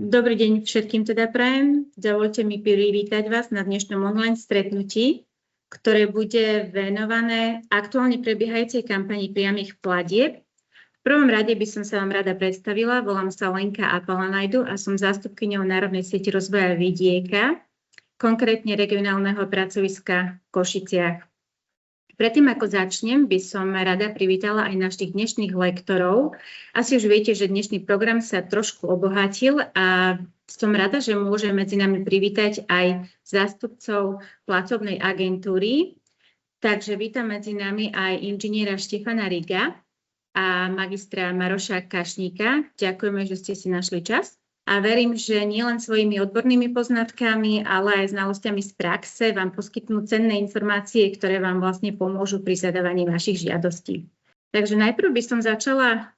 Dobrý deň všetkým teda prajem. Dovoľte mi privítať vás na dnešnom online stretnutí, ktoré bude venované aktuálne prebiehajúcej kampani priamych platieb. V prvom rade by som sa vám rada predstavila. Volám sa Lenka Apalanajdu a som zástupkyňou Národnej siete rozvoja vidieka, konkrétne regionálneho pracoviska v Košiciach. Predtým, ako začnem, by som rada privítala aj našich dnešných lektorov. Asi už viete, že dnešný program sa trošku obohatil a som rada, že môžem medzi nami privítať aj zástupcov platobnej agentúry. Takže vítam medzi nami aj inžiniera Štefana Riga a magistra Maroša Kašníka. Ďakujeme, že ste si našli čas. A verím, že nielen svojimi odbornými poznatkami, ale aj znalosťami z praxe vám poskytnú cenné informácie, ktoré vám vlastne pomôžu pri zadávaní vašich žiadostí. Takže najprv by som začala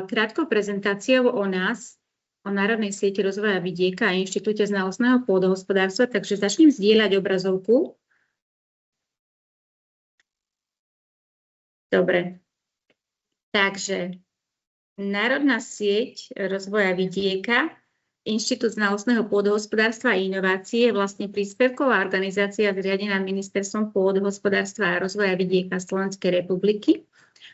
krátkou prezentáciou o nás, o Národnej sieti rozvoja vidieka a Inštitúte znalostného pôdohospodárstva. Takže začnem zdieľať obrazovku. Dobre. Takže Národná sieť rozvoja vidieka, Inštitút znalostného pôdohospodárstva a inovácie je vlastne príspevková organizácia zriadená Ministerstvom pôdohospodárstva a rozvoja vidieka Slovenskej republiky.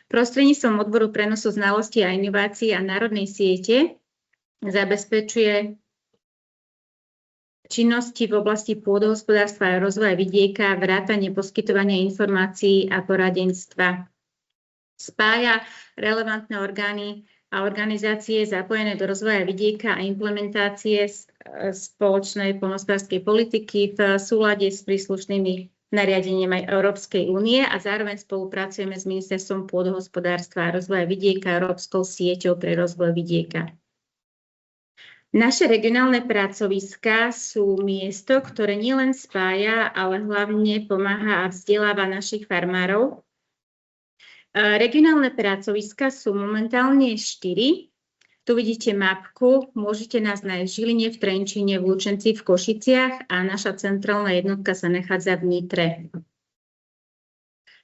Prostredníctvom odboru prenosu znalostí a inovácií a národnej siete zabezpečuje činnosti v oblasti pôdohospodárstva a rozvoja vidieka, vrátane poskytovania informácií a poradenstva. Spája relevantné orgány a organizácie zapojené do rozvoja vidieka a implementácie spoločnej poľnohospodárskej politiky v súlade s príslušnými nariadeniami Európskej únie a zároveň spolupracujeme s Ministerstvom pôdohospodárstva a rozvoja vidieka a Európskou sieťou pre rozvoj vidieka. Naše regionálne pracoviská sú miesto, ktoré nielen spája, ale hlavne pomáha a vzdeláva našich farmárov. Regionálne pracoviska sú momentálne 4. Tu vidíte mapku, môžete nás nájsť v Žiline, v Trenčíne, v Lučenci, v Košiciach a naša centrálna jednotka sa nachádza v Nitre.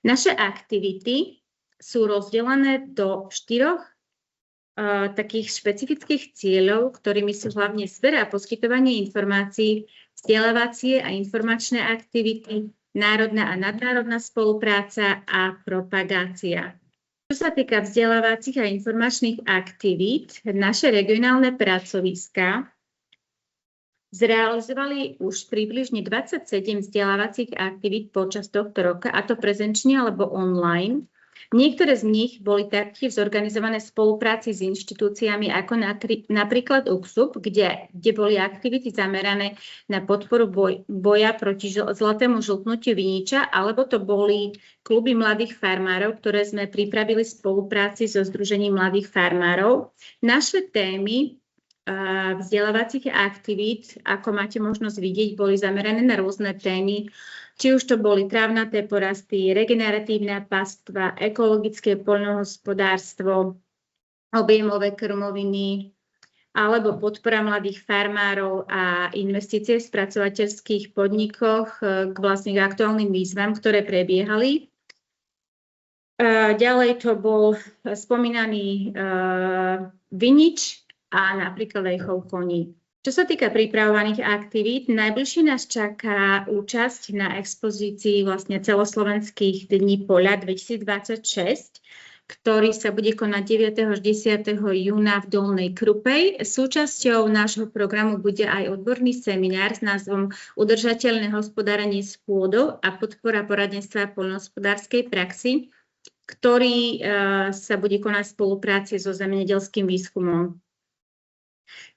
Naše aktivity sú rozdelené do 4 takých špecifických cieľov, ktorými sú hlavne zber a poskytovanie informácií, vzdelávacie a informačné aktivity, národná a nadnárodná spolupráca a propagácia. Čo sa týka vzdelávacích a informačných aktivít, naše regionálne pracoviská zrealizovali už približne 27 vzdelávacích aktivít počas tohto roka, a to prezenčne alebo online. Niektoré z nich boli taktiež zorganizované v spolupráci s inštitúciami ako napríklad UKSUB, kde boli aktivity zamerané na podporu boja proti zlatému žltnutiu viniča, alebo to boli kluby mladých farmárov, ktoré sme pripravili v spolupráci so Združením mladých farmárov. Naše témy vzdelávacích aktivít, ako máte možnosť vidieť, boli zamerané na rôzne témy, či už to boli trávnaté porasty, regeneratívna pastva, ekologické poľnohospodárstvo, objemové krmoviny, alebo podpora mladých farmárov a investície v spracovateľských podnikoch k vlastne aktuálnym výzvam, ktoré prebiehali. Ďalej to bol spomínaný vinič a napríklad aj chov koní. Čo sa týka pripravovaných aktivít, najbližšie nás čaká účasť na expozícii vlastne celoslovenských dní poľa 2026, ktorý sa bude konať 9. až 10. júna v Dolnej Krupej. Súčasťou nášho programu bude aj odborný seminár s názvom Udržateľné hospodárenie s pôdou a podpora poradenstva poľnohospodárskej praxi, ktorý sa bude konať v spolupráci so zemedelským výskumom.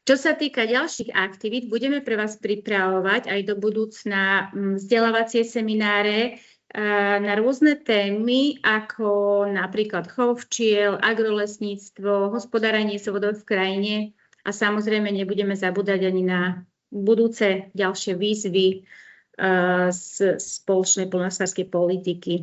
Čo sa týka ďalších aktivít, budeme pre vás pripravovať aj do budúcna vzdelávacie semináre na rôzne témy, ako napríklad chov včiel, agrolesníctvo, hospodárenie s vodou v krajine a samozrejme nebudeme zabúdať ani na budúce ďalšie výzvy z spoločnej poľnohospodárskej politiky.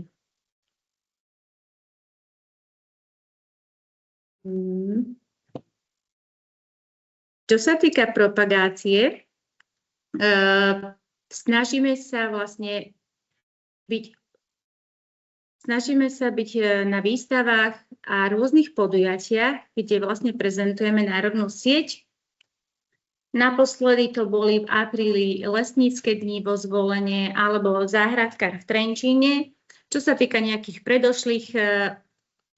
Čo sa týka propagácie, snažíme sa byť na výstavách a rôznych podujatiach, kde vlastne prezentujeme národnú sieť Naposledy to boli v apríli lesnícke dni vo Zvolenie alebo v záhradkách v Trenčíne. Čo sa týka nejakých predošlých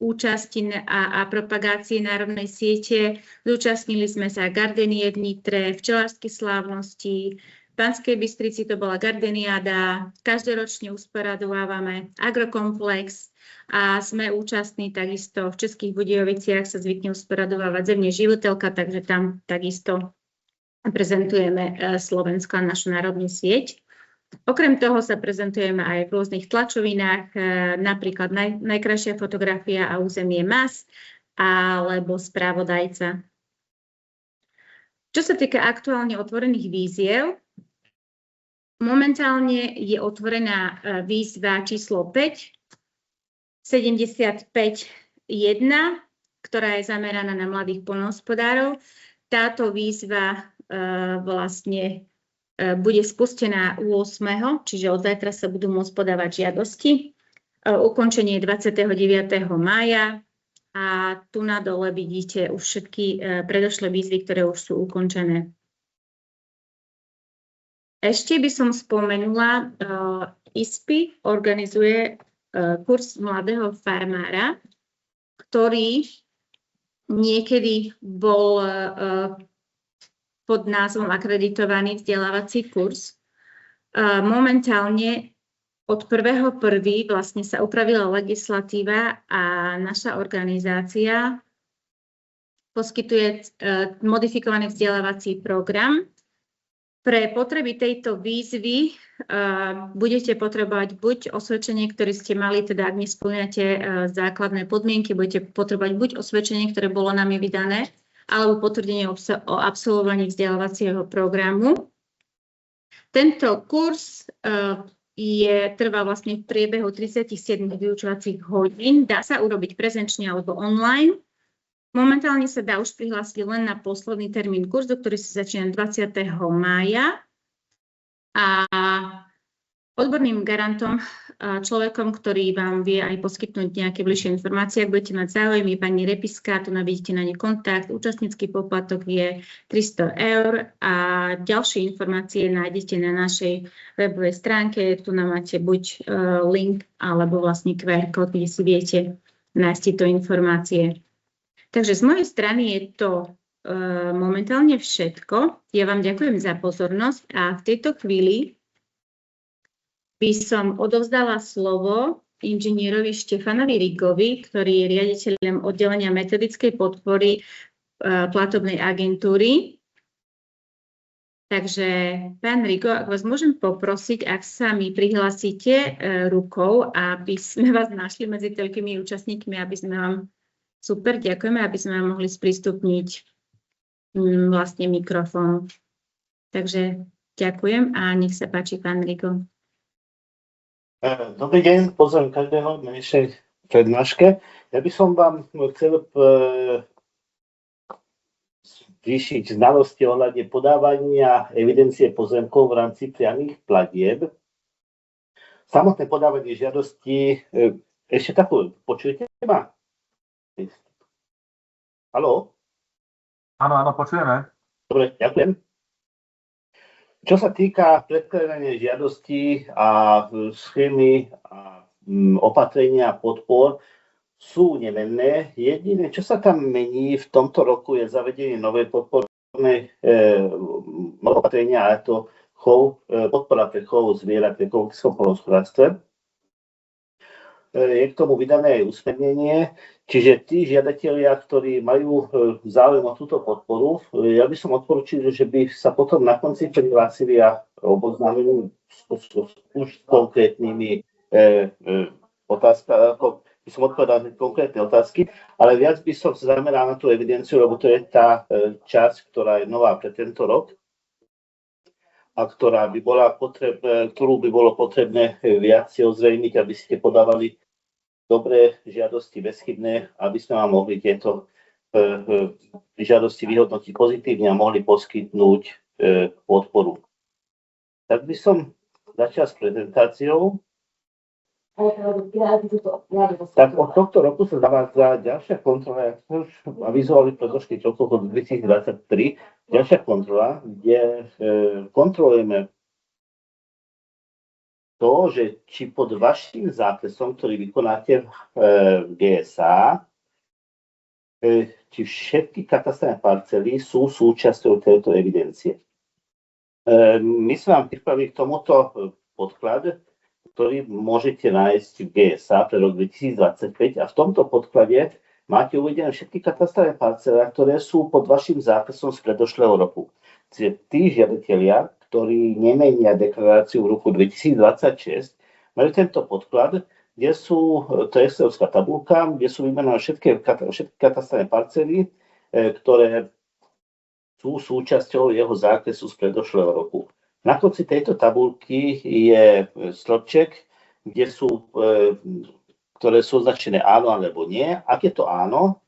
účasti a propagácie národnej siete, zúčastnili sme sa Gardenie v Nitre, včelárskej slávnosti, v Banskej Bystrici to bola Gardeniáda, každoročne usporadovávame Agrokomplex a sme účastní takisto v Českých Budějoviciach sa zvykne usporadovávať Zemne životelka, takže tam takisto prezentujeme Slovensko a našu národnú sieť. Okrem toho sa prezentujeme aj v rôznych tlačovinách, napríklad Najkrajšia fotografia a územie MAS alebo Spravodajca. Čo sa týka aktuálne otvorených výziev, momentálne je otvorená výzva číslo 5, 75.1, ktorá je zameraná na mladých poľnohospodárov. Táto výzva vlastne bude spustená 8., čiže od zajtra sa budú môcť podávať žiadosti. Ukončenie 29. mája a tu na dole vidíte už všetky predošlé výzvy, ktoré už sú ukončené. Ešte by som spomenula, ISPI organizuje kurz mladého farmára, ktorý niekedy bol pod názvom akreditovaný vzdelávací kurz. Momentálne od 1.1. vlastne sa upravila legislatíva a naša organizácia poskytuje modifikovaný vzdelávací program. Pre potreby tejto výzvy budete potrebovať buď osvedčenie, ktoré ste mali, teda ak nespĺňate základné podmienky, budete potrebovať buď osvedčenie, ktoré bolo nami vydané, alebo potvrdenie o absolvovaní vzdelávacieho programu. Tento kurz trvá vlastne v priebehu 37 vyučovacích hodín. Dá sa urobiť prezenčne alebo online. Momentálne sa dá už prihlásiť len na posledný termín kurzu, ktorý sa začína 20. mája. A odborným garantom, človekom, ktorý vám vie aj poskytnúť nejaké bližšie informácie, ak budete mať záujem, je pani Repiska, tu navidíte na ne kontakt, účastnícky poplatok je 300 € a ďalšie informácie nájdete na našej webovej stránke, tu nám máte buď link alebo vlastne QR kód, kde si viete nájsť tieto informácie. Takže z mojej strany je to momentálne všetko. Ja vám ďakujem za pozornosť a v tejto chvíli by som odovzdala slovo inžinierovi Štefanovi Rigovi, ktorý je riaditeľom oddelenia metodickej podpory platobnej agentúry. Takže, pán Rigo, ak vás môžem poprosiť, ak sa mi prihlásite rukou, aby sme vás našli medzi toľkými účastníkmi, aby sme vám, super, ďakujeme, aby sme vám mohli sprístupniť vlastne mikrofón. Takže ďakujem a nech sa páči, pán Rigo. Dobrý deň, pozdravujem každého v dnešnej prednáške. Ja by som vám chcel zvýšiť znalosti ohľadne podávania evidencie pozemkov v rámci priamych platieb. Samotné podávanie žiadosti, ešte takú, počujete ma? Haló? Áno, počujeme. Dobre, ďakujem. Čo sa týka predkladania žiadostí a schémy a opatrenia podpor sú nemenné. Jediné, čo sa tam mení v tomto roku, je zavedenie novej podpornej opatrenia, a to podpora pre chov zvierat v ekologickom poľnohospodárstve. Je k tomu vydané aj usmernenie, čiže tí žiadatelia, ktorí majú záujem o túto podporu, ja by som odporučil, že by sa potom na konci prihlásili a oboznámili už s konkrétnymi otázkami, by som odpovedal na konkrétne otázky, ale viac by som zameral na tú evidenciu, lebo to je tá časť, ktorá je nová pre tento rok a ktorú by bolo potrebné viac si ozrejmiť, aby ste podávali dobré žiadosti, bezchybné, aby sme vám mohli tieto žiadosti vyhodnotiť pozitívne a mohli poskytnúť podporu. Tak by som začal s prezentáciou. Tak od tohto roku sa zavádza ďalšia kontrola, ako sme už avizovali predošlých rokoch od 2023, ďalšia kontrola, kde kontrolujeme to, že či pod vašim zápisom, ktorý vykonáte v GSA, či všetky katastrálne parcely sú súčasťou tejto evidencie. My sme vám pripravili k tomuto podklad, ktorý môžete nájsť v GSA pre rok 2025 a v tomto podklade máte uvedené všetky katastrálne parcely, ktoré sú pod vašim zápisom z predošlého roku. Čiže tí žiadatelia, ktorí nemenia deklaráciu v roku 2026, majú tento podklad, kde sú, to je excelovská tabulka, kde sú vymenované všetky katastrálne parcely, ktoré sú súčasťou jeho zákresu z predošlého roku. Na konci tejto tabulky je stĺpček, ktoré sú označené áno alebo nie. Ak je to áno,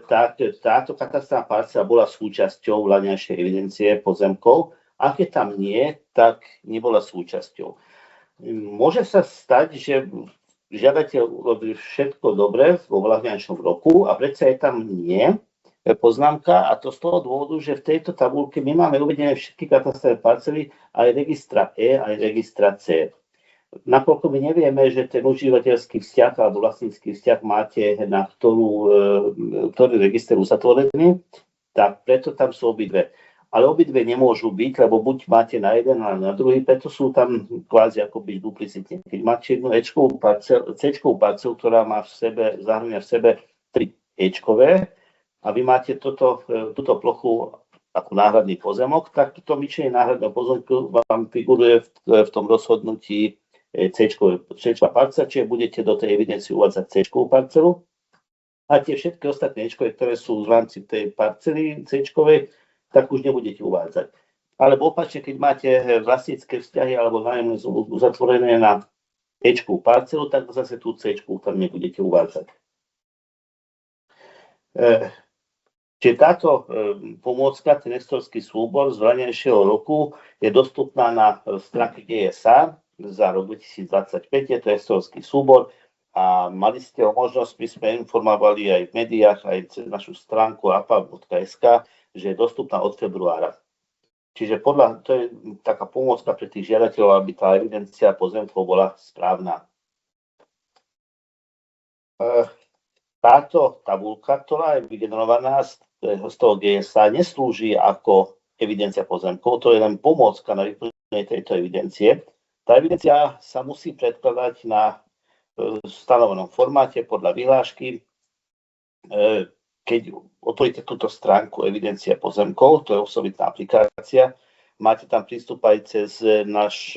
tak táto katastrálna parcela bola súčasťou vlaňajšej evidencie pozemkov. Ak je tam nie, tak nebola súčasťou. Môže sa stať, že žiadateľ urobí všetko dobre vo vlaňajšom roku a predsa je tam nie poznámka, a to z toho dôvodu, že v tejto tabulke my máme uvedené všetky katastrálne parcely aj registra E, aj registra C. Nakoľko my nevieme, že ten užívateľský vzťah alebo vlastnícky vzťah máte na ktorý register uzatvorený, tak preto tam sú obidve. Ale obidve nemôžu byť, lebo buď máte na jeden, ale na druhý, preto sú tam kvázi ako byť duplicitne. Keď máte jednu C-čkovú parcelu, ktorá má zahrňa v sebe 3 E-čkové, a vy máte túto plochu ako náhradný pozemok, tak to myčenie náhradného pozemku vám figuruje v tom rozhodnutí C-čková parcela, čiže budete do tej evidencie uvádzať C-čkovú parcelu a tie všetky ostatné E-čkové, ktoré sú v rámci tej parcely C-čkovej, tak už nebudete uvádzať. Alebo opačne, keď máte vlastnícke vzťahy alebo nájomné uzatvorené na E-čkovú parcelu, tak zase tú C-čkovú tam nebudete uvádzať. Čiže táto pomôcka, ten excelovský súbor z vlaňajšieho roku je dostupná na stránke GSA za rok 2025, je to excelovský súbor a mali ste ho možnosť, my sme informovali aj v médiách, aj cez našu stránku apa.sk, že je dostupná od februára. Čiže to je taká pomôcka pre tých žiadateľov, aby tá evidencia pozemkov bola správna. Táto tabulka, ktorá je vygenerovaná z toho GSA, neslúži ako evidencia pozemkov, to je len pomôcka na vyplnenie tejto evidencie. Tá evidencia sa musí predkladať na stanovenom formáte podľa vyhlášky. Keď otvoríte túto stránku evidencia pozemkov, to je osobitná aplikácia, máte tam prístup aj cez náš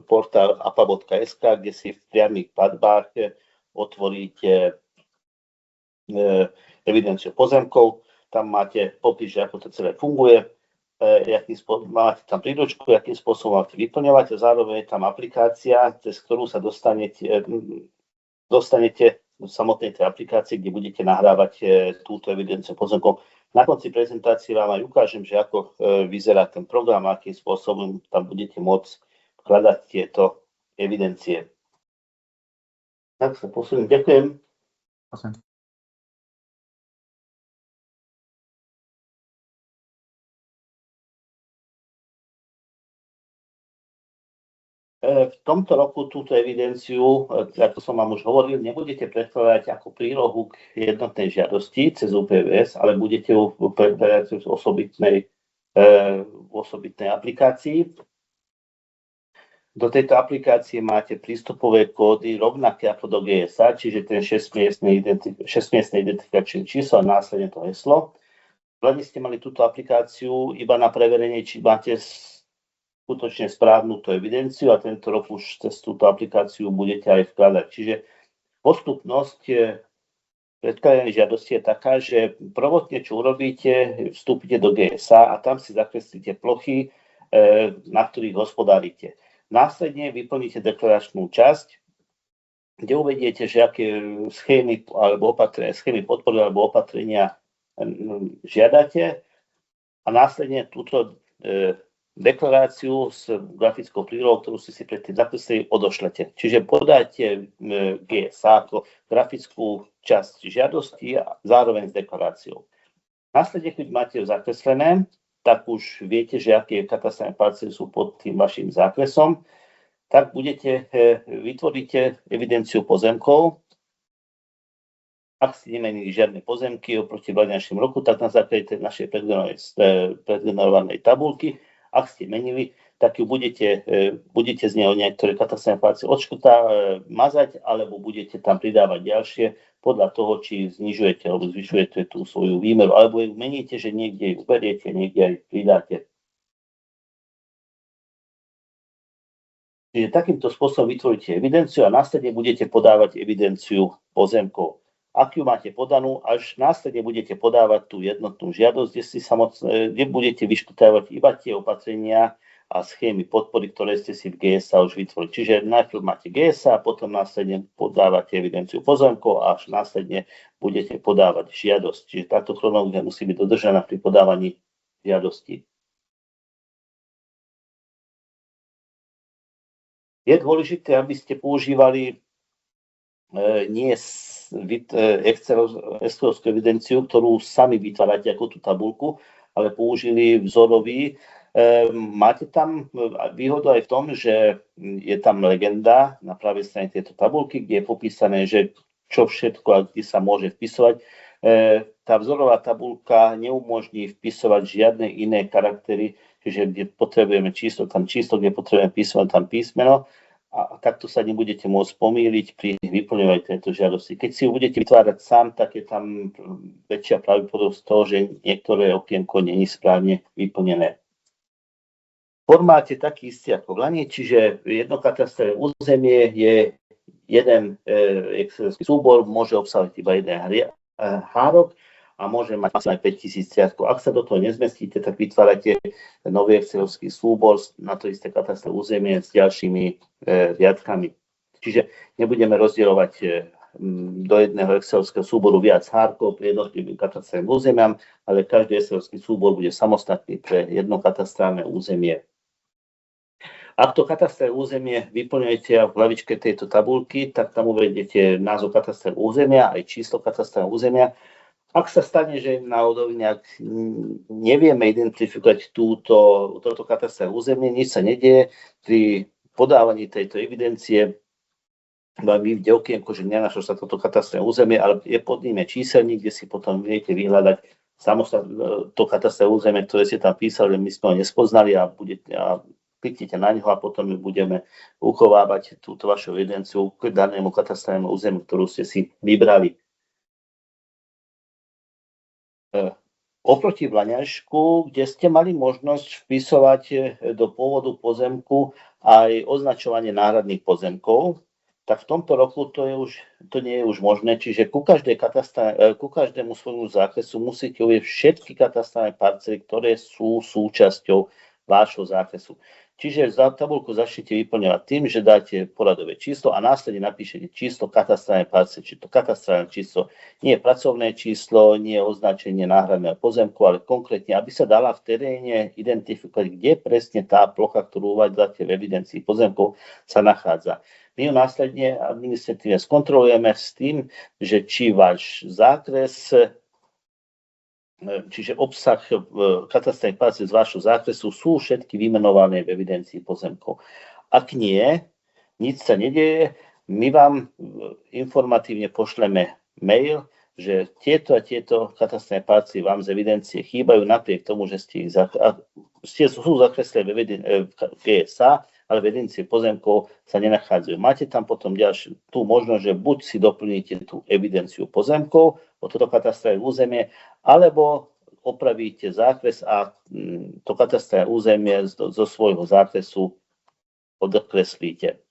portál apa.sk, kde si v priamých platbách otvoríte evidenciu pozemkov, tam máte popis, že ako to celé funguje, máte tam príručku, akým spôsobom máte vyplňovať a zároveň je tam aplikácia, cez ktorú sa dostanete v samotnej tej aplikácii, kde budete nahrávať túto evidenciu pozemkov. Na konci prezentácie vám aj ukážem, že ako vyzerá ten program, akým spôsobom tam budete môcť vkladať tieto evidencie. Tak sa posuniem. Ďakujem. Prosím. V tomto roku túto evidenciu, ako som vám už hovoril, nebudete predkladať ako prílohu k jednotnej žiadosti cez UPVS, ale budete ju predkladať v osobitnej aplikácii. Do tejto aplikácie máte prístupové kódy rovnaké ako do GSA, čiže ten 6-miestne identifikačné číslo a následne to heslo. Hlavne ste mali túto aplikáciu iba na preverenie, či máte skutočne správnu tú evidenciu a tento rok už cez túto aplikáciu budete aj vkladať. Čiže postupnosť predkladanej žiadosti je taká, že prvotne, čo urobíte, vstúpite do GSA a tam si zakreslíte plochy, na ktorých hospodárite. Následne vyplníte deklaračnú časť, kde uvediete, že aké schémy podpory alebo opatrenia žiadate a následne túto deklaráciu s grafickou prílohou, ktorú ste si predtým zakreslili, odošlete. Čiže podáte GSA ako grafickú časť žiadosti a zároveň s deklaráciou. Následne, keď máte zakreslené, tak už viete, že aké katastrálne parcely sú pod tým vašim zákresom, tak vytvoríte evidenciu pozemkov. Ak ste nemenili žiadne pozemky oproti vlaňajším roku, tak na základe našej predgenerovanej tabulky, ak ste menili, tak ju budete z neho niektoré katastrálne parcely mazať, alebo budete tam pridávať ďalšie podľa toho, či znižujete alebo zvyšujete tú svoju výmeru, alebo ju meníte, že niekde ju uberiete, niekde aj pridáte. Čiže takýmto spôsobom vytvoríte evidenciu a následne budete podávať evidenciu pozemkov. Ak ju máte podanú, až následne budete podávať tú jednotnú žiadosť, kde budete vyškrtávať iba tie opatrenia a schémy podpory, ktoré ste si v GSA už vytvorili. Čiže najprv máte GSA, potom následne podávate evidenciu pozemkov a až následne budete podávať žiadosť. Čiže táto chronológia musí byť dodržaná pri podávaní žiadosti. Je dôležité, aby ste používali nie excelovskú evidenciu, ktorú sami vytvárate ako tú tabulku, ale použili vzorový. Máte tam výhodu aj v tom, že je tam legenda na pravej strane tejto tabulky, kde je popísané, že čo všetko a kde sa môže vpisovať. Tá vzorová tabulka neumožní vpisovať žiadne iné charaktery, čiže kde potrebujeme číslo, tam číslo, kde potrebujeme písmeno, tam písmeno. A takto sa nebudete môcť pomýliť pri vyplňovaní tejto žiadosti. Keď si ju budete vytvárať sám, tak je tam väčšia pravdepodobnosť toho, že niektoré okienko nie je správne vyplnené. Formát je taký istý ako v Lani, čiže jedno katastrálne územie je jeden excelovský súbor, môže obsahovať iba jeden hárok a môže mať maximálne 5000 riadkov. Ak sa do toho nezmestíte, tak vytvárate nový excelovský súbor na to isté katastrálne územie s ďalšími riadkami. Čiže nebudeme rozdielovať do jedného excelovského súboru viac hárkov pre jednotlivým katastrálnym územiam, ale každý excelovský súbor bude samostatný pre jedno katastrálne územie. Ak to katastrálne územie vyplňujete v hlavičke tejto tabulky, tak tam uvediete názov katastrálneho územia aj číslo katastrálneho územia. Ak sa stane, že náhodou nejak nevieme identifikovať toto katastrálne územie, nič sa nedieje, pri podávaní tejto evidencie vám vyjde okienko, že nenašlo sa toto katastrálne územie, ale je pod ním číselník, kde si potom viete vyhľadať samostatné to katastrálne územie, ktoré ste tam písali, my sme ho nespoznali a kliknite na neho a potom budeme uchovávať túto vašu evidenciu k danému katastrálnemu územiu, ktorú ste si vybrali. Oproti Vlaňašku, kde ste mali možnosť vpisovať do pôvodu pozemku aj označovanie náhradných pozemkov, tak v tomto roku to nie je už možné, čiže ku každému svojmu zákresu musíte uvieť všetky katastrálne parcely, ktoré sú súčasťou vášho zákresu. Čiže za tabulku začnete vyplňovať tým, že dáte poradové číslo a následne napíšete číslo katastrálnej parcely, či to katastrálne číslo nie je pracovné číslo, nie je označenie náhradného pozemku, ale konkrétne, aby sa dala v teréne identifikovať, kde presne tá plocha, ktorú uvádzate v evidencii pozemkov, sa nachádza. My ju následne administratívne skontrolujeme s tým, že či váš zákres, čiže obsah katastrálnych parciel z vášho zákresu sú všetky vymenované v evidencii pozemkov. Ak nie, nič sa nedieje, my vám informatívne pošleme mail, že tieto a tieto katastrálne parciely vám z evidencie chýbajú, napriek tomu, že sú zakreslené v GSA, ale v evidencii pozemkov sa nenachádzajú. Máte tam potom ďalšiu tú možnosť, že buď si doplníte tú evidenciu pozemkov o toto katastrálne územie, alebo opravíte zákres a to katastrálne územie zo svojho zákresu odkreslíte.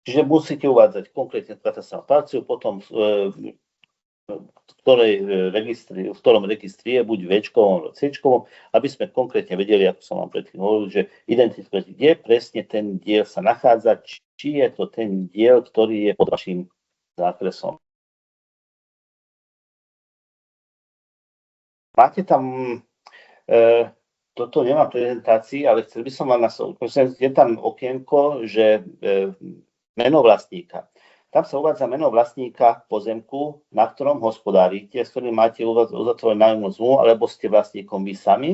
Čiže musíte uvádzať konkrétne katastrálnu parciu, potom v ktorom registri je buď V-čkovom alebo C-čkovom, aby sme konkrétne vedeli, ako som vám predtým hovoril, že identifikovať, kde presne ten diel sa nachádza, či je to ten diel, ktorý je pod vašim zákresom. máte tam, toto nemá prezentácii, ale chcel by som vám je tam okienko, že meno vlastníka. Tam sa uvádza meno vlastníka pozemku, na ktorom hospodárite, s ktorým máte uzatvorenú nájomnú zmluvu, alebo ste vlastníkom vy sami.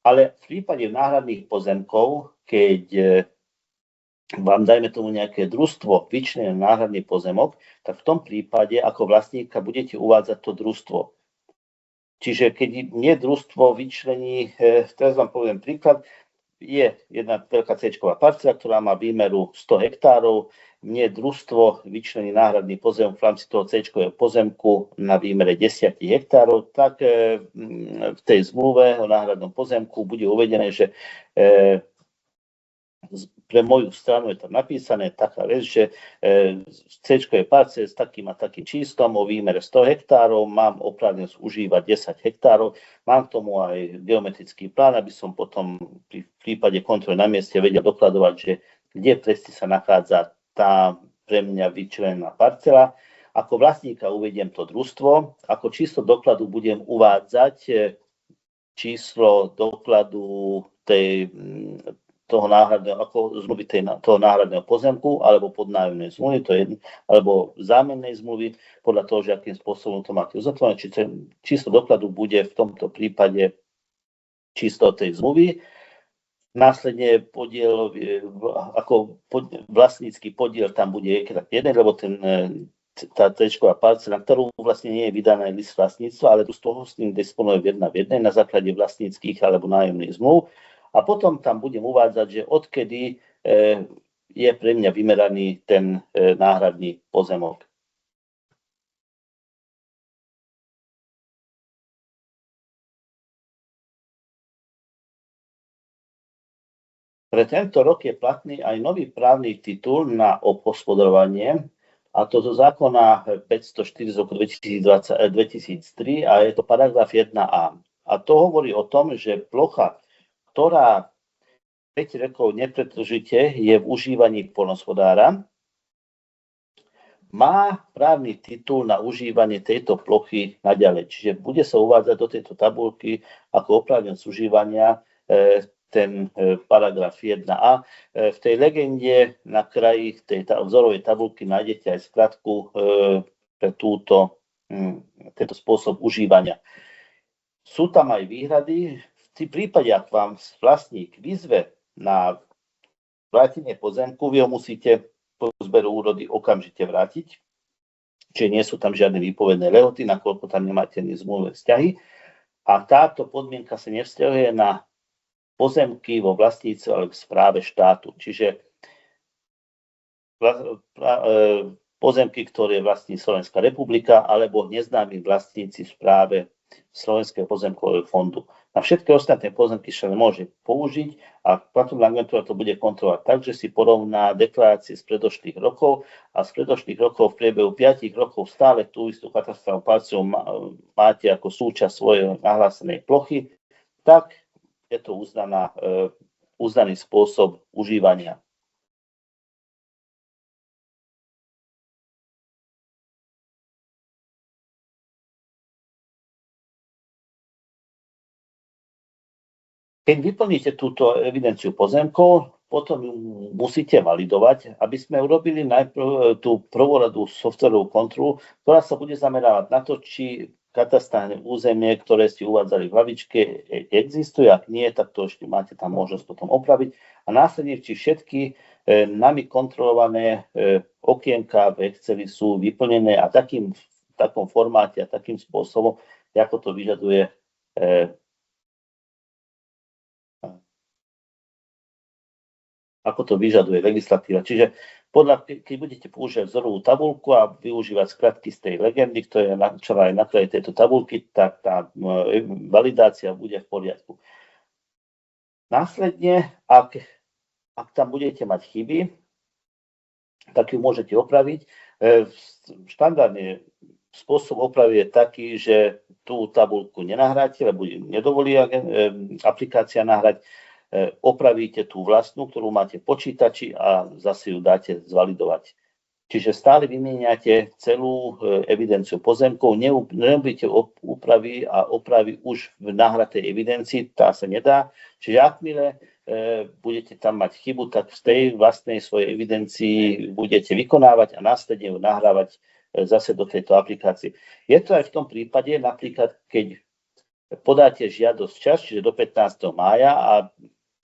Ale v prípade náhradných pozemkov, keď vám dajme tomu nejaké družstvo vyčlenené náhradný pozemok, tak v tom prípade ako vlastníka budete uvádzať to družstvo. Čiže keď nie družstvo vyčlení, teraz vám poviem príklad, je jedna veľká C-čková parcela, ktorá má výmeru 100 hektárov, nie družstvo vyčlení náhradný pozemok v rámci toho C-čkového pozemku na výmere 10 hektárov, tak v tej zmluve o náhradnom pozemku bude uvedené, že pre moju stranu je tam napísané taká vec, že C-čkovej parcele s takým a takým číslom o výmere 100 hektárov mám oprávnenosť užívať 10 hektárov. Mám k tomu aj geometrický plán, aby som potom v prípade kontroly na mieste vedel dokladovať, že kde presne sa nachádza tá pre mňa vyčlenená parcela. Ako vlastníka uvediem to družstvo, ako číslo dokladu budem uvádzať číslo dokladu toho náhradného, ako zmluvy toho náhradného pozemku, alebo podnájomnej zmluvy, alebo zámennej zmluvy, podľa toho, že akým spôsobom to máte uzatvorené. Čiže číslo dokladu bude v tomto prípade číslo tej zmluvy. Následne podiel, ako vlastnícky podiel tam bude jeden, lebo tá C-čková parcela, na ktorú vlastne nie je vydaný list vlastníctva, ale z toho s ním disponuje jedna v jednej na základe vlastníckych alebo nájomných zmluv. A potom tam budem uvádzať, že odkedy je pre mňa vymeraný ten náhradný pozemok. Pre tento rok je platný aj nový právny titul na obhospodarovanie, a to zo zákona 504 z roku 2003 a je to paragraf 1a. A to hovorí o tom, že plocha, ktorá 5 rokov nepretržite je v užívaní poľnohospodára, má právny titul na užívanie tejto plochy naďalej. Čiže bude sa uvádzať do tejto tabuľky ako oprávnenosť užívania ten paragraf 1a. V tej legende na kraji tej vzorovej tabuľky nájdete aj skratku pre tento spôsob užívania. Sú tam aj výhrady. V prípade, ak vám vlastník vyzve na vrátenie pozemku, vy ho musíte po zberu úrody okamžite vrátiť. Čiže nie sú tam žiadne výpovedné lehoty, nakoľko tam nemáte ani zmluvné vzťahy. A táto podmienka sa nevzťahuje na pozemky vo vlastníctve alebo v správe štátu. Čiže pozemky, ktoré vlastní Slovenská republika alebo neznámi vlastníci v správe Slovenského pozemkového fondu. Na všetky ostatné pozemky sa môže použiť a platobná agentúra to bude kontrolovať tak, že si porovná deklarácie z predošlých rokov a z predošlých rokov v priebehu 5 rokov stále tú istú katastrálnu parcelu máte ako súčasť svojej nahlásenej plochy, tak je to uznaný spôsob užívania. Keď vyplníte túto evidenciu pozemkov, potom ju musíte validovať, aby sme urobili najprv tú prvoradú softwarovú kontrolu, ktorá sa bude zamerávať na to, či katastrálne územie, ktoré ste uvádzali v hlavičke, existuje. Ak nie, tak to ešte máte tam možnosť potom opraviť. A následne, či všetky nami kontrolované okienka v Exceli sú vyplnené a v takom formáte a takým spôsobom, ako to vyžaduje legislatíva. Čiže keď budete používať vzorovú tabuľku a využívať skratky z tej legendy, ktorá je na kraji tejto tabuľky, tak tá validácia bude v poriadku. Následne, ak tam budete mať chyby, tak ju môžete opraviť. Štandardný spôsob opravy je taký, že tú tabuľku nenahráte, lebo nedovolí aplikácia nahrať. Opravíte tú vlastnú, ktorú máte v počítači a zase ju dáte zvalidovať. Čiže stále vymieňate celú evidenciu pozemkov, nerobíte úpravy a opravy už v nahratej evidencii, tá sa nedá. Čiže akmile budete tam mať chybu, tak v tej vlastnej svojej evidencii budete vykonávať a následne ju nahrávať zase do tejto aplikácie. Je to aj v tom prípade, napríklad, keď podáte žiadosť čas, čiže do 15. mája a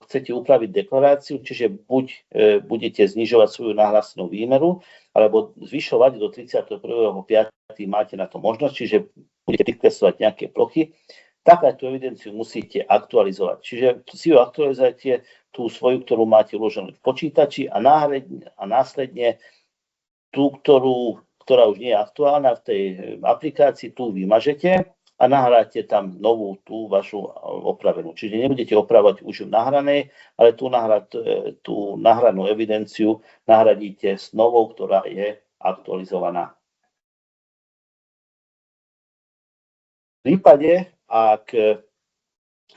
chcete upraviť deklaráciu, čiže buď budete znižovať svoju nahlásenú výmeru, alebo zvyšovať do 31.5. máte na to možnosť, čiže budete prikresovať nejaké plochy, tak aj tú evidenciu musíte aktualizovať. Čiže si ju aktualizujete, tú svoju, ktorú máte uloženú v počítači a následne tú, ktorá už nie je aktuálna v tej aplikácii, tú vymažete a nahráte tam novú, tú vašu opravenú. Čiže nebudete opravovať už v nahranej, ale tú nahranú evidenciu nahradíte s novou, ktorá je aktualizovaná. V prípade, ak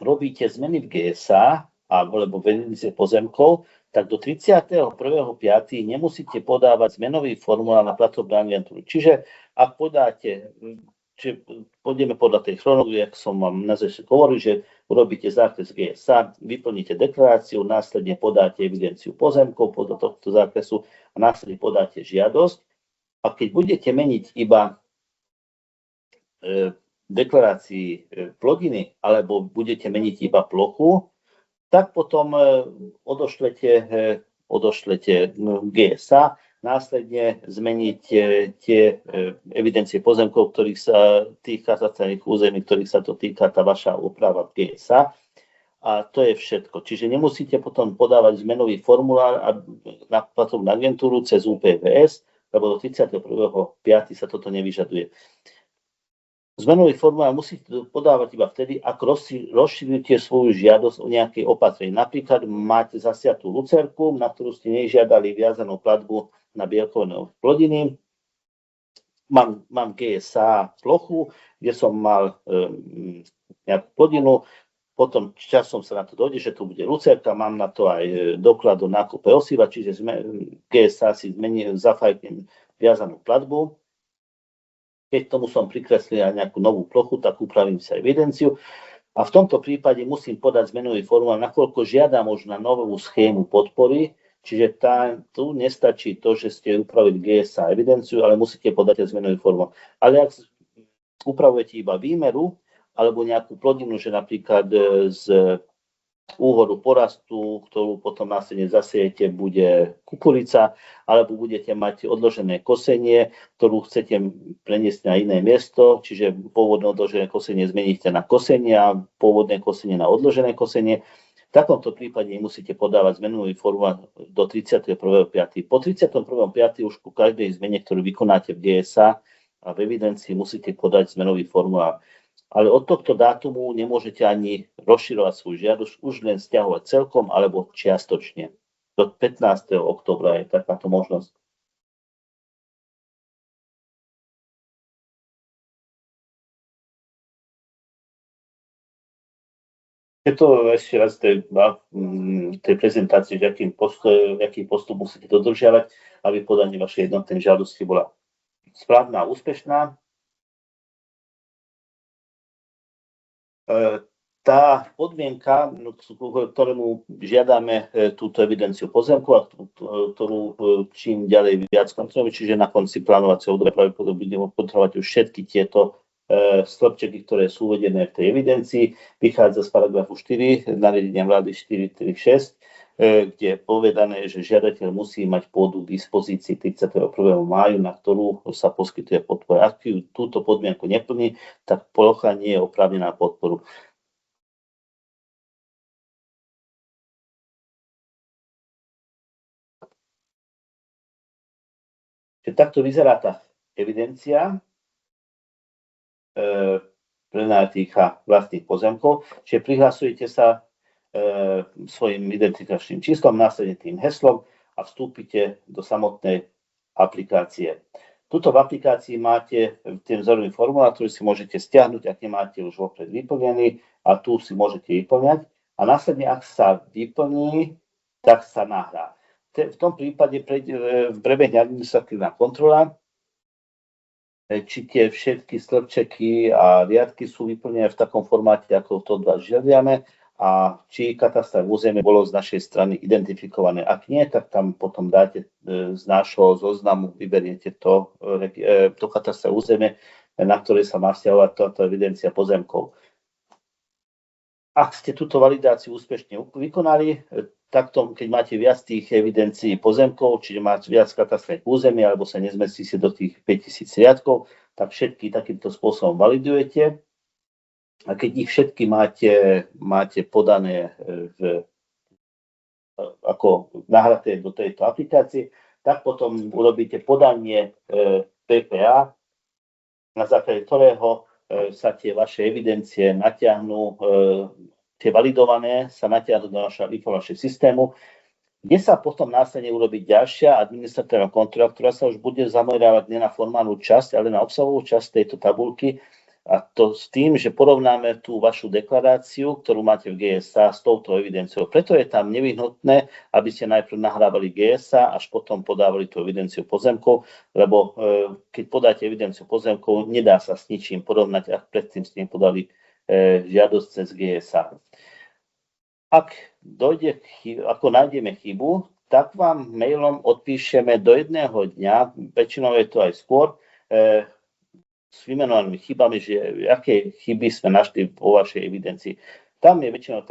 robíte zmeny v GSA alebo v evidencii pozemkov, tak do 31.5. nemusíte podávať zmenový formulár na platobnú agentúru. Čiže ak podáte, pôjdeme podľa tej chronológie, ako som vám na začiatku hovoril, že urobíte zákres GSA, vyplníte deklaráciu, následne podáte evidenciu pozemkov podľa tohto zákresu a následne podáte žiadosť. A keď budete meniť iba deklarácii plodiny alebo budete meniť iba plochu, tak potom odošlete GSA, následne zmeniť tie evidencie pozemkov, ktorých sa týka katastrálnych území, ktorých sa to týka tá vaša úprava v GSA. A to je všetko. Čiže nemusíte potom podávať zmenový formulár na platobnú agentúru cez UPVS, lebo do 31.5. sa toto nevyžaduje. Zmenový formulár musíte podávať iba vtedy, ak rozšírite svoju žiadosť o nejaké opatrenie. Napríklad máte zasiatú lucerku, na ktorú ste nežiadali viazanú platbu na bielkovinové plodiny. Mám GSA plochu, kde som mal nejakú plodinu, potom časom sa na to dojde, že tu bude lucerka, mám na to aj doklad o nákupe osiva, čiže GSA si zafajknem viazanú platbu. Keď tomu som prikreslil aj nejakú novú plochu, tak upravím sa evidenciu. A v tomto prípade musím podať zmenový formulár, nakoľko žiadam už na novú schému podpory, čiže tu nestačí to, že ste upravili GSA evidenciu, ale musíte podať aj zmenový formulár. Ale ak upravujete iba výmeru, alebo nejakú plodinu, že napríklad z úhodu porastu, ktorú potom následne zasejete, bude kukurica, alebo budete mať odložené kosenie, ktorú chcete preniesť na iné miesto, čiže pôvodné odložené kosenie zmeníte na kosenie a pôvodné kosenie na odložené kosenie. V takomto prípade musíte podávať zmenový formulár do 31.5. Po 31.5. už ku každej zmene, ktorú vykonáte v GSA a v evidencii, musíte podať zmenový formulár. Ale od tohto dátumu nemôžete ani rozširovať svoju žiadosť, už len stiahovať celkom alebo čiastočne. Do 15. októbra je takáto možnosť. Je to ešte raz tej prezentácii, že aký postup musíte dodržiavať, aby podanie vašej jednotnej žiadosti bola správna a úspešná. Tá podmienka, ktorému žiadame túto evidenciu pozemku a ktorú čím ďalej viac kontrolujeme, čiže na konci plánovacieho obdobia pravdepodobne budeme kontrolovať už všetky tieto stĺpčeky, ktoré sú uvedené v tej evidencii, vychádza z paragrafu 4 nariadenia vlády 436, kde je povedané, že žiadateľ musí mať pôdu k dispozícii 31. máju, na ktorú sa poskytuje podpora. Ak túto podmienku neplní, tak plocha nie je oprávnená na podporu. Čiže takto vyzerá tá evidencia, ktorá týka vlastných pozemkov. Čiže prihlasujete sa svojim identifikačným číslom, následne tým heslom a vstúpite do samotnej aplikácie. Tuto v aplikácii máte ten vzorový formulár, ktorý si môžete stiahnuť, ak nemáte už vopred vyplnený, a tu si môžete vyplňať. A následne, ak sa vyplní, tak sa nahrá. V v tom prípade prebehne administratívna kontrola, či tie všetky stĺpčeky a riadky sú vyplnené v takom formáte, ako to od vás žiadame, a či katastrálne územie bolo z našej strany identifikované. Ak nie, tak tam potom dáte z nášho zoznamu, vyberiete to katastrálne územie, na ktoré sa má vzťahovať táto evidencia pozemkov. Ak ste túto validáciu úspešne vykonali, tak keď máte viac tých evidencií pozemkov, čiže máte viac katastrálnych území, alebo sa nezmestíte do tých 5000 riadkov, tak všetky takýmto spôsobom validujete. A keď ich všetky máte podané ako nahraté do tejto aplikácie, tak potom urobíte podanie PPA, na základe ktorého sa tie vaše evidencie natiahnú, tie validované sa natiahnú do našho informačného systému, kde sa potom následne urobiť ďalšia administratívna kontrola, ktorá sa už bude zamerávať nie na formálnu časť, ale na obsahovú časť tejto tabuľky. A to s tým, že porovnáme tú vašu deklaráciu, ktorú máte v GSA, s touto evidenciou. Preto je tam nevyhnutné, aby ste najprv nahrávali GSA, až potom podávali tú evidenciu pozemkov, lebo keď podáte evidenciu pozemkov, nedá sa s ničím porovnať, ak predtým ste podali žiadosť cez GSA. Ak ako nájdeme chybu, tak vám mailom odpíšeme do jedného dňa, väčšinou je to aj skôr, s vymenovanými chybami, že aké chyby sme našli vo vašej evidencii. Tam je väčšinou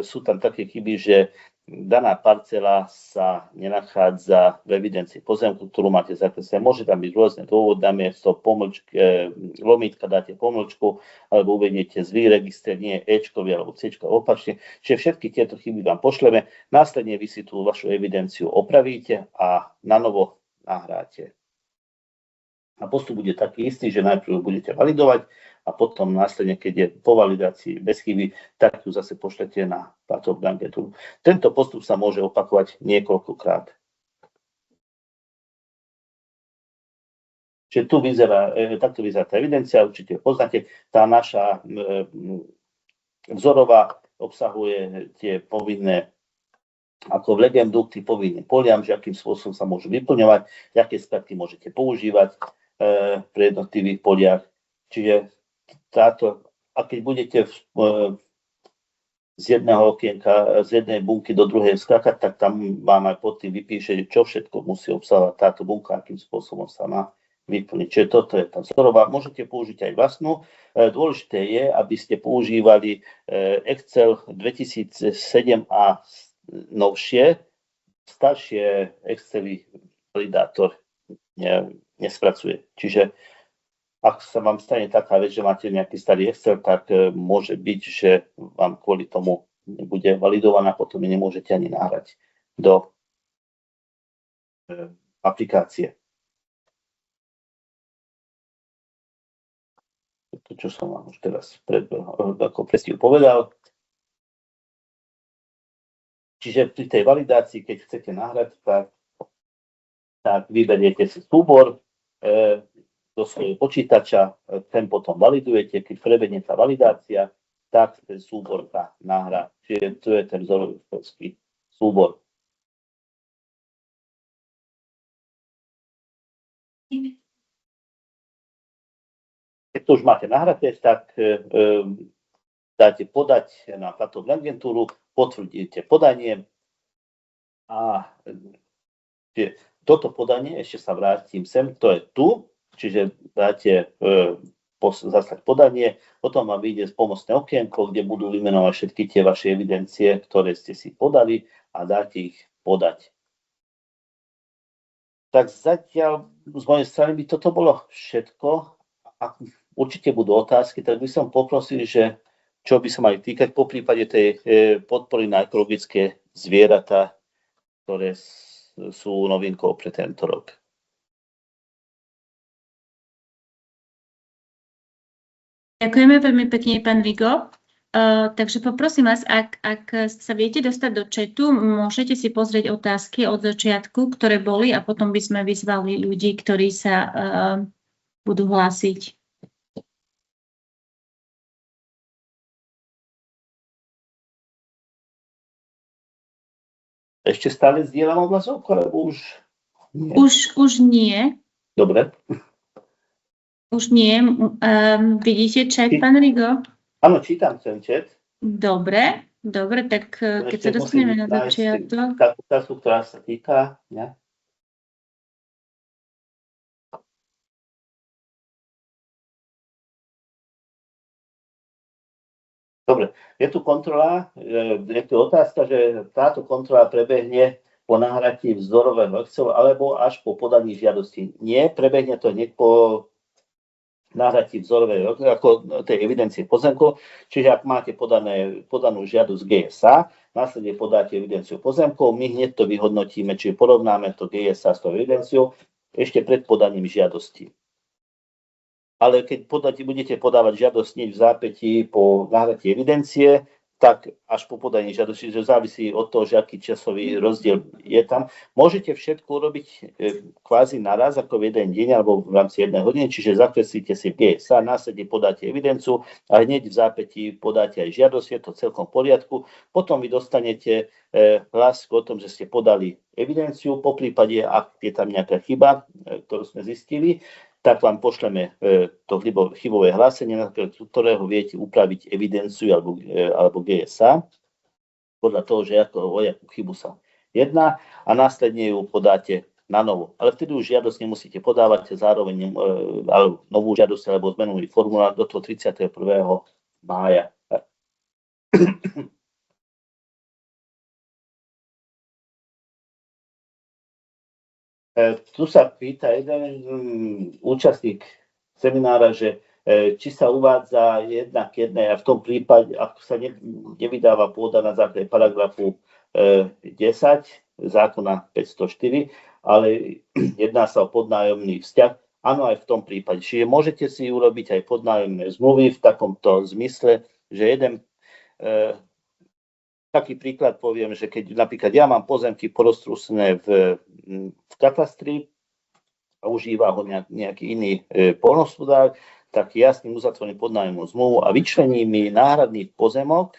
sú tam také chyby, že daná parcela sa nenachádza v evidencii pozemku, ktorú máte zakreslené. Môže tam byť rôzne dôvody, dáme to lomítka, dáte pomlčku, alebo uvediete zlý register, nie Ečkový alebo Cčkový, opačne. Čiže všetky tieto chyby vám pošleme. Následne vy si tú vašu evidenciu opravíte a nanovo nahráte. A postup bude taký istý, že najprv budete validovať a potom následne, keď je po validácii bez chyby, tak ju zase pošlete na platobnú agentúru. Tento postup sa môže opakovať niekoľkokrát. Čiže takto vyzerá tá evidencia, určite poznáte. Tá naša vzorová obsahuje tie povinné, ako v legendu, tí povinné poliam, že akým spôsobom sa môžu vyplňovať, aké skratky môžete používať pri jednotlivých poliach. Čiže a keď budete z jedného okienka, z jednej bunky do druhej skakať, tak tam vám aj pod tým vypíše, čo všetko musí obsahovať táto bunka, akým spôsobom sa má vyplniť. Čiže toto je tá vzorová. Môžete použiť aj vlastnú. Dôležité je, aby ste používali Excel 2007 a novšie. Staršie Excel validátor nespracuje. Čiže ak sa vám stane taká vec, že máte nejaký starý Excel, tak môže byť, že vám kvôli tomu nebude validovaná, potom ju nemôžete ani nahrať do aplikácie. To, čo som vám už teraz ako predtým povedal. Čiže pri tej validácii, keď chcete nahrať, tak vyberiete si súbor do svojho počítača, ten potom validujete, keď prebehne tá validácia, tak ten súbor sa nahrá. Čiže to je ten vzorový súbor. Keď to už máte nahraté, tak dáte podať na platobnú agentúru, potvrdíte podanie a toto podanie, ešte sa vrátim sem, to je tu, čiže dáte zaslať podanie, potom vám vyjde pomocné okienko, kde budú vymenovať všetky tie vaše evidencie, ktoré ste si podali a dáte ich podať. Tak zatiaľ z mojej strany by toto bolo všetko. Ak určite budú otázky, tak by som poprosil, že čo by sa mali týkať po prípade tej podpory na ekologické zvieratá, ktoré sú novinkou pre tento rok. Ďakujeme veľmi pekne, pán Vigo. Takže poprosím vás, ak sa viete dostať do chatu, môžete si pozrieť otázky od začiatku, ktoré boli, a potom by sme vyzvali ľudí, ktorí sa budú hlásiť. Ešte stále zdieľam obrazovku, alebo už nie? Už nie. Dobre. Už nie. Vidíte chat, pán Rigo? Áno, čítam ten chat. Dobre, tak keď sa dostaneme na začiatok. Takú otázku, ktorá sa týka, ne? Dobre, je tu kontrola, je tu otázka, že táto kontrola prebehne po nahratí vzdorového Excelu alebo až po podaní žiadosti. Nie, prebehne to hneď po nahratí vzorovej ako tej evidencie pozemkov. Čiže ak máte podanú žiadosť GSA, následne podáte evidenciu pozemkov, my hneď to vyhodnotíme, čiže porovnáme to GSA s tou evidenciou ešte pred podaním žiadosti. Ale keď budete podávať žiadosť hneď v zápätí po nahratí evidencie, tak až po podaní žiadosti, že závisí od toho, že aký časový rozdiel je tam. Môžete všetko urobiť kvázi naraz, ako v jeden deň alebo v rámci jednej hodiny, čiže zakreslíte si GSA, následne podáte evidenciu a hneď v zápätí podáte aj žiadosť, je to celkom v poriadku. Potom vy dostanete hlas o tom, že ste podali evidenciu, po prípade, ak je tam nejaká chyba, ktorú sme zistili, tak vám pošleme to chybové hlásenie, na ktorého viete upraviť evidenciu alebo GSA, podľa toho, že o jakú chybu sa jedná a následne ju podáte na novo. Ale vtedy už žiadosť nemusíte podávať, zároveň alebo novú žiadosť alebo zmenový formulár do toho 31. mája. Tu sa pýta jeden účastník seminára, že či sa uvádza jednak jednej a v tom prípade, ak sa nevydáva pôda na základe paragrafu 10 zákona 504, ale jedná sa o podnájomný vzťah, áno aj v tom prípade. Čiže môžete si urobiť aj podnájomné zmluvy v takomto zmysle, že jeden taký príklad poviem, že keď napríklad ja mám pozemky poroztrúsené v katastri a užíva ho nejaký iný poľnohospodár, tak ja s ním uzatvorím podnájomnú zmluvu a vyčlením mi náhradný pozemok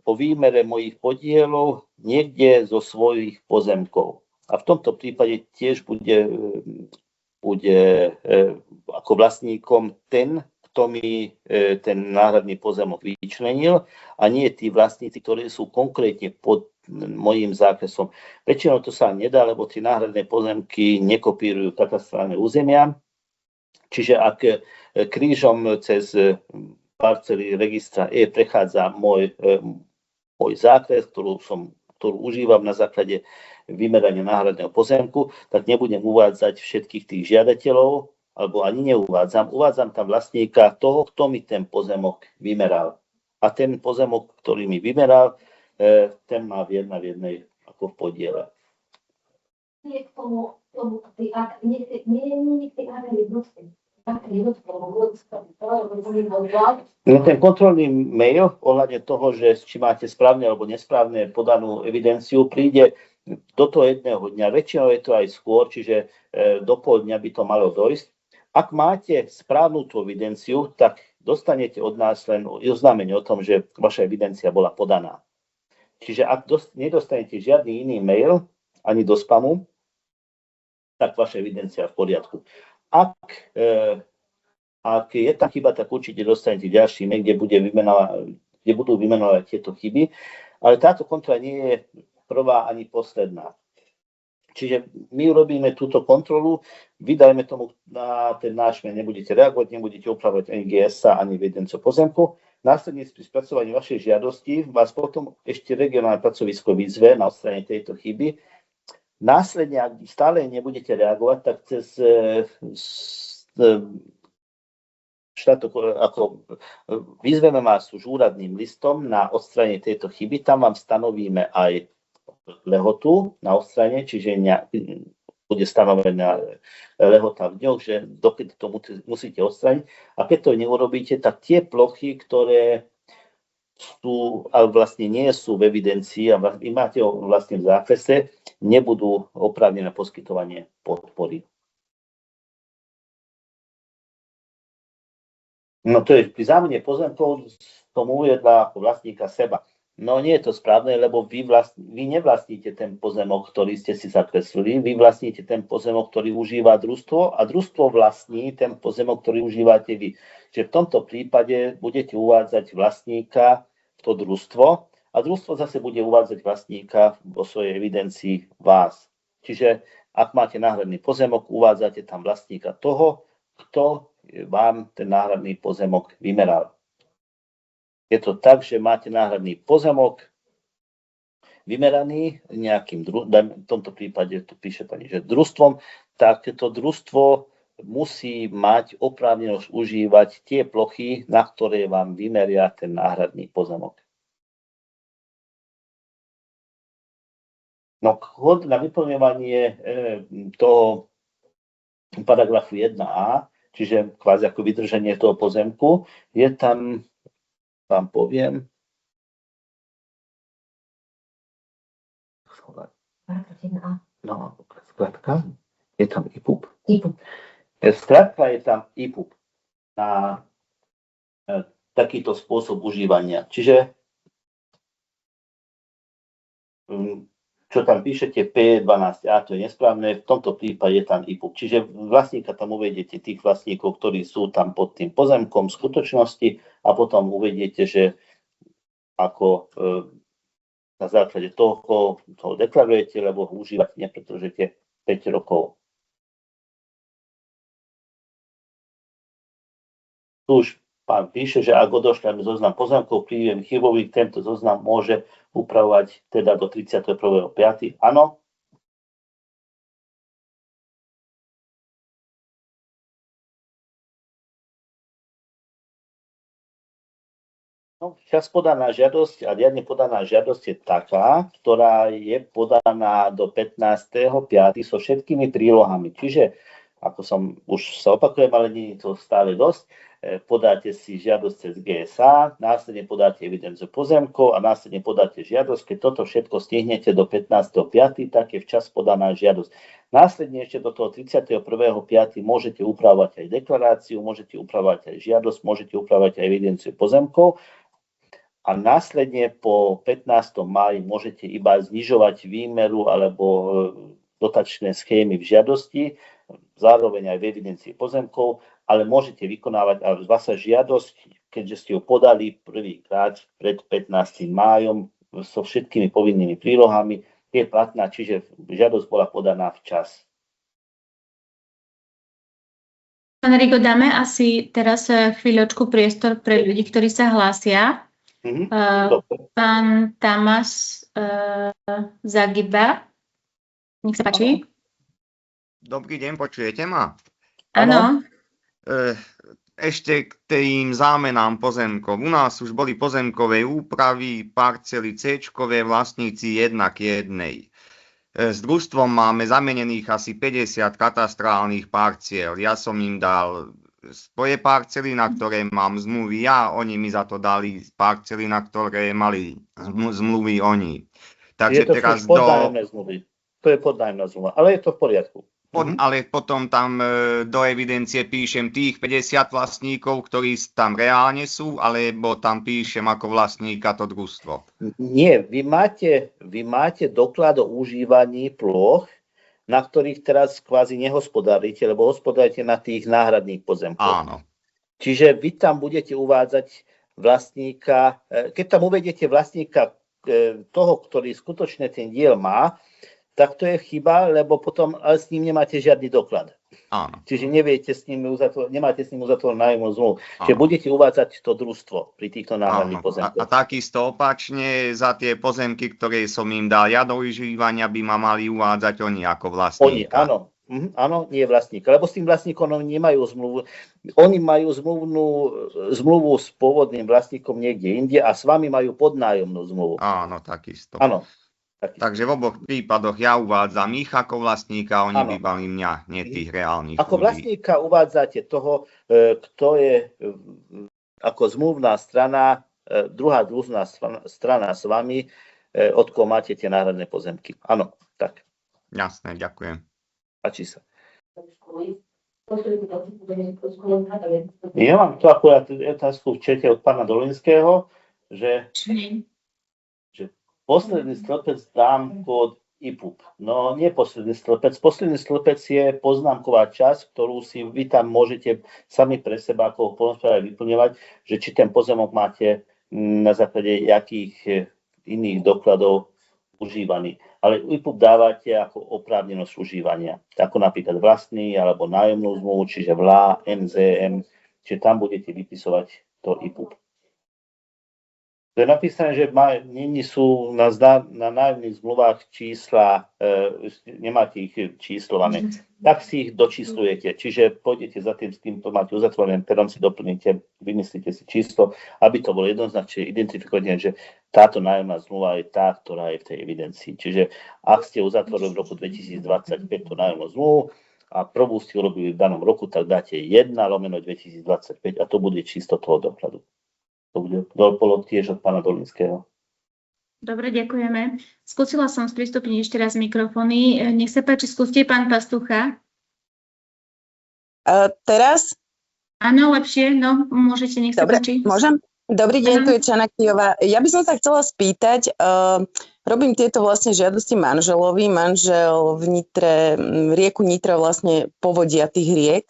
po výmere mojich podielov niekde zo svojich pozemkov. A v tomto prípade tiež bude ako vlastníkom ten, kto mi ten náhradný pozemok vyčlenil a nie tí vlastníci, ktorí sú konkrétne pod mojím zákresom. Väčšinou to sa nedá, lebo tie náhradné pozemky nekopírujú katastrálne územia. Čiže ak krížom cez parcely registra E prechádza môj zákres, ktorú užívam na základe vymerania náhradného pozemku, tak nebudem uvádzať všetkých tých žiadateľov, alebo ani neuvádzam. Uvádzam tam vlastníka toho, kto mi ten pozemok vymeral. A ten pozemok, ktorý mi vymeral, ten má v jednej ako v podiele. Nie k tomu ten kontrolný mail ohľadne toho, že či máte správne alebo nesprávne podanú evidenciu, príde do toho jedného dňa. Väčšinou je to aj skôr, čiže do pol dňa by to malo dojsť. Ak máte správnu tú evidenciu, tak dostanete od nás len oznámenie o tom, že vaša evidencia bola podaná. Čiže ak nedostanete žiadny iný mail, ani do spamu, tak vaša evidencia je v poriadku. Ak je tá chyba, tak určite dostanete ďalší mail, kde budú vymenovať tieto chyby. Ale táto kontrola nie je prvá ani posledná. Čiže my urobíme túto kontrolu, vy dajme tomu na ten náš mail, nebudete reagovať, nebudete upravovať ani GSA, ani evidenciu pozemku. Následne pri spracovaní vašej žiadosti vás potom ešte regionálne pracovisko vyzve na odstránenie tejto chyby. Následne, ak stále nebudete reagovať, tak cez vyzveme vás už úradným listom na odstránenie tejto chyby. Tam vám stanovíme aj lehotu na odstránenie, čiže bude stanovená lehota v dňoch, že dokedy to musíte odstrániť. A keď to neurobíte, tak tie plochy, ktoré sú, ale vlastne nie sú v evidencii a vy máte ho vlastne v zákrese, nebudú oprávnené na poskytovanie podpory. No to je pri zámene pozemkov, som uviedla ako vlastníka seba. No nie je to správne, lebo vy nevlastníte ten pozemok, ktorý ste si zakreslili, vy vlastníte ten pozemok, ktorý užíva družstvo a družstvo vlastní ten pozemok, ktorý užívate vy. Čiže v tomto prípade budete uvádzať vlastníka v to družstvo a družstvo zase bude uvádzať vlastníka vo svojej evidencii vás. Čiže ak máte náhradný pozemok, uvádzate tam vlastníka toho, kto vám ten náhradný pozemok vymeral. Je to tak, že máte náhradný pozemok vymeraný nejakým, v tomto prípade tu píše pani, že družstvom, tak to družstvo musí mať oprávnenosť užívať tie plochy, na ktoré vám vymeria ten náhradný pozemok. No, kód na vyplňovanie toho paragrafu 1a, čiže kvázi ako vydržanie toho pozemku, je tam, vám poviem, no, skladka, je tam IPUP. Skladka je tam IPUP na takýto spôsob užívania. Čiže čo tam píšete P12A, to je nesprávne, v tomto prípade je tam IPUP. Čiže vlastníka tam uvediete tých vlastníkov, ktorí sú tam pod tým pozemkom v skutočnosti a potom uvediete, že ako na základe toho deklarujete, lebo ho užívate, nepretržete 5 rokov. Tu už pán píše, že ak odošľame zoznam pozemkov, príjem chybových, tento zoznam môže upravovať teda do 31.5. Áno. No, čas podaná žiadosť a riadne podaná žiadosť je taká, ktorá je podaná do 15.5. so všetkými prílohami. Čiže, ako som už sa opakujem, ale nie je to stále dosť, podáte si žiadosť cez GSA, následne podáte evidenciu pozemkov a následne podáte žiadosť. Keď toto všetko stihnete do 15.5., tak je včas podaná žiadosť. Následne ešte do toho 31.5. môžete upravovať aj deklaráciu, môžete upravovať aj žiadosť, môžete upravovať aj evidenciu pozemkov a následne po 15. máji môžete iba znižovať výmeru alebo dotačné schémy v žiadosti, zároveň aj v evidencii pozemkov, ale môžete vykonávať aj vaša žiadosť, keďže ste ju podali prvýkrát pred 15. májom so všetkými povinnými prílohami, je platná, čiže žiadosť bola podaná včas. Pán Rigo, dáme asi teraz chvíľočku priestor pre ľudí, ktorí sa hlásia. Pán Tamas Zagiba, nech sa páči. Dobrý deň, počujete ma? Áno. Ešte k tým zámenám pozemkov. U nás už boli pozemkové úpravy, parcely C-čkové, vlastníci 1:1. S družstvom máme zamenených asi 50 katastrálnych parciel. Ja som im dal svoje parcely, na ktoré mám zmluvy ja, oni mi za to dali parcely, na ktoré mali zmluvy oni. Takže teraz podnájomné zmluvy. To je podnájomná zmluva, ale je to v poriadku. Ale potom tam do evidencie píšem tých 50 vlastníkov, ktorí tam reálne sú, alebo tam píšem ako vlastníka to družstvo. Nie, vy máte doklad o užívaní ploch, na ktorých teraz kvázi nehospodárite, lebo hospodárite na tých náhradných pozemkoch. Áno. Čiže vy tam budete uvádzať vlastníka, keď tam uvediete vlastníka toho, ktorý skutočne ten diel má, tak to je chyba, lebo potom s ním nemáte žiadny doklad. Áno. Čiže nemáte s ním uzatvorenú nájomnú zmluvu. Čiže budete uvádzať to družstvo pri týchto náhradných pozemkoch. A takisto opačne za tie pozemky, ktoré som im dal ja do užívania, by ma mali uvádzať oni ako vlastníka. Oni, áno. Áno, nie vlastníka, lebo s tým vlastníkom oni nemajú zmluvu. Oni majú zmluvu s pôvodným vlastníkom niekde inde a s vami majú podnájomnú zmluvu. Áno, takisto. Áno. Takže v oboch prípadoch ja uvádzam ich ako vlastníka, oni vybali mňa, nie tých reálnych ľudí. Ako vlastníka uvádzate toho, kto je ako zmluvná strana, druhá zmluvná strana s vami, od koho máte tie náhradné pozemky. Áno, tak. Jasné, ďakujem. Páči sa. Ja mám tu akurát otázku v čete od pána Dolinského, že Posledný stĺpec dám kód IPUP. No nie posledný stĺpec. Posledný stĺpec je poznámková časť, ktorú si vy tam môžete sami pre seba ako poľnohospodári vyplňovať, že či ten pozemok máte na základe jakých iných dokladov užívaný. Ale IPUP dávate ako oprávnenosť užívania. Ako napríklad vlastný alebo nájomnú zmluvu, čiže VLA, NZM, čiže tam budete vypisovať to IPUP. To je napísané, že sú na nájomných zmluvách čísla, nemáte ich číslované, tak si ich dočíslujete. Čiže pôjdete za tým, s kým to máte uzatvorené, perom si doplníte, vymyslíte si číslo, aby to bolo jednoznačne identifikované, že táto nájomná zmluva je tá, ktorá je v tej evidencii. Čiže ak ste uzatvorili v roku 2025 tú nájomnú zmluvu a prvú ste urobili v danom roku, tak dáte 1/2025 a to bude číslo toho dokladu. To bude bolo tiež od pána Dolinského. Dobre, ďakujeme. Skúsila som sprístupniť ešte raz mikrofóny. Nech sa páči, skúste pán Pastucha. Teraz? Áno, lepšie. No, môžete, nech sa Dobre, páči. môžem? Dobrý deň, tu je Čana Kijová. Ja by som sa chcela spýtať, robím tieto vlastne žiadosti manželovi. Manžel v Nitre, rieku Nitra vlastne povodia tých riek.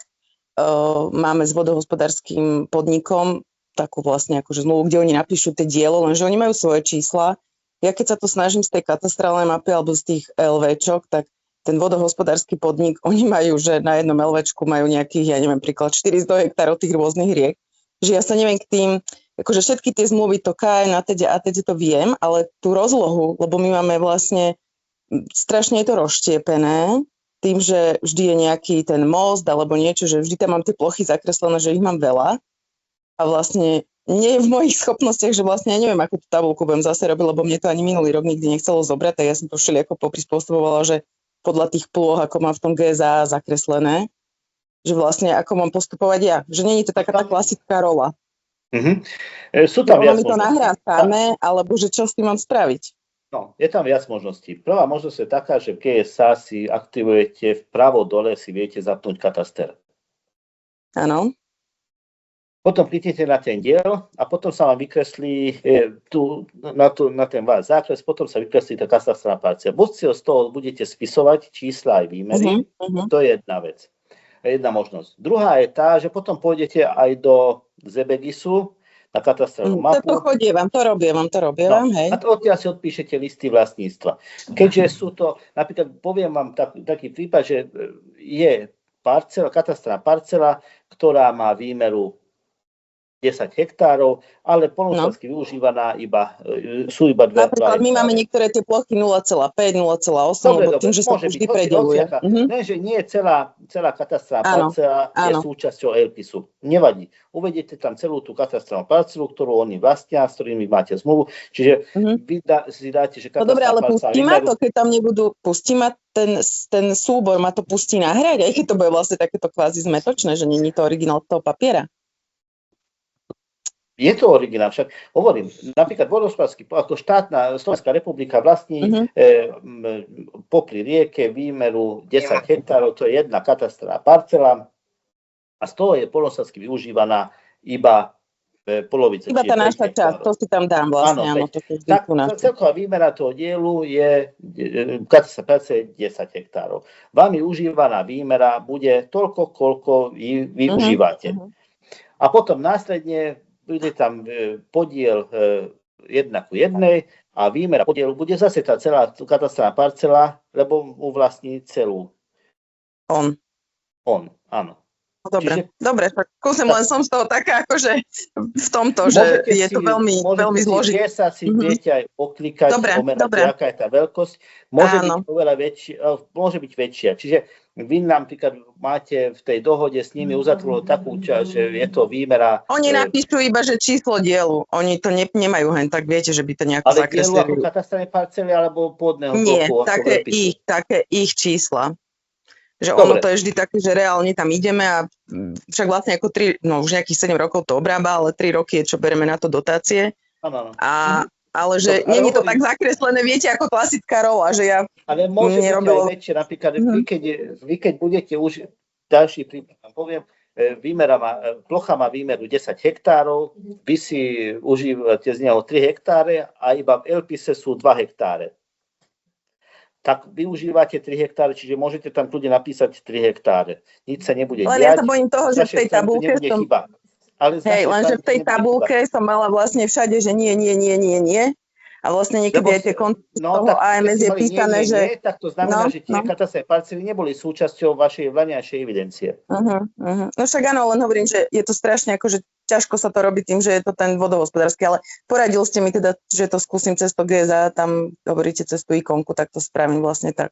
Máme s vodohospodárskym podnikom takú vlastne akože zmluvu, kde oni napíšu tie dielo, lenže oni majú svoje čísla. Ja keď sa to snažím z tej katastrálnej mapy alebo z tých LVčok, tak ten vodohospodársky podnik, oni majú, že na jednom LVčku majú nejakých, ja neviem, príklad 400 hektárov tých rôznych riek, že ja sa neviem k tým, akože všetky tie zmluvy, to KN a teď to viem, ale tú rozlohu, lebo my máme vlastne, strašne je to rozštiepené, tým, že vždy je nejaký ten most alebo niečo, že vždy tam mám tie plochy zakreslené, že ich mám veľa. A vlastne nie je v mojich schopnostiach, že vlastne ja neviem, akú tú tabuľku budem zase robiť, lebo mne to ani minulý rok nikdy nechcelo zobrať, tak ja som to všelijako poprispôsobovala, že podľa tých plôch, ako mám v tom GSA zakreslené, že vlastne ako mám postupovať ja. Že nie je to taká tá klasická rola. Sú tam viac my to nahrávame, alebo že čo s tým mám spraviť? No, je tam viac možností. Prvá možnosť je taká, že v GSA si aktivujete vpravo dole, si viete zapnúť kataster. Áno. Potom kliknete na ten diel a potom sa vám vykreslí na ten váš zákres, potom sa vykreslí tá katastrálna parcia. Buď si z toho budete spisovať čísla aj výmery, to je jedna vec, jedna možnosť. Druhá je tá, že potom pôjdete aj do ZBGISu na katastrálnu mapu. To chodievam, to robievam, hej. A odtiaľ si odpíšete listy vlastníctva. Keďže sú to, napríklad poviem vám taký prípad, že je katastrálna parcela, ktorá má výmeru 10 hektárov, ale poľnohospodársky využívaná sú iba dve. Napríklad my máme niektoré tie plochy 0,5, 0,8, lebo tým, že sa to vždy predeluje. Že nie celá katastrálna parcela je súčasťou LPISu. Nevadí. Uvedete tam celú tú katastrálnu parcelu, ktorú oni vlastnia, s ktorými máte zmluvu. Čiže vy si dáte, že katastrálna parcela... No dobre, ale pustí ma to, keď tam nebudú... Pustí ma ten súbor, ma to pustí nahrať, aj keď to bude vlastne takéto kvázi zmetočné, že nie je to originál toho papiera. Je to originál, však hovorím, napríklad vodohospodársky, ako štátna Slovenská republika vlastní popri rieke výmeru 10 hektárov, to je jedna katastrálna parcela a z toho je poľnohospodársky využívaná iba polovica. Iba tá naša časť, to si tam dám vlastne. Áno, tak celková výmera toho dielu je katastrálna parcela 10 hektárov. Vami užívaná výmera bude toľko, koľko vy užívate. A potom následne bude tam podiel 1:1 a výmera podielu bude zase tá celá katastrálna parcela, lebo uvlastní celú. On, áno. Dobre, dobre, tak skúsim, len som z toho taká akože v tomto, že je to veľmi zložité. Môžete si viete aj oklikať, aká je tá veľkosť. Môže byť väčšia. Čiže vy napríklad máte v tej dohode s nimi uzatvorenú takú časť, že je to výmera... Oni napíšu iba, že číslo dielu. Oni to nemajú hen, tak viete, že by to nejako zakreslili. Ale dielu ako katastrálnej parcely alebo pôdneho bloku? Nie, také ich čísla. Že ono to je vždy také, že reálne tam ideme a však vlastne ako už nejakých 7 rokov to obrába, ale 3 roky je, čo bereme na to dotácie. Áno. Ale že nie je to tak zakreslené, viete, ako klasická rola, že ja ale môže byť aj väčšie, napríklad vy keď budete už, ďalší prípad vám poviem, plocha má výmeru 10 hektárov, vy si užívate z neho 3 hektáre a iba v Elpise sú 2 hektáre. Tak využívate 3 hektáre, čiže môžete tam kľudne napísať 3 hektáre. Nič sa nebude Len diať. ja sa bojím toho, že v tej tabulke nebude som... chyba. Ale Hej, lenže v tej tabulke som mala vlastne všade, že nie. A vlastne niekedy aj tie kontakty z toho AMS je písané, že... tak to znamená, že tie katastrálne parcely neboli súčasťou vašej vlaňajšej evidencie. No však áno, len hovorím, že je to strašne akože ťažko sa to robí tým, že je to ten vodohospodársky, ale poradil ste mi teda, že to skúsim cez to GSA, tam hovoríte cez tú ikonku, tak to spravím vlastne tak.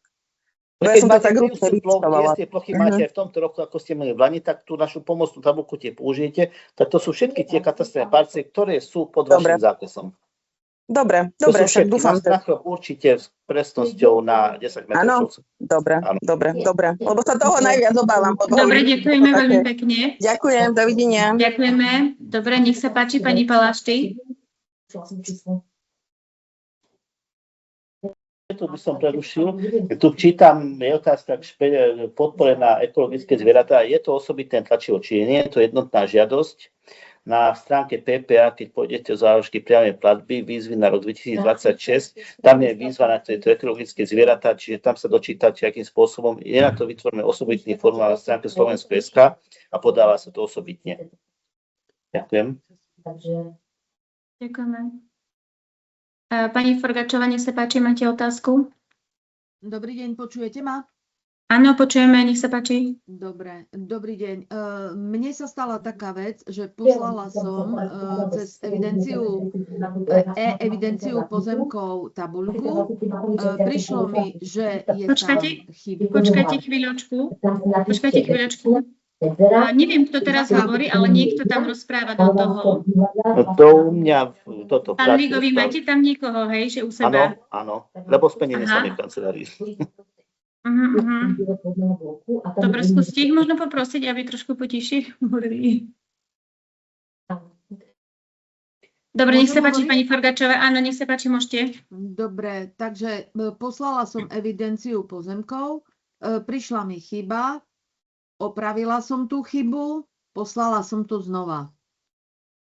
Ja som to tak ručne vypisovala. Tie plochy máte aj v tomto roku, ako ste mali v Lani, tak tú našu pomocnú tabulku tie použijete, tak to sú všetky tie katastrálne parcely, ktoré sú pod vašim zákonom. Dobre, však dúfam. Určite s presnosťou na 10 metrov. Áno, dobre, lebo sa toho najviac obávam. Dobre, ďakujeme veľmi pekne. Ďakujem, dovidenia. Ďakujeme. Dobre, nech sa páči, pani Palášty. Tu by som prerušil. Tu čítam, je otázka k podpore na ekologické zvieratá. Je to osobitné tlačivo, či nie je to jednotná žiadosť. Na stránke PPA, keď pôjdete o záložky priamej platby, výzvy na rok 2026, tam je výzva na tieto ekologické zvieratá, čiže tam sa dočítate, akým spôsobom je na to vytvorené osobitný formulár na stránke Slovensko.sk a podáva sa to osobitne. Ďakujem. Ďakujeme. Pani Forgačová, nech sa páči, máte otázku? Dobrý deň, počujete ma? Áno, počujeme, nech sa páči. Dobre, dobrý deň. Mne sa stala taká vec, že poslala som cez evidenciu pozemkov tabuľku. Prišlo mi, že je tam chyba. Počkajte chvíľočku. Neviem, kto teraz hovorí, ale niekto tam rozpráva do toho. To u mňa toto. Pán Ligo, vy máte tam niekoho, hej, že u seba? Áno, lebo spenie samej kancelárii. Dobre, skúste ich možno poprosiť, aby trošku potišie hovorili. Dobre, nech sa páči, pani Forgačová. Áno, nech sa páči, môžete. Dobre, takže poslala som evidenciu pozemkov, prišla mi chyba, opravila som tú chybu, poslala som to znova.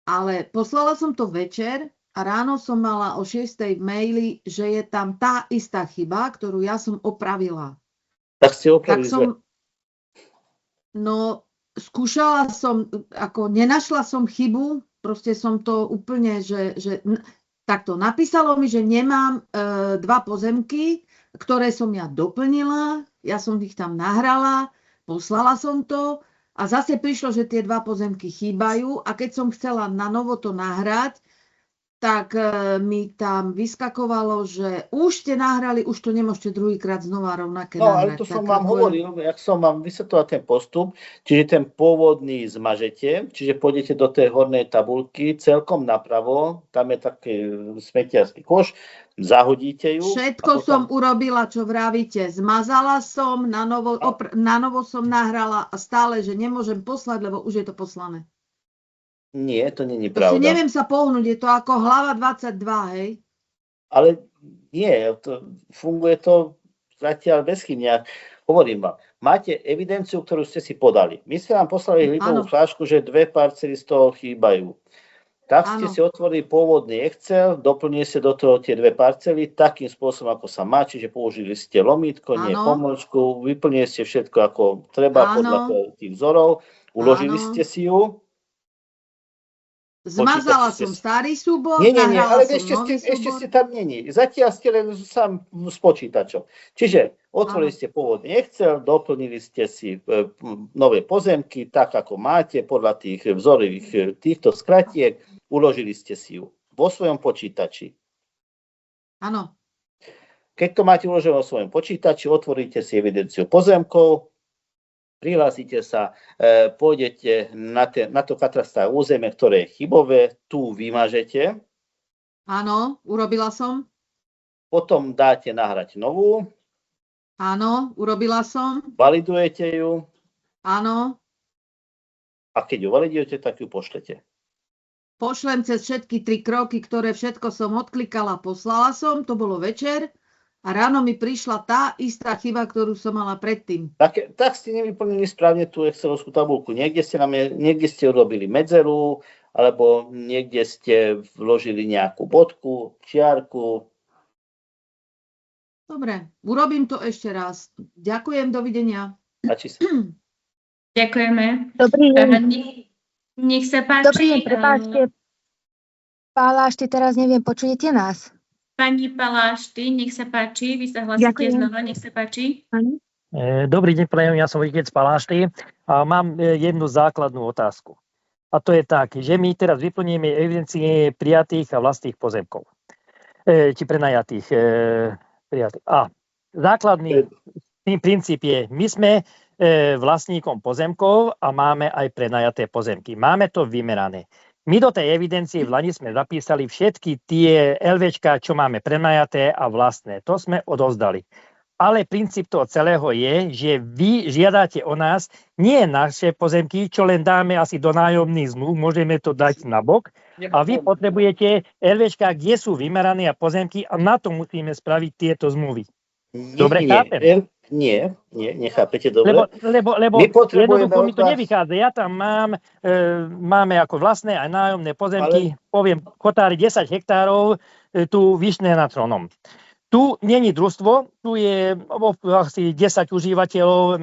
Ale poslala som to večer a ráno som mala o 6:00 v maili, že je tam tá istá chyba, ktorú ja som opravila. Tak ste opravili. No, skúšala som, ako nenašla som chybu, proste som to úplne, že takto napísalo mi, že nemám 2 pozemky, ktoré som ja doplnila, ja som ich tam nahrala, poslala som to a zase prišlo, že tie 2 pozemky chýbajú a keď som chcela na novo to nahrať, tak mi tam vyskakovalo, že už ste nahrali, už to nemôžete druhýkrát znova rovnaké nahrať. No, ale to som vám hovoril, jak som vám vysvetloval ten postup, čiže ten pôvodný zmažete, čiže pôjdete do tej hornej tabulky, celkom napravo, tam je taký smetiarsky koš, zahodíte ju. Všetko som urobila, čo vravíte. Zmazala som, na novo som nahrala a stále, že nemôžem poslať, lebo už je to poslané. Nie, to nie je pravda. Neviem sa pohnúť, je to ako hlava 22, hej? Ale nie, funguje to zatiaľ bezchybne. Hovorím vám, máte evidenciu, ktorú ste si podali. My ste vám poslali libovú fľašku, že 2 parcely z toho chýbajú. Tak ste si otvorili pôvodný Excel, doplnili ste do toho tie 2 parcely takým spôsobom, ako sa má, čiže použili ste lomítko, nie pomočku, vyplnili ste všetko, ako treba podľa tých vzorov, uložili ste si ju. Zmazala som starý súbor, nie, ale ešte ste tam není. Zatiaľ ste len sám s počítačom. Čiže otvorili ste pôvodný Excel, doplnili ste si nové pozemky, tak ako máte, podľa tých vzorových týchto skratiek, uložili ste si ju vo svojom počítači. Áno. Keď to máte uložené vo svojom počítači, otvoríte si evidenciu pozemkov, prihlásite sa, pôjdete na to katastrálne územie, ktoré je chybové, tu vymažete. Áno, urobila som. Potom dáte nahrať novú. Áno, urobila som. Validujete ju. Áno. A keď ju validujete, tak ju pošlete. Pošlem cez všetky 3 kroky, ktoré všetko som odklikala, poslala som, to bolo večer. a ráno mi prišla tá istá chyba, ktorú som mala predtým. Tak ste nevyplnili správne tú Excelovskú tabulku. Niekde ste urobili medzeru, alebo niekde ste vložili nejakú bodku, čiarku. Dobre, urobím to ešte raz. Ďakujem, dovidenia. Ďakujeme. Dobrý deň. Nech sa páči. Dobrý deň, prepáčte. Palášty, teraz neviem, počujete nás? Pani Palášty, nech sa páči, vy sa hlasíte Ďakujem. znova, nech sa páči. Dobrý deň, prajem, ja som Vojtec Palášty a mám jednu základnú otázku. A to je tak, že my teraz vyplníme evidencie prijatých a vlastných pozemkov. Či prenajatých prijatých. A základný princíp je, my sme vlastníkom pozemkov a máme aj prenajaté pozemky. Máme to vymerané. My do tej evidencie v Lani sme zapísali všetky tie LVčka, čo máme prenajaté a vlastné. To sme odovzdali. Ale princíp toho celého je, že vy žiadate o nás nie naše pozemky, čo len dáme asi do nájomných zmluv, môžeme to dať na bok. A vy potrebujete LVčka, kde sú vymerané a pozemky a na to musíme spraviť tieto zmluvy. Dobre chápem? Nie, nechápete dobre. Lebo jednoducho mi to nevychádza. Ja tam máme ako vlastné aj nájomné pozemky, poviem, kotári 10 hektárov, tu Vyšné nad Hronom. Tu není družstvo, tu je asi 10 užívateľov,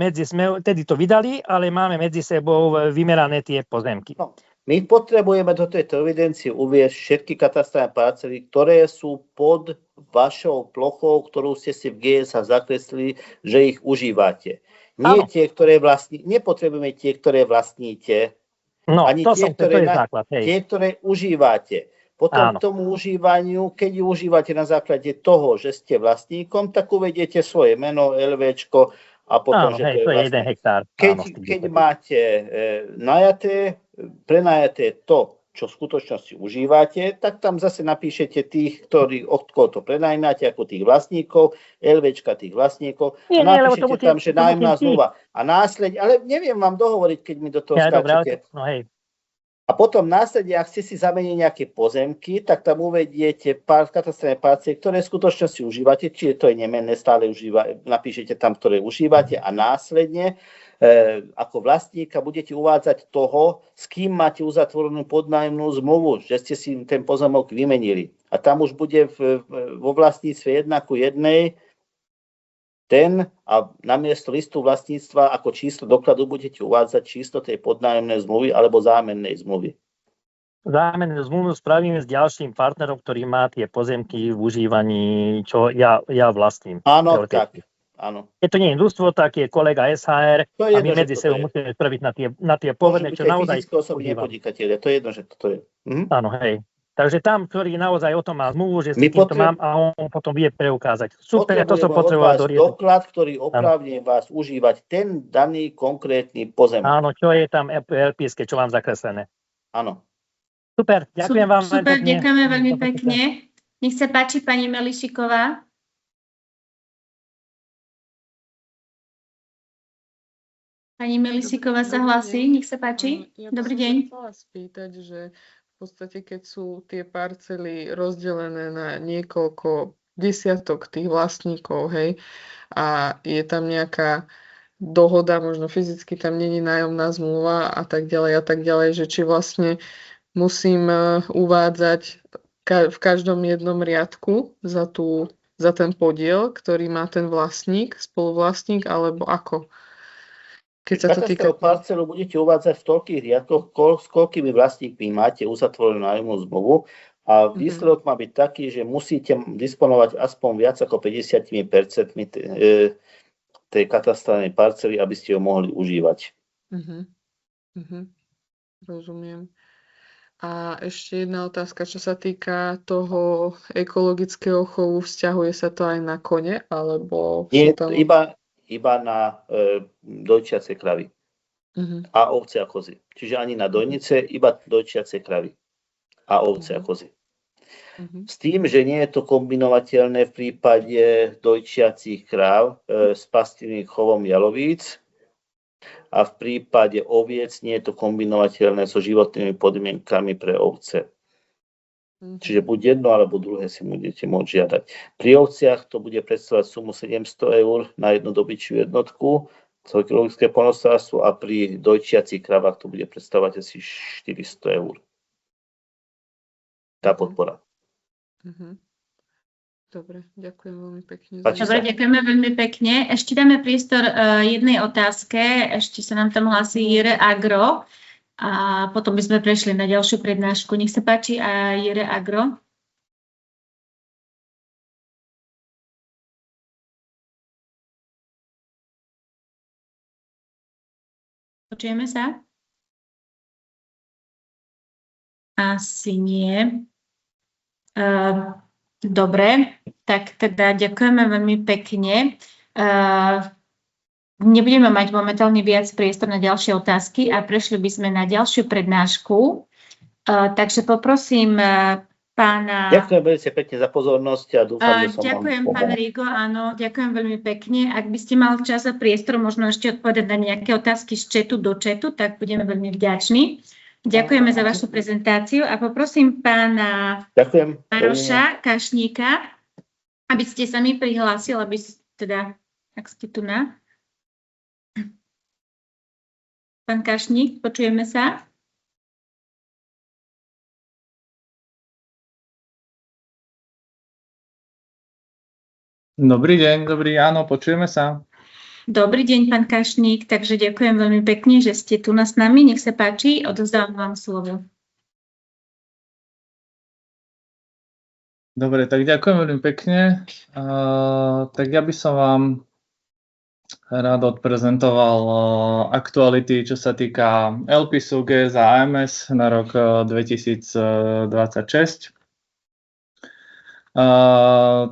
tedy to vydali, ale máme medzi sebou vymerané tie pozemky. No, my potrebujeme do tejto evidencie uviesť všetky katastrálne parcely, ktoré sú pod vašou plochou, ktorú ste si v GSA zakreslili, že ich užívate. Nie tie, ktoré nepotrebujeme tie, ktoré vlastníte, ani tie, ktoré užívate. Potom k tomu užívaniu, keď ju užívate na základe toho, že ste vlastníkom, tak uvediete svoje meno, LVčko a potom, že to je 1 hektár. Keď máte prenajaté to, čo v skutočnosti užívate, tak tam zase napíšete tých, od koho to prenajmáte, ako tých vlastníkov, LVčka tých vlastníkov, a napíšete tam, že nájomná zmluva. A následne, ale neviem vám dohovoriť, keď mi do toho skáčete. A potom následne, ak ste si zamenili nejaké pozemky, tak tam uvediete katastrálne parcie, ktoré v skutočnosti užívate, čiže to je nemenné, stále napíšete tam, ktoré užívate a následne ako vlastníka budete uvádzať toho, s kým máte uzatvorenú podnájomnú zmluvu, že ste si ten pozemok vymenili. A tam už bude vo vlastníctve 1:1 ten a namiesto listu vlastníctva ako číslo dokladu budete uvádzať číslo tej podnájomnej zmluvy alebo zámennej zmluvy. Zámennú zmluvu spravíme s ďalším partnerom, ktorý má tie pozemky v užívaní, čo ja vlastním. Áno, tak. Áno. Keď to nie je družstvo, tak je kolega SHR a my medzi sebou musíme spraviť na tie povedné, čo naozaj užívam. To je jedno, že toto je. Áno, hej. Takže tam, ktorý naozaj o tom má zmluvu, že s týmto mám a on potom vie preukázať. Super, to som potreboval doriešiť. Doklad, ktorý oprávne vás užívať ten daný konkrétny pozemok. Áno, čo je tam LPS-ke, čo mám zakreslené. Áno. Super, ďakujem vám. Super, ďakujeme veľmi pekne. Nech sa páči, pani Melišiková. Pani Melišiková sa hlasí, nech sa páči. Dobrý deň. Ja som sa chcela spýtať, že v podstate, keď sú tie parcely rozdelené na niekoľko desiatok tých vlastníkov, hej, a je tam nejaká dohoda, možno fyzicky tam není nájomná zmluva a tak ďalej, že či vlastne musím uvádzať v každom jednom riadku za ten podiel, ktorý má ten vlastník, spoluvlastník, alebo ako? Keď sa to týka parcelu budete uvádzať v toľkých riadkoch, s koľkými vlastníkmi máte uzatvorenú nájomnú zmluvu a výsledok má byť taký, že musíte disponovať aspoň viac ako 50% tej katastrálnej parcely, aby ste ho mohli užívať. Rozumiem. A ešte jedna otázka, čo sa týka toho ekologického chovu, vzťahuje sa to aj na kone, alebo... Nie, iba na dojčiace kravy a ovce a kozy. Čiže ani na dojnice, iba dojčiace kravy a ovce a kozy. S tým, že nie je to kombinovateľné v prípade dojčiacich kráv s pastívnym chovom jalovíc a v prípade oviec nie je to kombinovateľné so životnými podmienkami pre ovce. Čiže buď jedno, alebo druhé si budete môcť žiadať. Pri ovciach to bude predstavovať sumu 700 eur na jednu dobyčiu jednotku, ekologické poľnohospodárstvo, a pri dojčiacich kravách to bude predstavovať asi 400 eur. Tá podpora. Dobre, ďakujem veľmi pekne. Dobre, ďakujeme veľmi pekne. Ešte dáme priestor jednej otázke. Ešte sa nám tam hlási JR Agro a potom by sme prešli na ďalšiu prednášku. Nech sa páči, a JR Agro. Počujeme sa? Asi nie. Dobre, tak teda ďakujeme veľmi pekne. Nebudeme mať momentálne viac priestor na ďalšie otázky a prešli by sme na ďalšiu prednášku. Takže poprosím pána... Ďakujem veľmi pekne za pozornosť a dúfam, že som ďakujem, vám pán Rigo, áno, ďakujem veľmi pekne. Ak by ste mal čas a priestor, možno ešte odpovedať na nejaké otázky z chatu do chatu, tak budeme veľmi vďační. Ďakujeme za vašu prezentáciu a poprosím pána Maroša Kašníka, aby ste sa mi prihlásil, aby teda, ak ste tu na. Pán Kašník, počujeme sa? Dobrý deň, áno, počujeme sa. Dobrý deň, pán Kašník, takže ďakujem veľmi pekne, že ste tu s nami. Nech sa páči, odovzdávam vám slovo. Dobre, tak ďakujem veľmi pekne. Tak ja by som vám rád odprezentoval aktuality, čo sa týka LPISu, GS a AMS na rok 2026.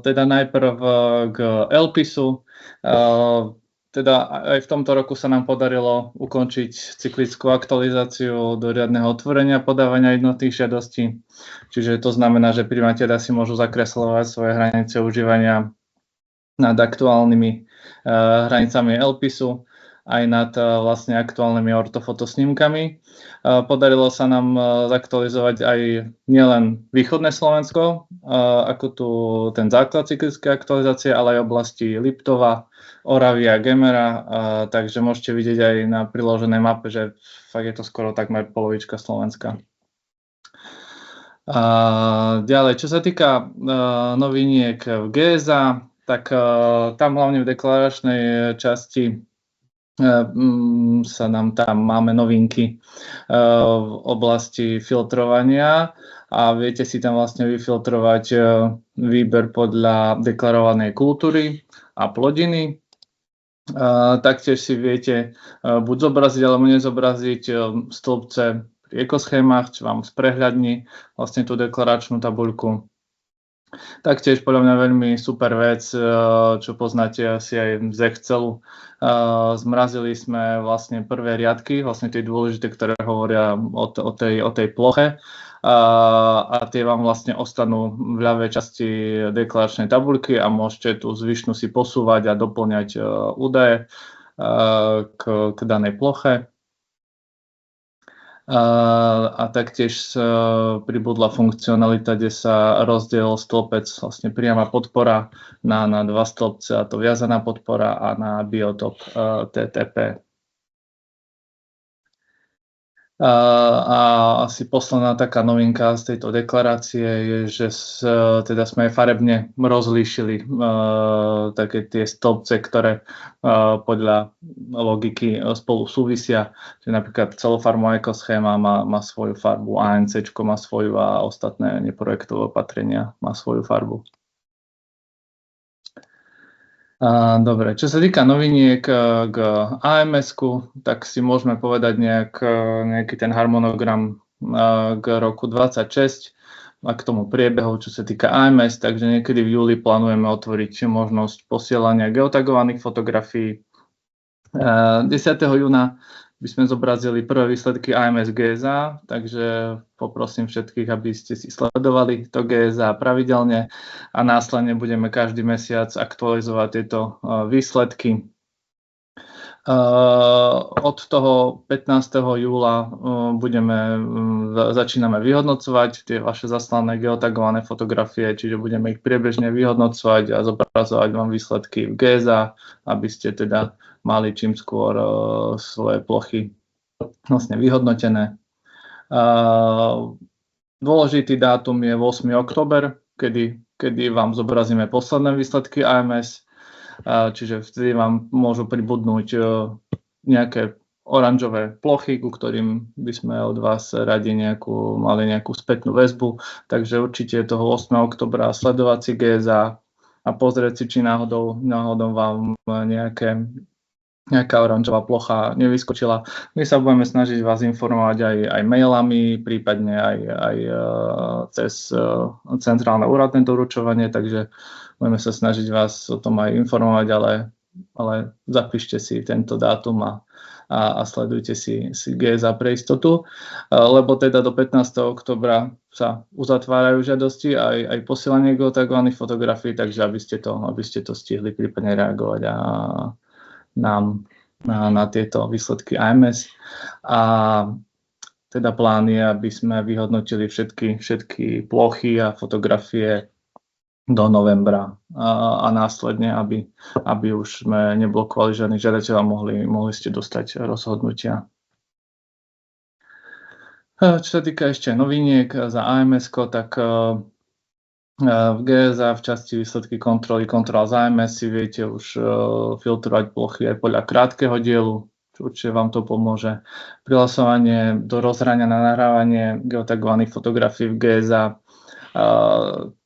Teda najprv k LPISu. Teda aj v tomto roku sa nám podarilo ukončiť cyklickú aktualizáciu do riadneho otvorenia podávania jednotných žiadostí. Čiže to znamená, že prijímatelia si môžu zakresľovať svoje hranice užívania nad aktuálnymi hranicami LPISu aj nad vlastne aktuálnymi ortofotosnímkami. Podarilo sa nám zaktualizovať aj nielen východné Slovensko, ako tu ten základ cyklické aktualizácie, ale aj oblasti Liptova, Oravy a Gemera, takže môžete vidieť aj na priloženej mape, že fakt je to skoro takmer polovička Slovenska. Ďalej, čo sa týka noviniek v GSA, tak tam hlavne v deklaračnej časti máme novinky v oblasti filtrovania a viete si tam vlastne vyfiltrovať výber podľa deklarovanej kultúry a plodiny. Taktiež si viete buď zobraziť alebo nezobraziť stĺpce pri ekoschémach, čo vám sprehľadní vlastne tú deklaračnú tabuľku. Taktiež podľa mňa veľmi super vec, čo poznáte asi aj z Excelu. Zmrazili sme vlastne prvé riadky, vlastne tie dôležité, ktoré hovoria o tej ploche. A tie vám vlastne ostanú v ľavej časti deklaračnej tabuľky a môžete tú zvyšnú si posúvať a doplňať údaje k danej ploche. A taktiež pribudla funkcionalita, kde sa rozdielil stĺpec, vlastne priama podpora na dva stĺpce, a to viazaná podpora a na biotop TTP. A asi posledná taká novinka z tejto deklarácie je, že teda sme aj farebne rozlíšili také tie stĺpce, ktoré podľa logiky spolu súvisia. Čiže napríklad celofarmová ekoschéma má svoju farbu, ANCčko má svoju a ostatné neprojektové opatrenia má svoju farbu. Dobre, čo sa týka noviniek k AMS-ku, tak si môžeme povedať nejaký ten harmonogram k roku 2026 a k tomu priebehu, čo sa týka AMS, takže niekedy v júli plánujeme otvoriť možnosť posielania geotagovaných fotografií. 10. júna by sme zobrazili prvé výsledky AMS GSA, takže poprosím všetkých, aby ste si sledovali to GSA pravidelne a následne budeme každý mesiac aktualizovať tieto výsledky. Od toho 15. júla začíname vyhodnocovať tie vaše zaslané geotagované fotografie, čiže budeme ich priebežne vyhodnocovať a zobrazovať vám výsledky v GESA, aby ste teda mali čím skôr svoje plochy vlastne vyhodnotené. Dôležitý dátum je 8. október, kedy vám zobrazíme posledné výsledky AMS. Čiže vtedy vám môžu pribudnúť nejaké oranžové plochy, ku ktorým by sme od vás radi mali nejakú spätnú väzbu. Takže určite toho 8. oktobra sledovať si GESA a pozrieť si, či náhodou vám nejaká oranžová plocha nevyskočila. My sa budeme snažiť vás informovať aj mailami, prípadne aj cez centrálne úradné doručovanie, takže budeme sa snažiť vás o tom aj informovať, ale zapíšte si tento dátum a sledujte si GESA pre istotu, lebo teda do 15. oktobra sa uzatvárajú žiadosti aj posielanie geotagovaných fotografií, takže aby ste to stihli prípadne reagovať nám na tieto výsledky AMS. A teda plán je, aby sme vyhodnotili všetky plochy a fotografie do novembra a následne, aby už sme neblokovali žiadnych žiadateľov a mohli ste dostať rozhodnutia. Čo sa týka ešte noviniek za AMS-ko, tak v GESA v časti výsledky kontrola z AMS si viete už filtrovať plochy aj podľa krátkeho dielu, čo určite vám to pomôže. Prihlasovanie do rozhrania na nahrávanie geotagovaných fotografií v GESA.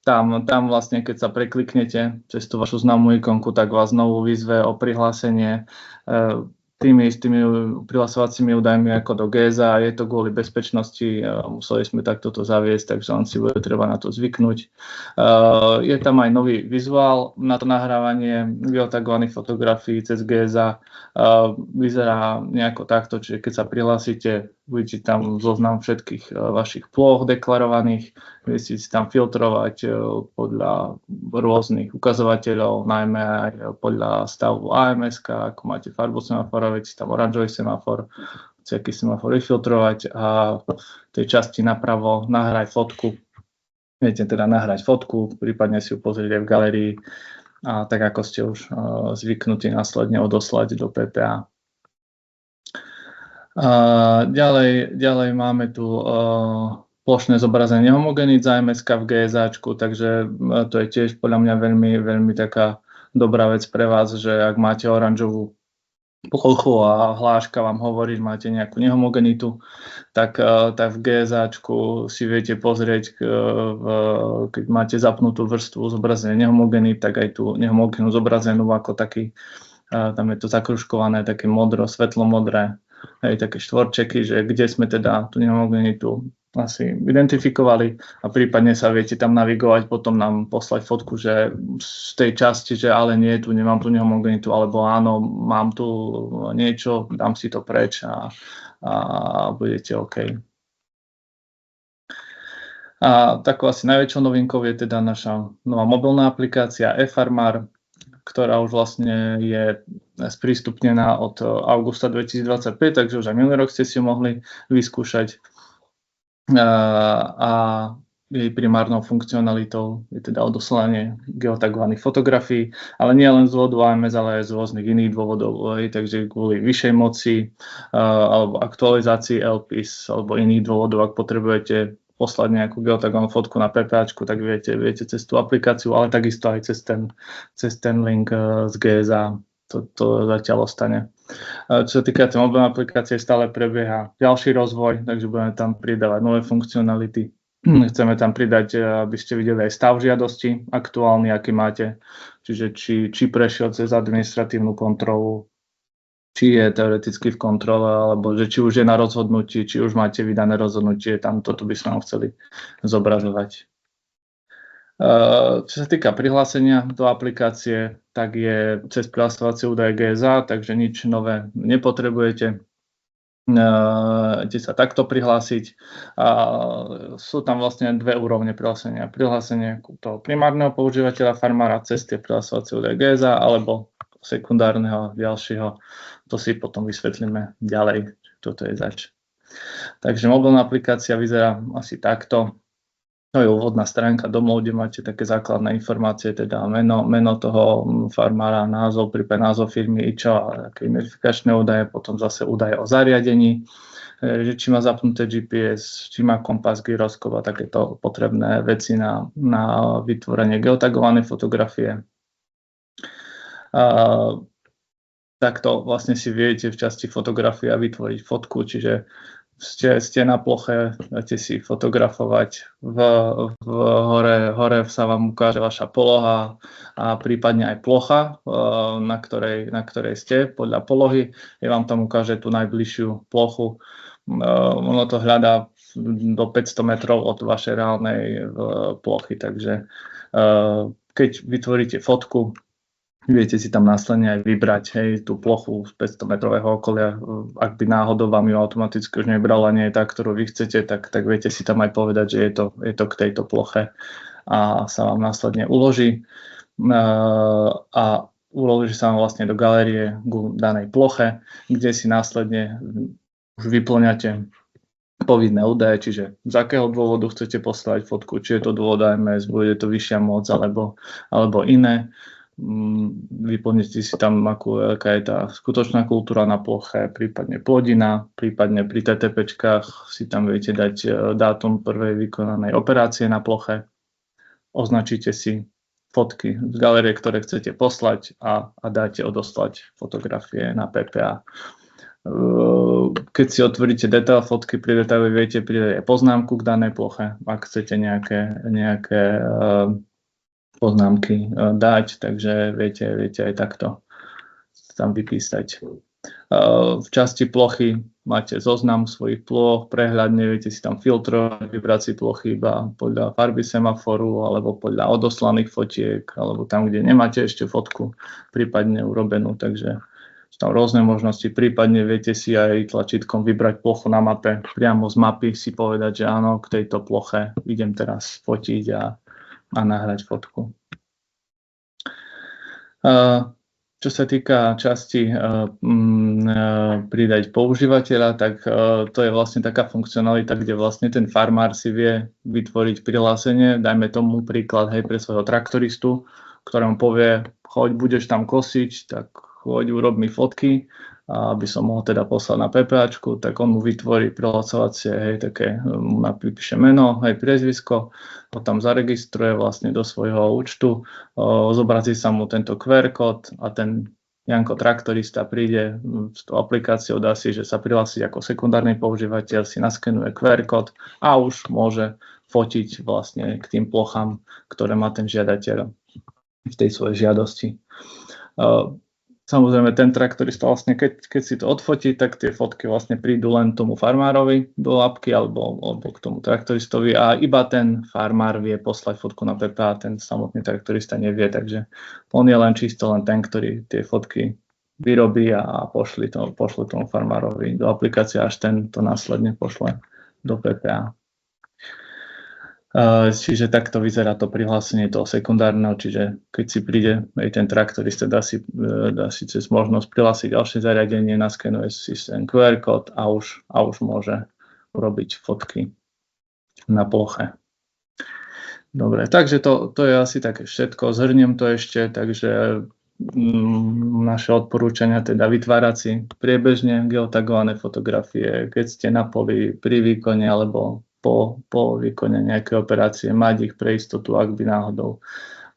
Tam vlastne, keď sa prekliknete cez tú vašu známú ikonku, tak vás znovu vyzve o prihlásenie tými istými prihlasovacími údajmi ako do GESA. Je to kvôli bezpečnosti, museli sme takto to zaviesť, takže len si bude treba na to zvyknúť. Je tam aj nový vizuál na to nahrávanie geotagovaných fotografií cez GESA. Vyzerá nejako takto, čiže keď sa prihlásite, budete tam zoznam všetkých vašich plôch deklarovaných, budete si tam filtrovať podľa rôznych ukazovateľov, najmä aj podľa stavu AMS, ako máte farbu semaforu, viete tam oranžový semafor, aký semafor vyfiltrovať a v tej časti napravo nahraj fotku. Viete teda nahrať fotku, prípadne si ju pozrieť aj v galérii, a tak ako ste už zvyknutí následne odoslať do PPA. Ďalej máme tu plošné zobrazenie nehomogenít za AMS-ka v GESAčku, takže to je tiež podľa mňa veľmi taká dobrá vec pre vás, že ak máte oranžovú plochu a hláška vám hovorí, že máte nejakú nehomogenitu, tak v GESAčku si viete pozrieť, keď máte zapnutú vrstvu zobrazenia nehomogenít, tak aj tú nehomogénnu zobrazenú ako taký, tam je to zakružkované, také modro, svetlomodré, aj také štvorčeky, že kde sme teda tú nehomogenitu asi identifikovali a prípadne sa viete tam navigovať, potom nám poslať fotku, že z tej časti, že ale nie, tu nemám tú nehomogenitu, alebo áno, mám tu niečo, dám si to preč a budete OK. A takou asi najväčšou novinkou je teda naša nová mobilná aplikácia eFarmar, ktorá už vlastne je sprístupnená od augusta 2025, takže už aj minulý rok ste si ju mohli vyskúšať. A jej primárnou funkcionalitou je teda odoslanie geotagovaných fotografií, ale nie len z dôvodu AMS, ale aj z rôznych iných dôvodov, takže kvôli vyššej moci alebo aktualizácii LPIS alebo iných dôvodov, ak potrebujete poslať nejakú geotagovanú fotku na PPAčku, tak viete cez tú aplikáciu, ale takisto aj cez ten link z GESA to zatiaľ ostane. Čo sa týka tej mobilnej aplikácie, stále prebieha ďalší rozvoj, takže budeme tam pridávať nové funkcionality. Chceme tam pridať, aby ste videli aj stav žiadosti aktuálny, aký máte, čiže či prešiel cez administratívnu kontrolu, či je teoreticky v kontrole, alebo že či už je na rozhodnutí, či už máte vydané rozhodnutie, tam toto by sme vám chceli zobrazovať. Čo sa týka prihlásenia do aplikácie, tak je cez prihlasovacie údaje GESA, takže nič nové nepotrebujete. Idete sa takto prihlásiť. Sú tam vlastne dve úrovne prihlásenia. Prihlásenie toho primárneho používateľa farmára cez tie prihlasovacie údaje GESA alebo sekundárneho ďalšieho, to si potom vysvetlíme ďalej, čo to je zač. Takže mobilná aplikácia vyzerá asi takto. To je úvodná stránka domov, kde máte také základné informácie, teda meno toho farmára, názov, prípadne názov firmy, IČO a také identifikačné údaje, potom zase údaje o zariadení, že či má zapnuté GPS, či má kompas, gyroskop a takéto potrebné veci na vytvorenie geotagovanej fotografie. Takto vlastne si viete v časti fotografia vytvoriť fotku, čiže ste na ploche, dáte si fotografovať, hore sa vám ukáže vaša poloha a prípadne aj plocha, na ktorej ste podľa polohy. Vám tam ukáže tú najbližšiu plochu. Ono to hľadá do 500 metrov od vašej reálnej plochy, takže keď vytvoríte fotku, viete si tam následne aj vybrať tú plochu z 500 metrového okolia. Ak by náhodou vám ju automaticky už nebrala, nie je tá, ktorú vy chcete, tak viete si tam aj povedať, že je to k tejto ploche a sa vám následne uloží. A uloží sa vám vlastne do galérie k danej ploche, kde si následne už vyplňate povinné údaje, čiže z akého dôvodu chcete poslať fotku, či je to dôvod AMS, bude to vyššia moc alebo iné. Vyplníte si tam, aká je tá skutočná kultúra na ploche, prípadne plodina, prípadne pri TTPčkách si tam viete dať dátum prvej vykonanej operácie na ploche. Označíte si fotky z galérie, ktoré chcete poslať a dáte odoslať fotografie na PPA. Keď si otvoríte detail fotky, pri detaile viete pridať aj poznámku k danej ploche, ak chcete nejaké poznámky dať, takže viete aj takto tam vypísať. V časti plochy máte zoznam svojich ploch, prehľadne, viete si tam filtrovať, vybrať si plochy iba podľa farby semaforu alebo podľa odoslaných fotiek, alebo tam, kde nemáte ešte fotku prípadne urobenú, takže sú tam rôzne možnosti, prípadne viete si aj tlačítkom vybrať plochu na mape, priamo z mapy si povedať, že áno, k tejto ploche idem teraz fotiť a nahrať fotku. Čo sa týka časti pridať používateľa, tak to je vlastne taká funkcionalita, kde vlastne ten farmár si vie vytvoriť prihlásenie, dajme tomu príklad pre svojho traktoristu, ktorému povie, choď, budeš tam kosiť, tak choď, urob mi fotky, aby som mohol teda poslať na PPAčku, tak on mu vytvorí prihlasovacie, také mu napíše meno, priezvisko, ho tam zaregistruje vlastne do svojho účtu, zobrazí sa mu tento QR kód a ten Janko traktorista príde s tou aplikáciou, dá si, že sa prihlási ako sekundárny používateľ, si naskenuje QR kód a už môže fotiť vlastne k tým plochám, ktoré má ten žiadateľ v tej svojej žiadosti. Samozrejme, ten traktorista vlastne, keď si to odfotí, tak tie fotky vlastne prídu len tomu farmárovi do apky alebo k tomu traktoristovi a iba ten farmár vie poslať fotku na PPA, ten samotný traktorista nevie, takže on je len čisto len ten, ktorý tie fotky vyrobí a pošle tomu farmárovi do aplikácie, až ten to následne pošle do PPA. Čiže takto vyzerá to prihlásenie toho sekundárneho, čiže keď si príde aj ten traktorista, dá si cez možnosť prihlásiť ďalšie zariadenie, naskenuje si ten QR kód a už môže urobiť fotky na ploche. Dobre, takže to je asi také všetko. Zhrniem to ešte, takže naše odporúčania, teda vytvárať si priebežne geotagované fotografie, keď ste na poli pri výkone alebo po výkone nejakej operácie, mať ich pre istotu, ak by náhodou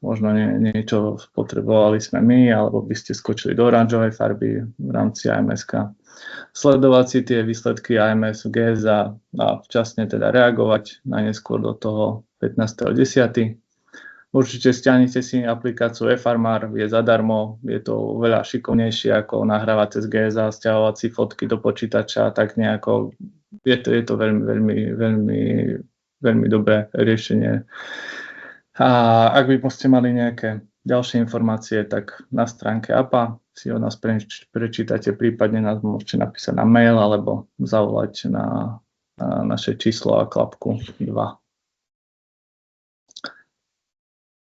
možno niečo potrebovali sme my, alebo by ste skočili do oranžovej farby v rámci AMS-ka. Sledovať si tie výsledky AMS GSA a včasne teda reagovať najneskôr do toho 15.10. Určite stiahnite si aplikáciu eFarmár, je zadarmo, je to veľa šikovnejšie ako nahrávať cez GSA, stiahovať si fotky do počítača, tak nejako je to veľmi dobré riešenie. A ak by ste mali nejaké ďalšie informácie, tak na stránke APA si o nás prečítate, prípadne nás môžete napísať na mail alebo zavolať na naše číslo a klapku 2.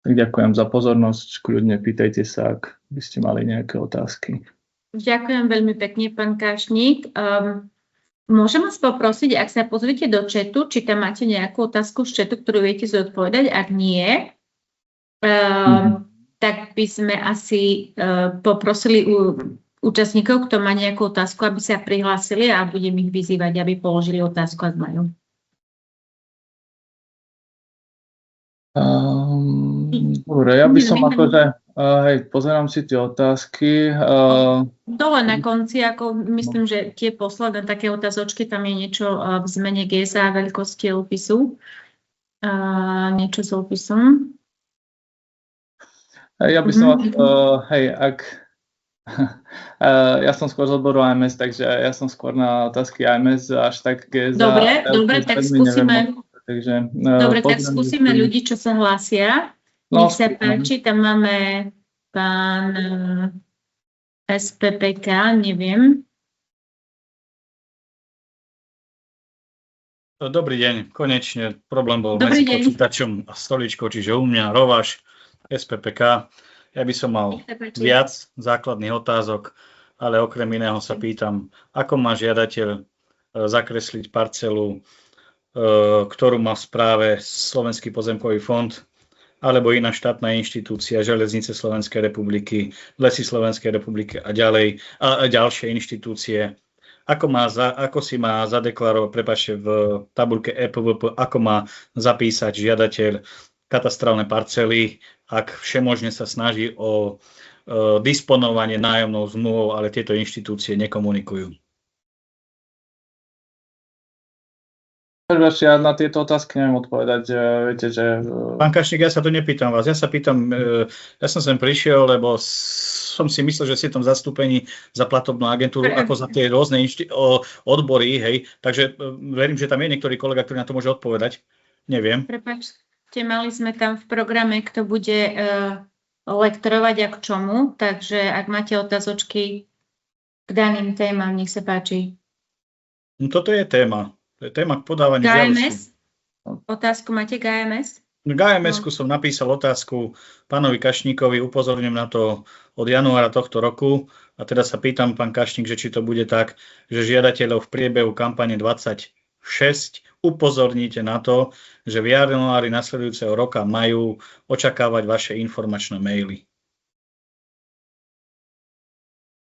Tak ďakujem za pozornosť, kľudne pýtajte sa, ak by ste mali nejaké otázky. Ďakujem veľmi pekne, pán Kašník. Môžem vás poprosiť, ak sa pozrite do chatu, či tam máte nejakú otázku z chatu, ktorú viete zodpovedať. Ak nie, tak by sme asi poprosili účastníkov, kto má nejakú otázku, aby sa prihlásili a budem ich vyzývať, aby položili otázku, ak majú. Dobre, ja by som akože, pozerám si tie otázky. Dole na konci, ako myslím, že tie posledné také otázočky, tam je niečo v zmene GSA a veľkosti opisu. Niečo s opisom. Ja by som, ja som skôr z odboru AMS, takže ja som skôr na otázky AMS, až tak GSA. Dobre, tak skúsime. Takže, dobre, tak skúsime ľudí, čo sa hlásia. Nech sa páči, tam máme pán SPPK, neviem. Dobrý deň, konečne problém bol medzi počítačom a stoličkou, čiže u mňa Rovaš, SPPK. Ja by som mal viac základných otázok, ale okrem iného sa pýtam, ako má žiadateľ zakresliť parcelu, ktorú má v správe Slovenský pozemkový fond alebo iná štátna inštitúcia, Železnice Slovenskej republiky, Lesy Slovenskej republiky a ďalej, a ďalšie inštitúcie. Ako si má zadeklarovať, prepáčte, v tabuľke EPVP, ako má zapísať žiadateľ katastrálne parcely, ak všemožne sa snaží o disponovanie nájomnou zmluvou, ale tieto inštitúcie nekomunikujú. Ja na tieto otázky neviem odpovedať. Viete, že... Pán Kašník, ja sa tu nepýtam vás. Ja sa pýtam, ja som sem prišiel, lebo som si myslel, že ste tam zastúpení za platobnú agentúru, ako za tie rôzne odbory, hej. Takže verím, že tam je niektorý kolega, ktorý na to môže odpovedať. Neviem. Prepáčte, mali sme tam v programe, kto bude lektorovať a k čomu, takže ak máte otázočky k daným témam, nech sa páči. No toto je téma. To je téma k podávaniu žiadosti. Otázku máte k AMS? K AMS-ku som napísal otázku pánovi Kašníkovi, upozorňujem na to od januára tohto roku a teda sa pýtam, pán Kašník, že či to bude tak, že žiadateľov v priebehu kampane 26 upozorníte na to, že v januári nasledujúceho roka majú očakávať vaše informačné maily.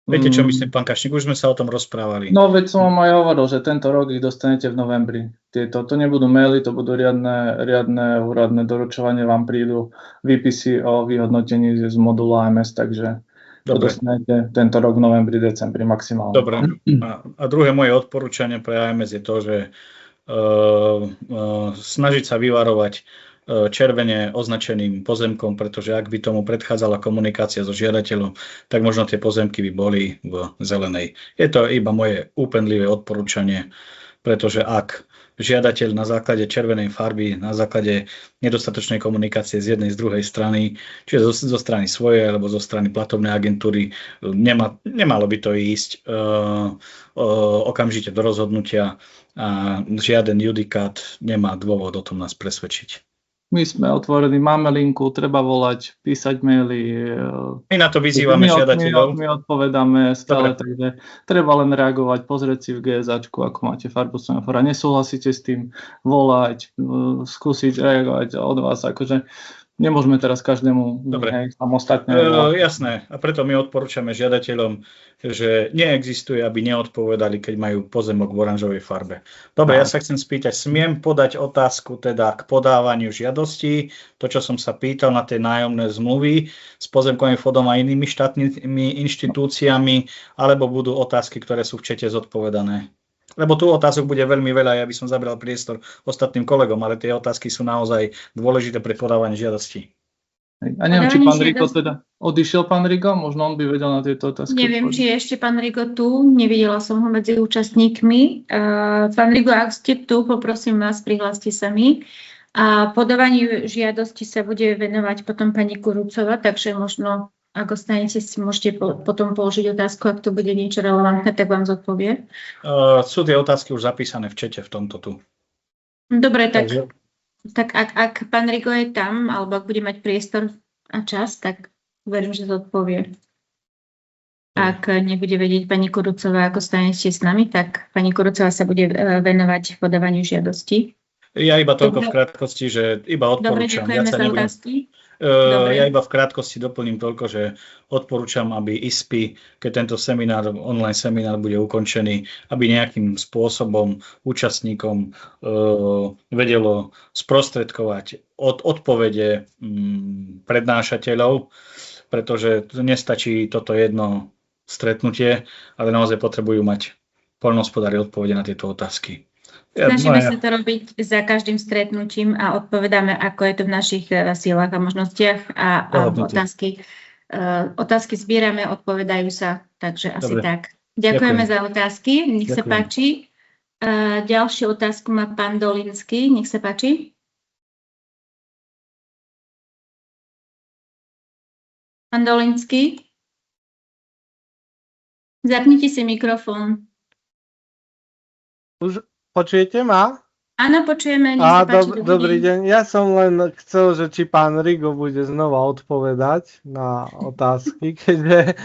Viete, čo myslím, pán Kašník? Už sme sa o tom rozprávali. No, veď som vám aj hovoril, že tento rok ich dostanete v novembri. To nebudú maily, to budú riadne úradné doručovanie, vám prídu výpisy o vyhodnotení z modulu AMS, takže to dostanete tento rok v novembri, decembri maximálne. Dobre. A druhé moje odporúčanie pre AMS je to, že snažiť sa vyvarovať červene označeným pozemkom, pretože ak by tomu predchádzala komunikácia so žiadateľom, tak možno tie pozemky by boli v zelenej. Je to iba moje úpenlivé odporúčanie, pretože ak žiadateľ na základe červenej farby, na základe nedostatočnej komunikácie z jednej, z druhej strany, čiže zo strany svojej alebo zo strany platobnej agentúry, nemalo by to ísť okamžite do rozhodnutia a žiaden judikát nemá dôvod o tom nás presvedčiť. My sme otvorení, máme linku, treba volať, písať maily. My na to vyzývame žiadateľov. My odpovedáme stále, takže treba len reagovať, pozrieť si v GSAčku, ako máte farbu semafora. Nesúhlasíte s tým, volať, skúsiť reagovať od vás. Akože nemôžeme teraz každému samostatne. Jasné, a preto my odporúčame žiadateľom, že neexistuje, aby neodpovedali, keď majú pozemok v oranžovej farbe. Dobre, ja sa chcem spýtať, smiem podať otázku teda k podávaniu žiadostí, to, čo som sa pýtal na tie nájomné zmluvy s pozemkovým fondom a inými štátnymi inštitúciami, alebo budú otázky, ktoré sú v čete zodpovedané? Lebo tu otázok bude veľmi veľa, ja by som zabral priestor ostatným kolegom, ale tie otázky sú naozaj dôležité pre podávanie žiadostí. A neviem, či pán Rigo teda odišiel, pán Rigo, možno on by vedel na tieto otázky. Neviem, či je ešte pán Rigo tu, nevidela som ho medzi účastníkmi. Pán Rigo, ak ste tu, poprosím vás, prihláste sa mi. A podávaniu žiadosti sa bude venovať potom pani Kurucová, takže možno ak ostanete, si môžete potom položiť otázku, ak to bude niečo relevantné, tak vám zodpovie. Sú tie otázky už zapísané v čete v tomto tu. Dobre, tak Tak ak pán Rigo je tam, alebo ak bude mať priestor a čas, tak verím, že to odpovie. Ak nebude vedieť pani Kurucová, ako stanete s nami, tak pani Kurucová sa bude venovať podávaniu žiadosti. Ja iba toľko v krátkosti, že iba odporúčam. Dobre, ďakujeme za otázky. Ja iba v krátkosti doplním toľko, že odporúčam, aby ISPI, keď tento online seminár bude ukončený, aby nejakým spôsobom účastníkom vedelo sprostredkovať odpovede prednášateľov, pretože nestačí toto jedno stretnutie, ale naozaj potrebujú mať poľnohospodári odpovede na tieto otázky. Snažíme sa to robiť za každým stretnutím a odpovedáme, ako je to v našich silách a možnostiach a otázky zbierame, odpovedajú sa, takže asi tak. Ďakujeme za otázky, nech sa páči. Ďalšiu otázku má pán Dolinský, nech sa páči. Pán Dolinský? Zapnite si mikrofón. Už počujete ma? Áno, počujeme. Dobrý deň. Ja som len chcel, že či pán Rigo bude znova odpovedať na otázky, keďže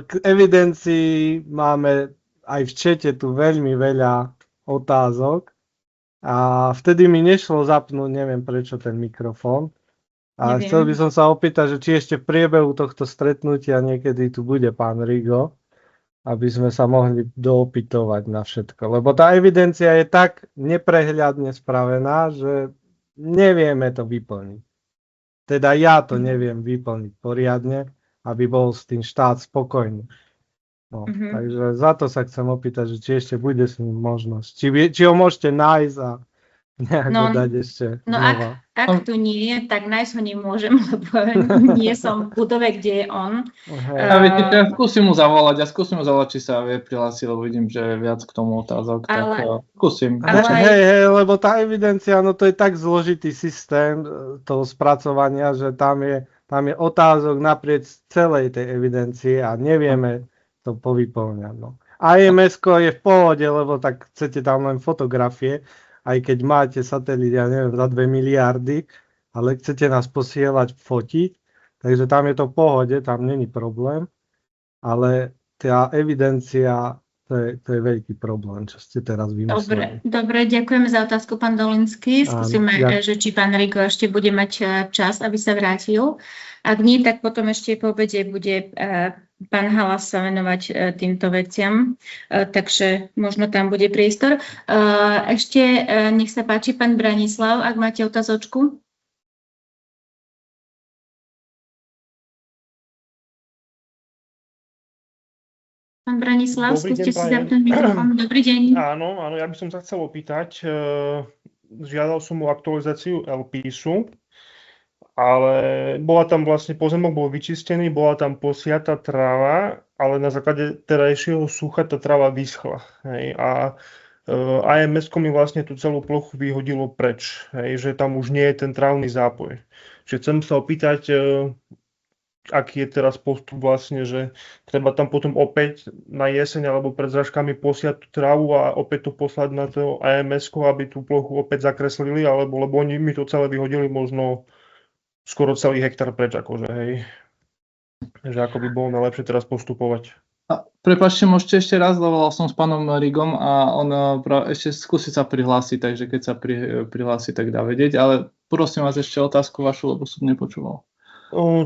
k evidencii máme aj v čete tu veľmi veľa otázok a vtedy mi nešlo zapnúť, neviem prečo, ten mikrofón. A chcel by som sa opýtať, že či ešte v priebehu tohto stretnutia niekedy tu bude pán Rigo, aby sme sa mohli doopytovať na všetko. Lebo tá evidencia je tak neprehľadne spravená, že nevieme to vyplniť. Teda ja to neviem vyplniť poriadne, aby bol s tým štát spokojný. No, takže za to sa chcem opýtať, že či ešte bude s ním možnosť. Či ho môžete nájsť a nejako dať ešte znova. Ak tu nie je, tak nájsť ho nemôžem, lebo nie som v budove, kde je on. Ja skúsim mu zavolať, či sa vie prihlásiť, lebo vidím, že je viac k tomu otázok, tak skúsim. Hej, lebo tá evidencia, no to je tak zložitý systém toho spracovania, že tam je otázok naprieč celej tej evidencie a nevieme to povyplňať. No. AMS-ko je v pohode, lebo tak chcete tam len fotografie, aj keď máte satelit, ja neviem, za 2 miliardy, ale chcete nás posielať fotiť, takže tam je to v pohode, tam není problém, ale tá evidencia, to je veľký problém, čo ste teraz vymysleli. Dobre, ďakujeme za otázku, pán Dolinský. Skúsime, že či pán Rigo ešte bude mať čas, aby sa vrátil. Ak nie, tak potom ešte po obede bude pán Halas sa venovať týmto veciam, takže možno tam bude priestor. Ešte nech sa páči, pán Branislav, ak máte otázočku. Pán Branislav, skúste si zapnúť mikrofón. Dobrý deň. Áno, ja by som sa chcel opýtať. Žiadal som o aktualizáciu LPISu, ale bola tam vlastne, pozemok bol vyčistený, bola tam posiata tráva, ale na základe terajšieho sucha tá tráva vyschla. Hej, a AMS-ko mi vlastne tú celú plochu vyhodilo preč, hej, že tam už nie je ten trávny zápoj. Čiže chcem sa opýtať, aký je teraz postup vlastne, že treba tam potom opäť na jeseň alebo pred zrážkami posiať tú trávu a opäť to poslať na to AMS-ko, aby tú plochu opäť zakreslili, lebo oni mi to celé vyhodili možno skoro celý hektár preč, akože, hej. Že ako by bolo najlepšie teraz postupovať. Prepáčte, môžete ešte raz, volal som s pánom Rigom a on ešte skúsi sa prihlásiť, takže keď sa prihlási, tak dá vedieť, ale prosím vás ešte otázku vašu, lebo som nepočúval.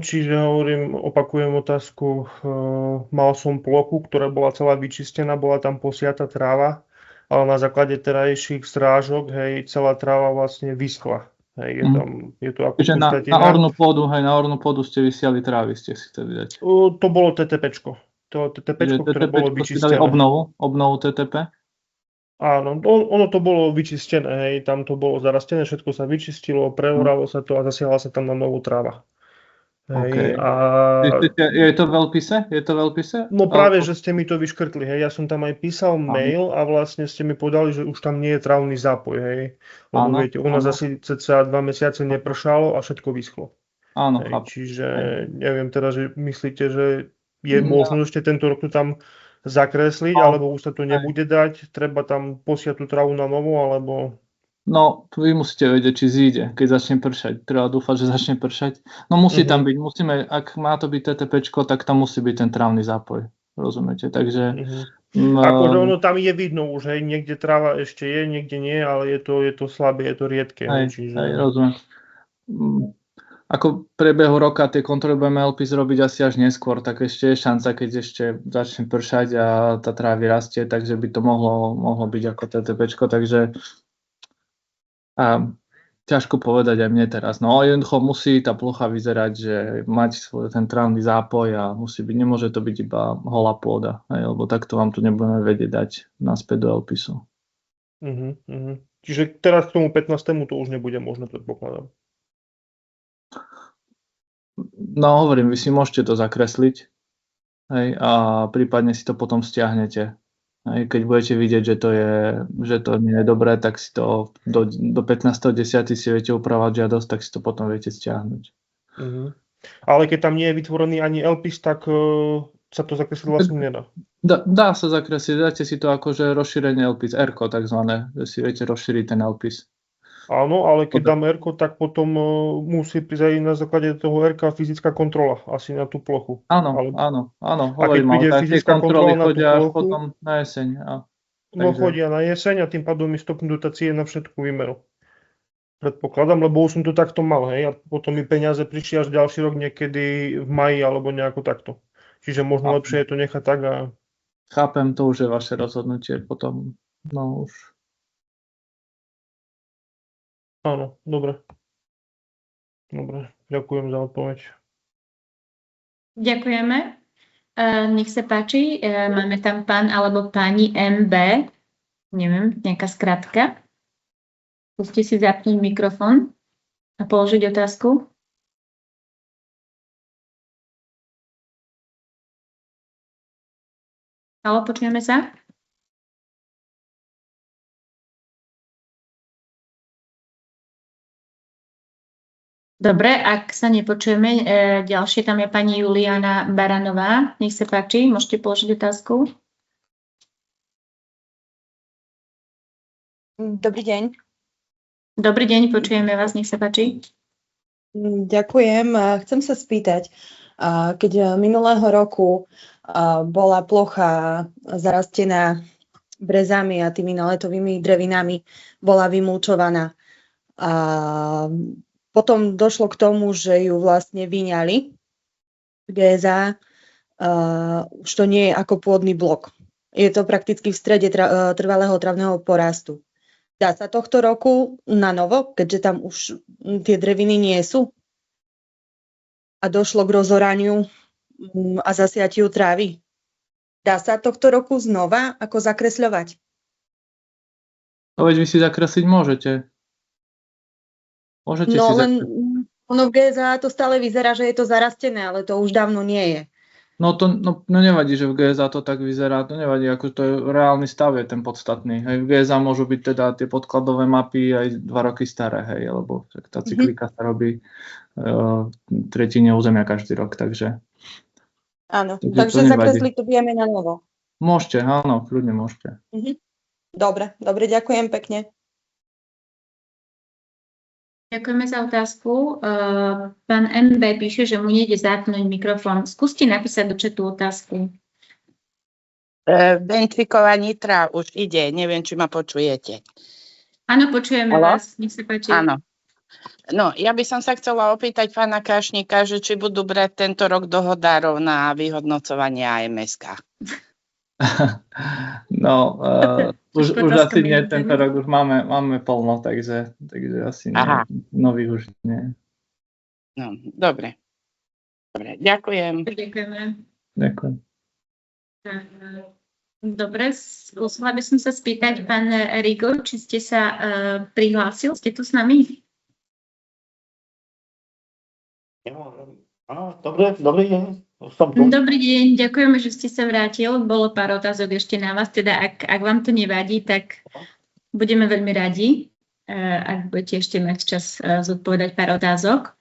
Čiže opakujem otázku, mal som plochu, ktorá bola celá vyčistená, bola tam posiata tráva, ale na základe terajších strážok, hej, celá tráva vlastne vyschla. Hej, je to ako pustatina. Na ornú pôdu ste vysiali trávy, ste si chceli dať. To bolo TTPčko. To TTPčko, ktoré bolo vyčistené. Obnovu TTP? Áno, ono to bolo vyčistené, hej, tam to bolo zarastené, všetko sa vyčistilo, preoralo sa to a zasiala sa tam na novú tráva. Hej, Je to veľpise? No práve, že ste mi to vyškrtli, hej, ja som tam aj písal mail a vlastne ste mi povedali, že už tam nie je trávny zápoj, hej, lebo viete, u nás asi cca 2 mesiace nepršalo a všetko vyschlo. Áno, hej, čiže neviem teda, že myslíte, že je možno ešte tento rok to tam zakresliť, alebo už sa to nebude dať, treba tam posiať tú trávu na novo, alebo... No, vy musíte vedieť, či zíde, keď začne pršať. Treba dúfať, že začne pršať. No musí tam byť, ak má to byť TTPčko, tak tam musí byť ten trávny zápoj. Rozumiete? Takže... Akože ono tam je vidno už, hej, niekde tráva ešte je, niekde nie, ale je to slabé, je to riedke. Čiže... rozumiem. Ako v priebehu roka tie kontroly budeme LPIS robiť asi až neskôr, tak ešte je šanca, keď ešte začne pršať a tá tráva rastie, takže by to mohlo byť ako TTPčko, takže ťažko povedať aj mne teraz. No jednoducho musí tá plocha vyzerať, že mať ten trávny zápoj a nemôže to byť iba holá pôda, lebo takto vám tu nebudeme vedieť dať naspäť do LPISu. Čiže teraz k tomu 15. to už nebude možné, predpokladám. No hovorím, vy si môžete to zakresliť, a prípadne si to potom stiahnete. Keď budete vidieť, že to nie je dobré, tak si to do 15.10. si viete upravať žiadosť, tak si to potom viete stiahnuť. Ale keď tam nie je vytvorený ani LPIS, tak sa to zakresliť vlastne nedá. Dá sa zakresliť, dáte si to akože rozšírenie LPIS, R-ko takzvané, že si viete rozšíriť ten LPIS. Áno, ale keď dám R-ko, tak potom musí prísť aj na základe toho R-ka fyzická kontrola asi na tú plochu. Áno. A keď príde fyzická kontrola na tú plochu, potom na jeseň. No chodia na jeseň a tým pádom mi stopnú dotácie na všetku výmeru. Predpokladám, lebo už som to takto mal, hej, a potom mi peniaze prišli až ďalší rok niekedy v maji alebo nejako takto. Čiže možno lepšie je to nechať tak a... Chápem, to už je vaše rozhodnutie potom, no už... Áno, dobre. Dobre, ďakujem za odpoveď. Ďakujeme. Nech sa páči, máme tam pán alebo pani MB, neviem, nejaká skratka. Skúste si zapnúť mikrofón a položiť otázku. Haló, počujeme sa? Dobre, ak sa nepočujeme, ďalšie tam je pani Juliana Baranová. Nech sa páči, môžete položiť otázku. Dobrý deň. Dobrý deň, počujeme vás, nech sa páči. Ďakujem. Chcem sa spýtať, keď minulého roku bola plocha zarastená brezami a tými naletovými drevinami, bola vymulčovaná. Potom došlo k tomu, že ju vlastne vyňali GSA, už to nie je ako pôdny blok. Je to prakticky v strede trvalého travného porastu. Dá sa tohto roku na novo, keďže tam už tie dreviny nie sú? A došlo k rozoraniu a zasiatiu trávy. Dá sa tohto roku znova ako zakresľovať? No veď vy si zakresliť môžete. Môžete no si len ono v GSA to stále vyzerá, že je to zarastené, ale to už dávno nie je. No nevadí, že v GSA to tak vyzerá, to nevadí, ako to je reálny stav je ten podstatný. Hej, v GSA môžu byť teda tie podkladové mapy aj 2 roky staré, hej, lebo tá cyklika sa robí tretine územia každý rok, takže... Áno, takže zakresliť to vieme na novo. Môžete, áno, kľudne môžete. Dobre, ďakujem pekne. Ďakujeme za otázku. Pán MB píše, že mu nejde zapnúť mikrofón. Skúste napísať do chatu otázku. Bentvichová Nitra už ide. Neviem, či ma počujete. Áno, počujeme vás. Nech sa páči. Áno. No, ja by som sa chcela opýtať pána Kašníka, že či budú brať tento rok dohodárov na vyhodnocovanie AMS-ka. No, už asi nie, tento rok už máme plno, takže asi nových už nie. No, dobre. Ďakujem. Ďakujem. Dobre, skúsila by som sa spýtať, pán Rigo, či ste sa prihlásil, ste tu s nami? Áno, dobrý deň. Dobrý deň, ďakujeme, že ste sa vrátil. Bolo pár otázok ešte na vás, teda ak vám to nevadí, tak budeme veľmi radi, ak budete ešte mať čas zodpovedať pár otázok.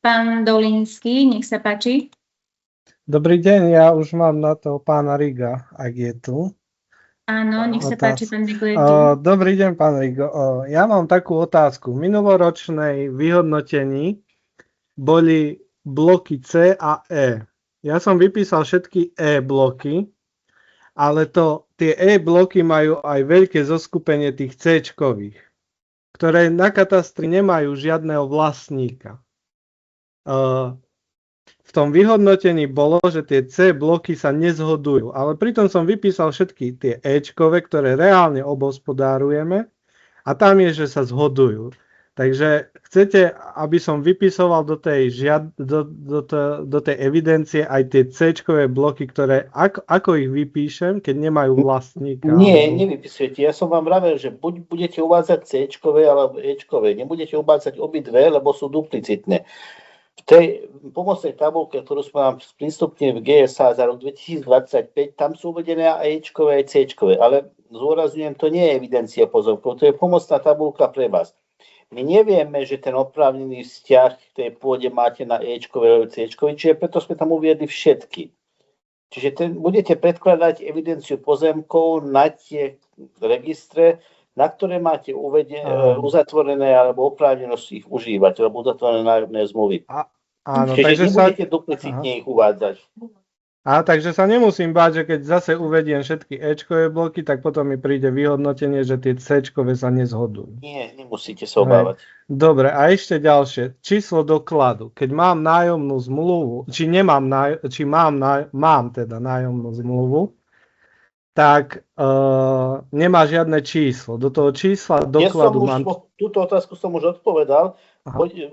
Pán Dolinský, nech sa páči. Dobrý deň, ja už mám na to pána Riga, ak je tu. Áno, nech sa páči, pán Rigo. Dobrý deň, pán Rigo. Ja mám takú otázku. V minuloročnej vyhodnotení boli bloky C a E. Ja som vypísal všetky E bloky, ale tie E bloky majú aj veľké zoskupenie tých C-čkových, ktoré na katastri nemajú žiadneho vlastníka. V tom vyhodnotení bolo, že tie C bloky sa nezhodujú, ale pritom som vypísal všetky tie E-čkové, ktoré reálne obhospodárujeme a tam je, že sa zhodujú. Takže chcete, aby som vypisoval do tej evidencie aj tie C-čkové bloky, ktoré, ako ich vypíšem, keď nemajú vlastníka? Nie, nevypisujete. Ja som vám vravel, že buď budete uvádzať C-čkové alebo E-čkové. Nebudete uvádzať obidve, lebo sú duplicitné. V tej pomocnej tabulke, ktorú sme vám sprístupnili v GSA za rok 2025, tam sú uvedené aj E-čkové, aj C-čkové. Ale zdôrazňujem, to nie je evidencia pozemkov, to je pomocná tabulka pre vás. My nevieme, že ten oprávnený vzťah k tej pôde máte na E-čkové alebo C-čkové, čiže preto sme tam uviedli všetky. Čiže budete predkladať evidenciu pozemkov na tie registre, na ktoré máte uzatvorené alebo oprávnenosť ich užívať, alebo uzatvorené nájomné zmluvy. Áno, čiže takže nebudete duplicitne ich uvádzať. Takže sa nemusím báť, že keď zase uvediem všetky E-čkové bloky, tak potom mi príde vyhodnotenie, že tie C-čkové sa nezhodujú. Nie, nemusíte sa obávať. Dobre, a ešte ďalšie. Číslo dokladu. Keď mám nájomnú zmluvu, mám teda nájomnú zmluvu, tak nemá žiadne číslo. Do toho čísla dokladu túto otázku som už odpovedal.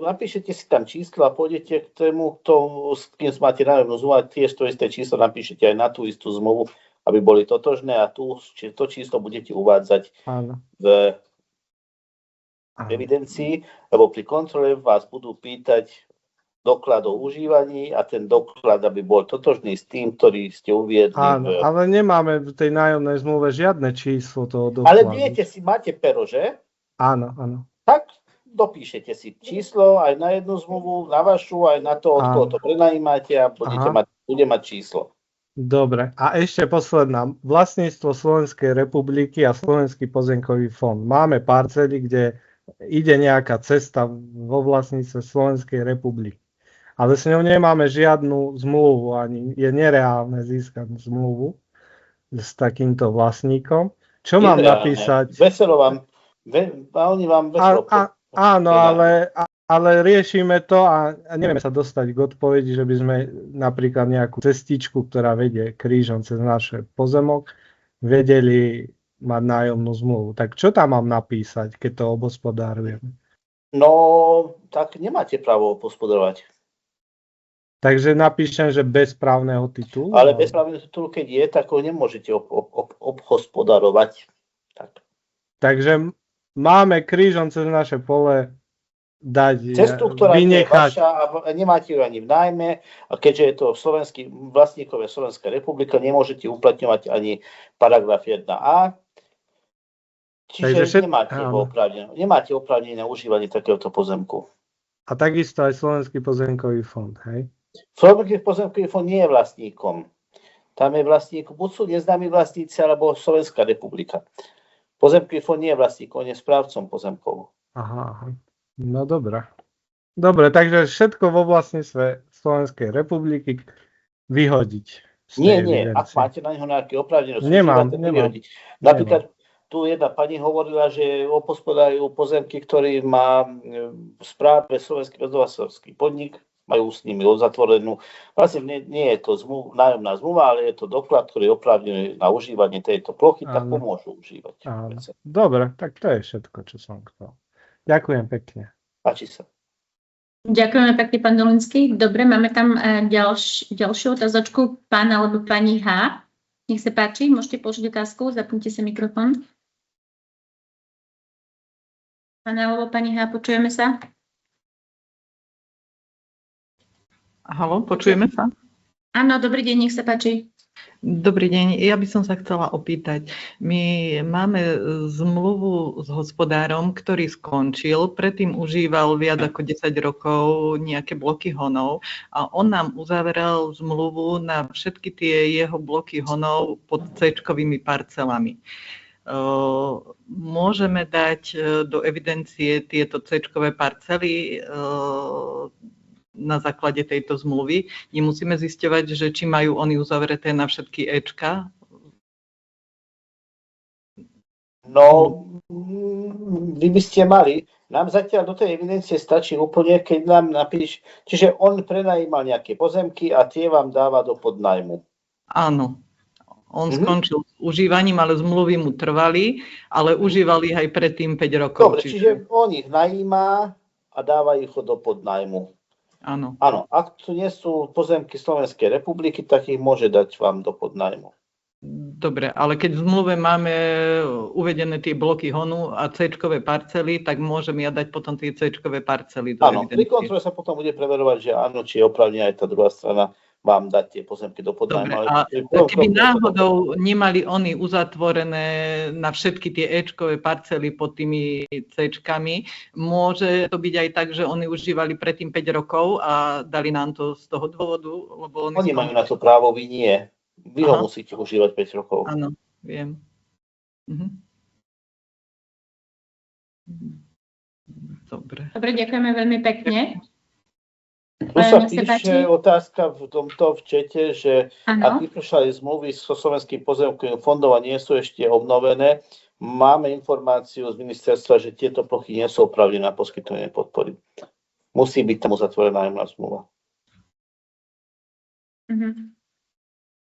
Napíšete si tam číslo a pôjdete k tomu, s kým máte nájomnú zmluvu, tiež to isté číslo napíšete aj na tú istú zmluvu, aby boli totožné a to číslo budete uvádzať v evidencii, lebo pri kontrole vás budú pýtať doklad o užívaní a ten doklad, aby bol totožný s tým, ktorý ste uviedli. Áno, ale nemáme v tej nájomnej zmluve žiadne číslo toho dokladu. Ale viete si, máte pero, že? Áno. Tak dopíšete si číslo aj na jednu zmluvu, na vašu, aj na to, od koho to prenajímate a bude mať číslo. Dobre. A ešte posledná. Vlastníctvo Slovenskej republiky a Slovenský pozemkový fond. Máme parcely, kde ide nejaká cesta vo vlastníctve Slovenskej republiky. Ale s ňou nemáme žiadnu zmluvu, ani je nereálne získať zmluvu s takýmto vlastníkom. Čo mám napísať? Veselo vám, oni vám veselo. Áno, ale riešime to a nevieme sa dostať k odpovedi, že by sme napríklad nejakú cestičku, ktorá vedie krížom cez naše pozemok, vedeli mať nájomnú zmluvu. Tak čo tam mám napísať, keď to obhospodárujeme? No, tak nemáte právo obhospodarovať. Takže napíšem, že bez právneho titulu? Ale bez právneho titulu, keď je, tak ho nemôžete obhospodarovať. Takže máme krížom cez naše pole dať cestu, ktorá vynechať. Je vaša a nemáte ju ani v nájme a keďže je to vlastníkové Slovenská republika, nemôžete uplatňovať ani paragraf 1a. Čiže nemáte oprávnenie na užívanie takéhoto pozemku. A takisto aj Slovenský pozemkový fond, hej? Slovenský pozemkový fond nie je vlastníkom. Tam je vlastníkom, buď sú neznámi vlastníci, alebo Slovenská republika. Pozemkový fond nie je vlastníkom, on je správcom pozemkov. Aha. No dobré. Dobre, takže všetko vo vlastníctve Slovenskej republiky vyhodiť. Nie. Ak máte na neho nejaké oprávnenosti, nemám. Napríklad tu jedna pani hovorila, že obhospodárujú pozemky, ktorý má v správe Slovenský rozvádzkovský podnik, majú s nimi uzatvorenú. Vlastne nie je to nájomná zmluva, ale je to doklad, ktorý je oprávnený na užívanie tejto plochy, tak pomôžu užívať. Dobre, tak to je všetko, čo som chcel. Ďakujem pekne. Páči sa. Ďakujeme pekne, pán Dolinský. Dobre, máme tam ďalšiu otázočku, pán alebo pani H. Nech sa páči, môžete položiť otázku, zapnite sa mikrofón. Pán alebo pani H, počujeme sa? Haló, počujeme sa? Áno, dobrý deň, nech sa páči. Dobrý deň, ja by som sa chcela opýtať. My máme zmluvu s hospodárom, ktorý skončil, predtým užíval viac ako 10 rokov nejaké bloky honov a on nám uzavrel zmluvu na všetky tie jeho bloky honov pod C-čkovými parcelami. Môžeme dať do evidencie tieto C-čkové parcely na základe tejto zmluvy. Nemusíme zisťovať, že či majú oni uzavreté na všetky Ečka? No, vy by ste mali. Nám zatiaľ do tej evidencie stačí úplne, keď nám napíš, čiže on prenajímal nejaké pozemky a tie vám dáva do podnájmu. Áno. On skončil s užívaním, ale zmluvy mu trvali, ale užíval ich aj predtým 5 rokov. Dobre, čiže on ich najíma a dáva ich do podnájmu. Áno. Áno, ak tu nie sú pozemky Slovenskej republiky, tak ich môže dať vám do podnájmu. Dobre, ale keď v zmluve máme uvedené tie bloky honu a C-čkové parcely, tak môžem ja dať potom tie C-čkové parcely do evidencie. Áno, pri kontrole sa potom bude preverovať, že áno, či je oprávnená aj tá druhá strana vám dať tie pozemky do podnájmu. Dobre, a keby náhodou nemali oni uzatvorené na všetky tie Ečkové parcely pod tými C-čkami, môže to byť aj tak, že oni užívali predtým 5 rokov a dali nám to z toho dôvodu? Lebo oni majú na to právo, vy nie. Vy ho musíte užívať 5 rokov. Áno, viem. Dobre. Dobre, ďakujeme veľmi pekne. Tu sa píše otázka v tomto v čete, že ak vypršali zmluvy so Slovenským pozemkovým fondom a nie sú ešte obnovené, máme informáciu z ministerstva, že tieto plochy nie sú oprávnené na poskytovanie podpory. Musí byť tam uzatvorená nájomná zmluva.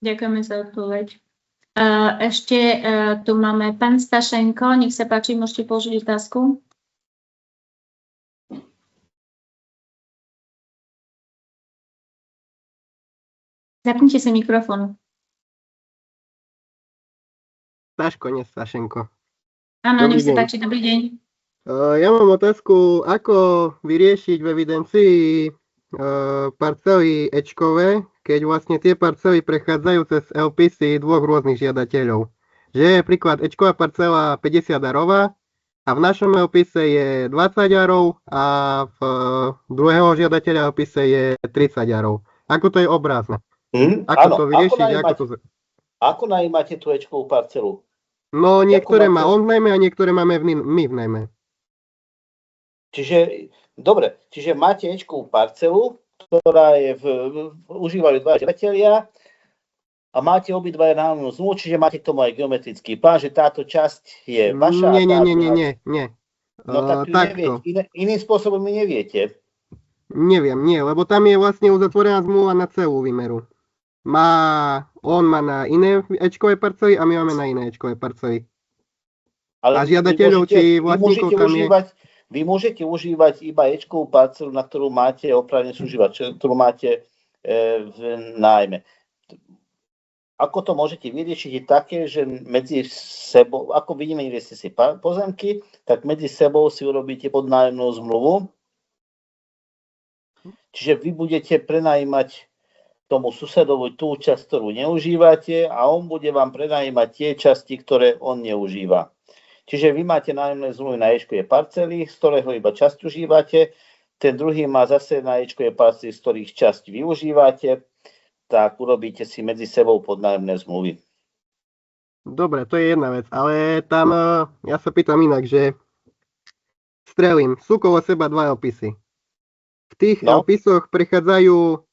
Ďakujeme za odpoveď. Ešte tu máme pán Stašenko, nech sa páči, môžete položiť otázku. Zapnite si mikrofón. Staško, nie Stašenko. Áno, nech sa páči, dobrý deň. Ja mám otázku, ako vyriešiť v evidencii parcely Ečkové, keď vlastne tie parcely prechádzajú cez LPC dvoch rôznych žiadateľov. Že je príklad Ečková parcela 50 arová a v našom LPC je 20 arov a v druhého žiadateľa LPC je 30 arov. Ako to je obrázne? Ako to vyriešiť? Ako najímate tú Ečkovú parcelu? No niektoré má on v najmä a niektoré máme my v najmä. Čiže, dobre, čiže máte Ečkovú parcelu, ktorá je užívajú dva žiadatelia a máte obidvaja nájomnú zmluvu, čiže máte k tomu aj geometrický plán, že táto časť je vaša. Nie. No tak neviete. Iným spôsobom my neviete. Neviem, nie, lebo tam je vlastne uzatvorená zmluva na celú výmeru. On má na iné Ečkové parcely a my máme na iné Ečkové parcely. Ale a žiadateľov či vlastníkov tam je... Vy môžete užívať iba Ečkovú parcelu, na ktorú máte oprávne užívať, ktorú máte v nájme. Ako to môžete vyriešiť je také, že medzi sebou, ako vymenili ste si pozemky, tak medzi sebou si urobíte podnájomnú zmluvu. Čiže vy budete prenajímať tomu susedovi tú časť, ktorú neužívate a on bude vám prenajímať tie časti, ktoré on neužíva. Čiže vy máte nájomné zmluvy na Ečkové parcely, z ktorého iba časť užívate, ten druhý má zase na Ečkové parcely, z ktorých časť využívate, tak urobíte si medzi sebou podnájomné zmluvy. Dobre, to je jedna vec, ale tam ja sa pýtam inak, že strelím, sú kolo seba dva LPC. V tých LPC-och prechádzajú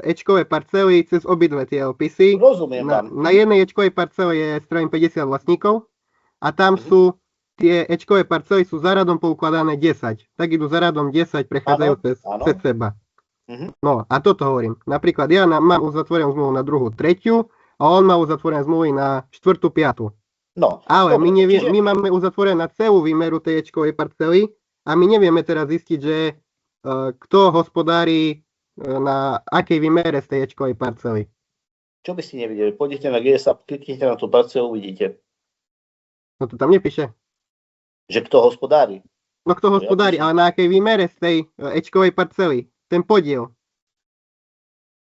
Ečkové parcely cez obidve tie LPC. Rozumiem vám. Na jednej Ečkovej parcele je strelím 50 vlastníkov a tam sú tie Ečkové parcely sú za radom poukladané 10. Tak idú za radom 10, prechádzajú cez seba. No a toto hovorím. Napríklad ja mám uzatvorenú zmluvu na druhú, tretiu a on má uzatvorené zmluvy na štvrtú, piatu. No, ale my máme uzatvorené na celú výmeru tej Ečkovej parcely a my nevieme teraz zistiť, že kto hospodári na akej výmere z tej Ečkovej parcely. Čo by ste nevideli? Pôjdete na GS a kliknite na tú parcelu, uvidíte. No to tam nepíše. Že kto hospodári? No kto hospodári, ale na akej výmere z tej Ečkovej parcely? Ten podiel.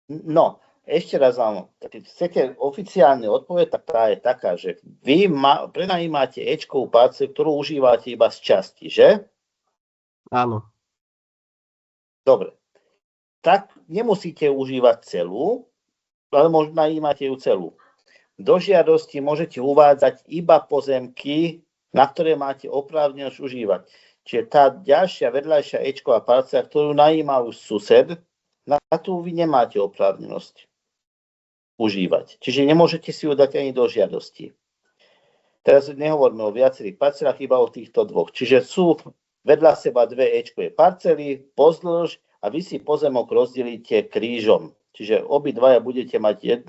No, ešte raz vám, keď chcete oficiálne odpoveď, tak tá je taká, že vy prenajímate Ečkovú parcelu, ktorú užívate iba z časti, že? Áno. Dobre. Tak nemusíte užívať celú, ale možno najímate ju celú. Do žiadosti môžete uvádzať iba pozemky, na ktoré máte oprávnenosť užívať. Čiže tá ďalšia vedľajšia Ečková parcela, ktorú najíma už sused, na tú vy nemáte oprávnenosť užívať. Čiže nemôžete si ju dať ani do žiadosti. Teraz nehovoríme o viacerých parcelách, iba o týchto dvoch. Čiže sú vedľa seba dve Ečkové parcely pozdĺž a vy si pozemok rozdelíte krížom. Čiže obidvaja budete mať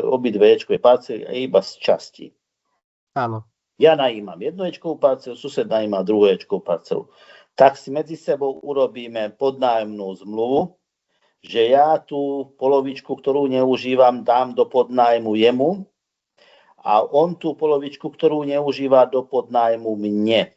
obidve Ečkové parcely a iba z časti. Áno. Ja najímam jednu Ečkovú parcelu, sused najíma druhú Ečkovú parcelu. Tak si medzi sebou urobíme podnájomnú zmluvu, že ja tú polovičku, ktorú neužívam, dám do podnájmu jemu a on tú polovičku, ktorú neužíva, do podnájmu mne.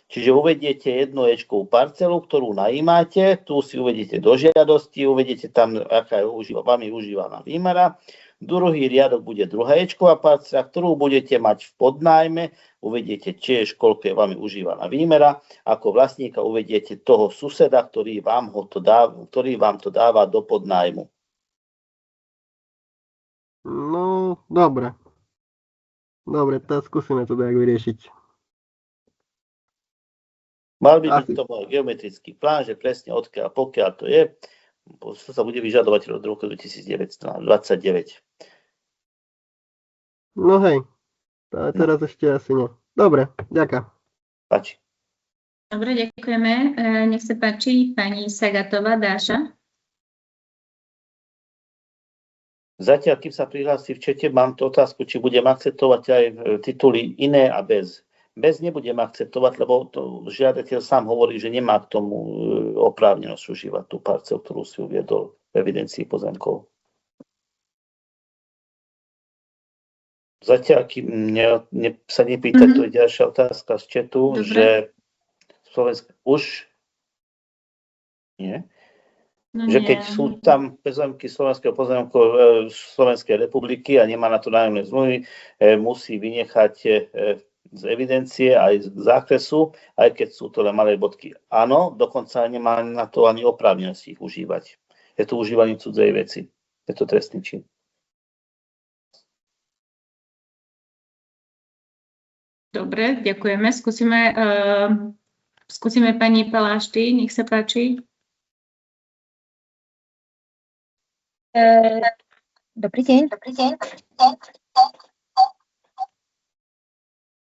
Čiže uvediete jednu Ečkovú parcelu, ktorú najímate, tu si uvediete do žiadosti, uvediete tam, aká je vami užívaná výmera. Druhý riadok bude druhá Ečková parcela, ktorú budete mať v podnájme, uvediete tiež, koľko je vami užívaná výmera. Ako vlastníka uvediete toho suseda, ktorý vám to dáva do podnájmu. No, dobre. Dobre, tak skúsime to tak vyriešiť. Mal by byť to môj geometrický plán, že presne odkiaľ, pokiaľ to je, to sa bude vyžadovať od roku 1929. No hej, teraz ešte asi nie. Dobre, ďakujem. Páči. Dobre, ďakujeme. Nech sa páči, pani Sagatová Dáša. Zatiaľ, kým sa prihlási v čete, mám tú otázku, či budem akceptovať aj tituly iné a bez. Bez nebudem akceptovať, lebo to žiadateľ sám hovorí, že nemá k tomu oprávnenosť užívať tú parcelu, ktorú si uviedol v evidencii pozemkov. Zatiaľ, kým sa nepýta, to je ďalšia otázka z chatu, že Slovensko už nie. No že keď sú tam pozemky Slovenskej republiky a nemá na to nájomné zmluvy, musí vynechať z evidencie aj z zákresu, aj keď sú to len malé bodky. Áno, dokonca nemá na to ani oprávnenosť ich užívať. Je to užívanie cudzej veci. Je to trestný čin. Dobre, ďakujeme. Skúsime pani Palášty, nech sa páči. Dobrý deň.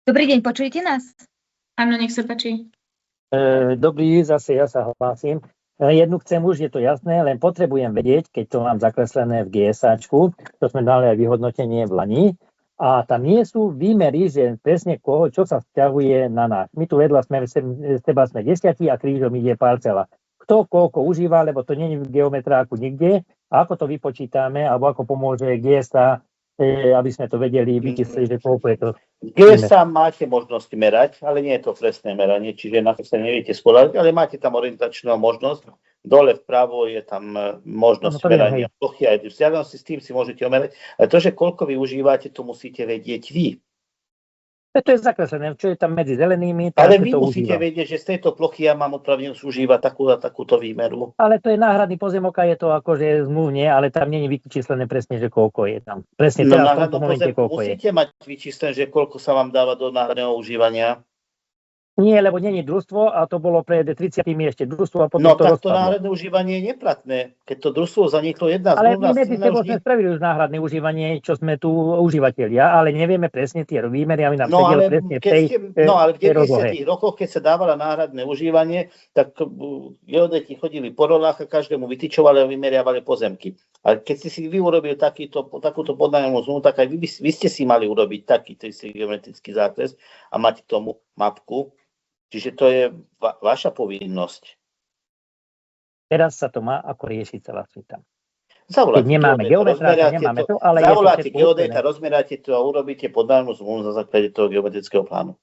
Dobrý deň, počujete nás? Áno, nech sa páči. Dobrý, zase ja sa hlásim. Jednu chcem, už je to jasné, len potrebujem vedieť, keď to mám zakreslené v GSAčku, to sme dali aj vyhodnotenie v Lani, a tam nie sú výmery, že presne koho, čo sa vzťahuje na nás. My tu vedľa sme 10 a krížom ide parcela. Kto koľko užíva, lebo to nie je v geometráku nikde, a ako to vypočítame, alebo ako pomôže GSA, aby sme to vedeli vyčísliť, že koľko je to. GSA máte možnosť merať, ale nie je to presné meranie, čiže na to sa neviete spoľahnúť, ale máte tam orientačnú možnosť. Dole vpravo je tam možnosť merania plochy aj vzdialenosti, s tým si môžete omerať. Ale to, že koľko vy užívate, to musíte vedieť vy. To je zakreslené, čo je tam medzi zelenými. Ale vy musíte vedieť, že z tejto plochy ja mám oprávnenosť užívať takúto výmeru. Ale to je náhradný pozemok a je to akože zmluvne, ale tam nie je vyčíslené presne, že koľko je tam. Presne teraz v tomto momente koľko je. Musíte mať vyčíslené, že koľko sa vám dáva do náhradného užívania. Nie, lebo nie je družstvo a to bolo pred 30 ešte družstvo a potom no, to tak rozpadlo. To náhradné užívanie je neplatné. Keď to družstvo zaniklo jedna ale my medzi sebou sme spravili už náhradné užívanie, čo sme tu užívateľia, ale nevieme presne tie výmery a my nám sedel presne v tej ale v 90 rokoch, keď sa dávala náhradné užívanie, tak geodeti chodili po rolách a každému vytyčovali a vymeriavali pozemky. A keď ste si vy urobili takúto podnájomnú zmluvu, tak aj vy ste si mali urobiť takýto geometrický zákres a mať k tomu mapku. Čiže to je vaša povinnosť. Teraz sa to má ako riešiť celá sveta. Zavoláte nemáme geometra, nemáme to, ale zavoláte geodéta, rozmeráte to a urobíte podnájomnú zmluvu na základe toho geometrického plánu.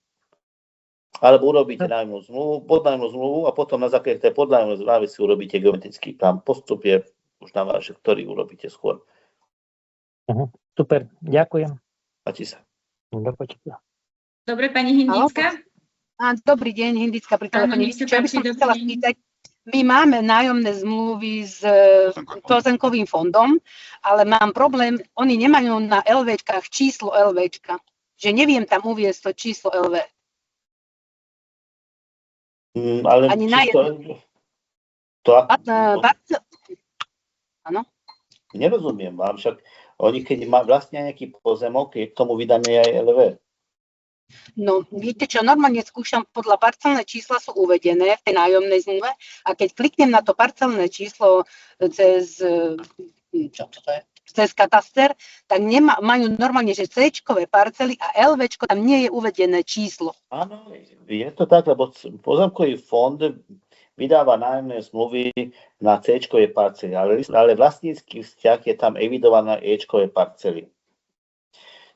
Alebo urobíte podnájomnú zmluvu a potom na základe tej podnájomnej zmluvy si urobíte geometrický plán. Postup je už na vás, ktorý urobíte skôr. Super, ďakujem. Páči sa. Do počutia. Dobre, pani Hindická? Dobrý deň, Hindická pri telefóne. Ja by som chcela spýtať, my máme nájomné zmluvy s pozemkovým fondom, ale mám problém, oni nemajú na LVčkách číslo LVčka, že neviem tam uviesť to číslo LV. Ale ani na jedno. Áno? Nerozumiem vám, však oni keď vlastnia nejaký pozemok, je k tomu vydané aj LV. No, viete čo, normálne skúšam, podľa parcelné čísla sú uvedené v tej nájomnej zmluve a keď kliknem na to parcelné číslo cez kataster, tak majú normálne, že C-čkové parcely a LVčko tam nie je uvedené číslo. Áno, je to tak, lebo pozemkový fond vydáva nájomné zmluvy na C-čkové parcely, ale vlastnícky vzťah je tam evidované E-čkové parcely.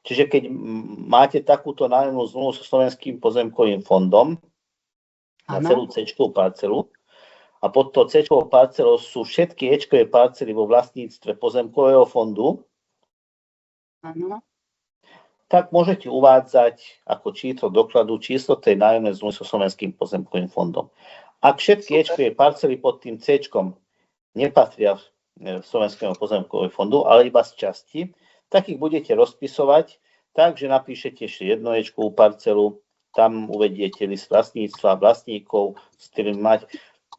Čiže keď máte takúto nájomnú zmluvu so Slovenským pozemkovým fondom na celú C-čkovú parcelu a pod to C-čkovou parcelou sú všetky E-čkové parcely vo vlastníctve pozemkového fondu, tak môžete uvádzať ako číslo dokladu číslo tej nájomnej zmluvy so Slovenským pozemkovým fondom. Ak všetky E-čkové parcely pod tým C-čkom nepatria Slovenskému pozemkovému fondu, ale iba z časti, tak ich budete rozpisovať tak, že napíšete ešte jednu E-čkovú parcelu, tam uvediete list vlastníctva, vlastníkov, s ktorým mať.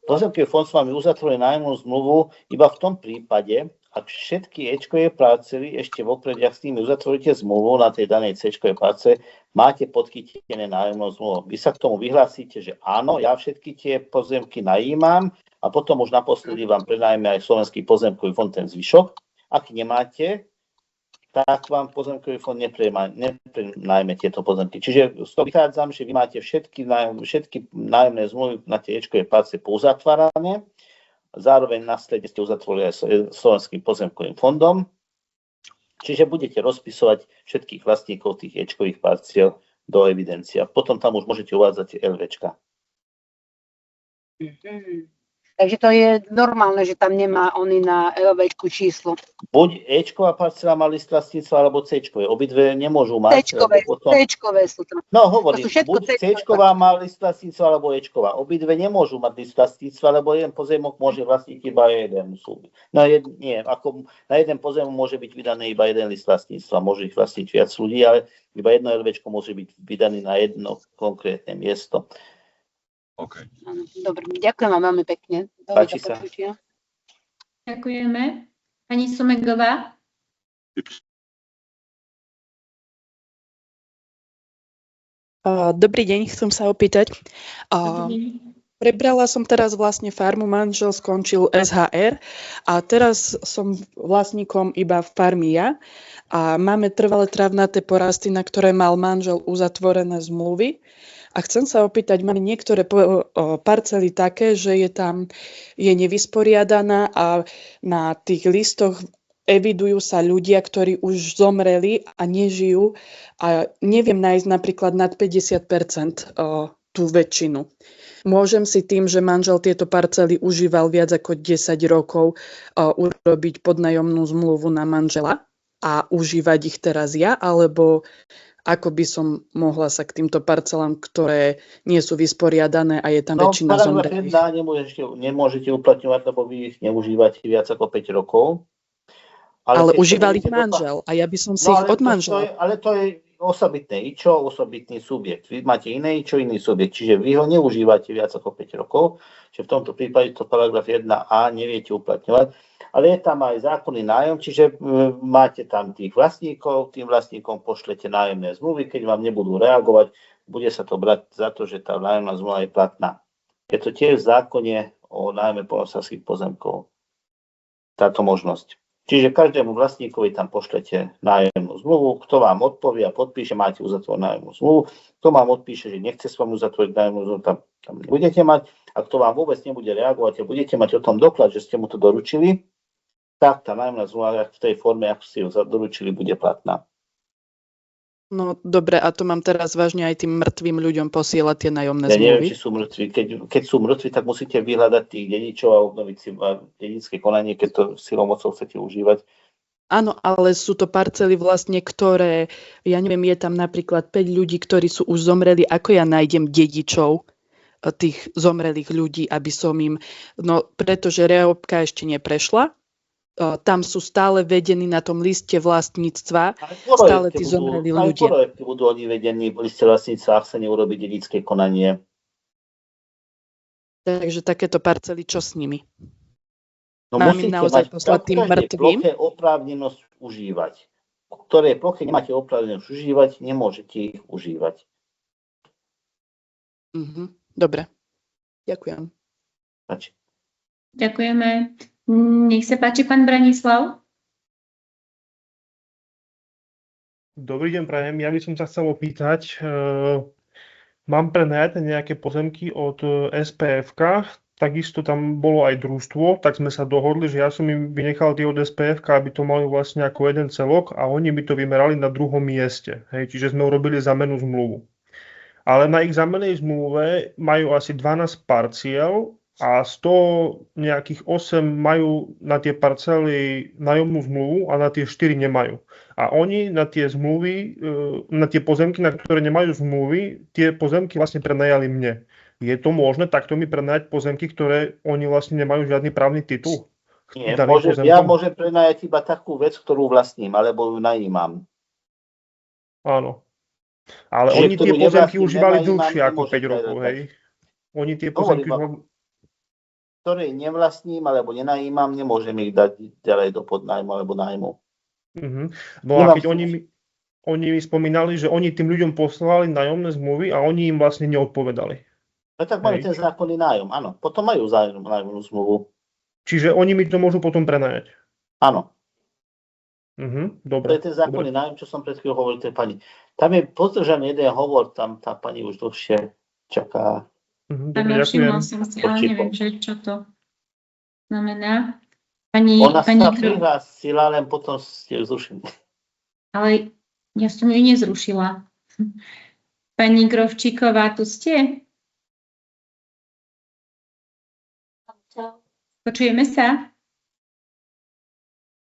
Pozemkový fond s vami uzatvorí nájomnú zmluvu iba v tom prípade, ak všetky E-čkové parcely ešte vopred, ak s nimi uzatvoríte zmluvu na tej danej C-čkovej parcele, máte podchytené nájomnú zmluvu. Vy sa k tomu vyhlásite, že áno, ja všetky tie pozemky najímam a potom už naposledy vám prenajme aj Slovenský pozemkový fond ten zvyšok. Ak nemáte, tak vám pozemkový fond neprenajme tieto pozemky. Čiže z toho vychádzam, že vy máte všetky nájomné zmluvy na tie E-čkové parcely pouzatvárané, zároveň následne ste uzatvorili aj Slovenským pozemkovým fondom, čiže budete rozpisovať všetkých vlastníkov tých E-čkových parciel do evidencie. Potom tam už môžete uvádzať LVčka. Takže to je normálne, že tam nemá oni na LVčku číslo. Buď E-čková parcela má list vlastníctva, alebo C-čkové. Obidve nemôžu mať. C-čkové sú tam. No hovorím, buď C-čková má list vlastníctva, alebo E-čková. Obidve nemôžu mať list vlastníctva, lebo jeden pozemok môže vlastniť iba jeden súbik. No na jeden pozemok môže byť vydaný iba jeden list vlastníctva. Môže ich vlastniť viac ľudí, ale iba jedno LVčko môže byť vydaný na jedno konkrétne miesto. Okay. Dobre, ďakujem vám veľmi pekne. Páči sa. Ďakujeme. Pani Sumegová. Dobrý deň, chcem sa opýtať. Prebrala som teraz vlastne farmu, manžel skončil SHR a teraz som vlastníkom iba farmy ja a máme trvalé travnaté porasty, na ktoré mal manžel uzatvorené zmluvy. A chcem sa opýtať, mali niektoré parcely také, že je nevysporiadaná a na tých listoch evidujú sa ľudia, ktorí už zomreli a nežijú a neviem nájsť napríklad nad 50% tú väčšinu. Môžem si tým, že manžel tieto parcely užíval viac ako 10 rokov, urobiť podnájomnú zmluvu na manžela a užívať ich teraz ja, alebo ako by som mohla sa k týmto parcelám, ktoré nie sú vysporiadané a je tam väčšina zomrelých. Nemôžete uplatňovať, lebo vy ich neužívate viac ako 5 rokov. Ale užíval ich manžel a ja by som si ich od manžela. Ale to je osobitné IČO, osobitný subjekt. Vy máte iné IČO, iný subjekt, čiže vy ho neužívate viac ako 5 rokov, čiže v tomto prípade to paragraf 1a neviete uplatňovať. Ale je tam aj zákonný nájom, čiže máte tam tých vlastníkov, tým vlastníkom pošlete nájomné zmluvy, keď vám nebudú reagovať, bude sa to brať za to, že tá nájomná zmluva je platná. Je to tiež v zákone o nájme poľnohospodárskych pozemkov. Táto možnosť. Čiže každému vlastníkovi tam pošlete nájomnú zmluvu, kto vám odpovie a podpíše, máte uzatvorenú nájomnú zmluvu, kto vám odpíše, že nechce s vami uzatvoriť nájomnú zmluvu, tam nebudete mať, a kto vám vôbec nebude reagovať a budete mať o tom doklad, že ste mu to doručili, tak tá nájomná zmluva v tej forme, ako ste ju doručili, bude platná. No dobre, a to mám teraz vážne aj tým mŕtvým ľuďom posielať tie nájomné zmluvy? Ja neviem, či sú mŕtvi. Keď sú mŕtvi, tak musíte vyhľadať tých dedičov a obnoviť si dedičské konanie, keď to silou mocou chcete užívať. Áno, ale sú to parcely vlastne, ktoré, ja neviem, je tam napríklad 5 ľudí, ktorí sú už zomreli, ako ja nájdem dedičov tých zomrelých ľudí, aby som im, no pretože reobka ešte neprešla, tam sú stále vedení na tom liste vlastníctva, stále tí zomrelí ľudia. Aj projekty budú oni vedení v liste vlastníctva, ak sa neurobi dedičské konanie. Takže takéto parcely, čo s nimi? No Mám im musíte naozaj mať poslať tým mŕtvým? ploche oprávnenosť užívať. Ktoré plochy nemáte oprávnenosť užívať, nemôžete ich užívať. Dobre. Ďakujem. Ďakujeme. Nech sa páči, pán Branislav. Dobrý deň, prajem. Ja by som sa chcel opýtať, mám prenajať nejaké pozemky od SPF-ka, takisto tam bolo aj družstvo, tak sme sa dohodli, že ja som im vynechal tie od SPF-ka, aby to mali vlastne ako jeden celok a oni by to vymerali na druhom mieste. Hej, čiže sme urobili zamenu zmluvu. Ale na ich zamenej zmluve majú asi 12 parciel a z toho nejakých 8 majú na tie parcely nájomnú zmluvu a na tie 4 nemajú. A oni na tie zmluvy, na tie pozemky, na ktoré nemajú zmluvy, tie pozemky vlastne prenajali mne. Je to možné takto mi prenajať pozemky, ktoré oni vlastne nemajú žiadny právny titul? Nie, ja môžem prenajať iba takú vec, ktorú vlastním, alebo ju najímam. Áno. Ale oni tie pozemky užívali dlhšie ako 5 rokov, hej? Oni tie pozemky... Ktoré nevlastním alebo nenajímam, nemôžem ich dať ďalej do podnájmu alebo nájmu. No a keď oni mi spomínali, že oni tým ľuďom poslali nájomné zmluvy a oni im vlastne neodpovedali. No tak majú ten zákonný nájom, áno. Potom majú nájomnú zmluvu. Čiže oni mi to môžu potom prenajať? Áno. Dobre. To je ten zákonný nájom, čo som pred chvíľou hovoril tej pani. Tam je pozdržaný jeden hovor, tam tá pani už dlhšie čaká. Áno, všimla som si, ale neviem, čo to znamená. Ona sa prihlásila, len potom ste ju zrušili. Ale ja som ju nezrušila. Pani Grovčíková, tu ste? Počujeme sa?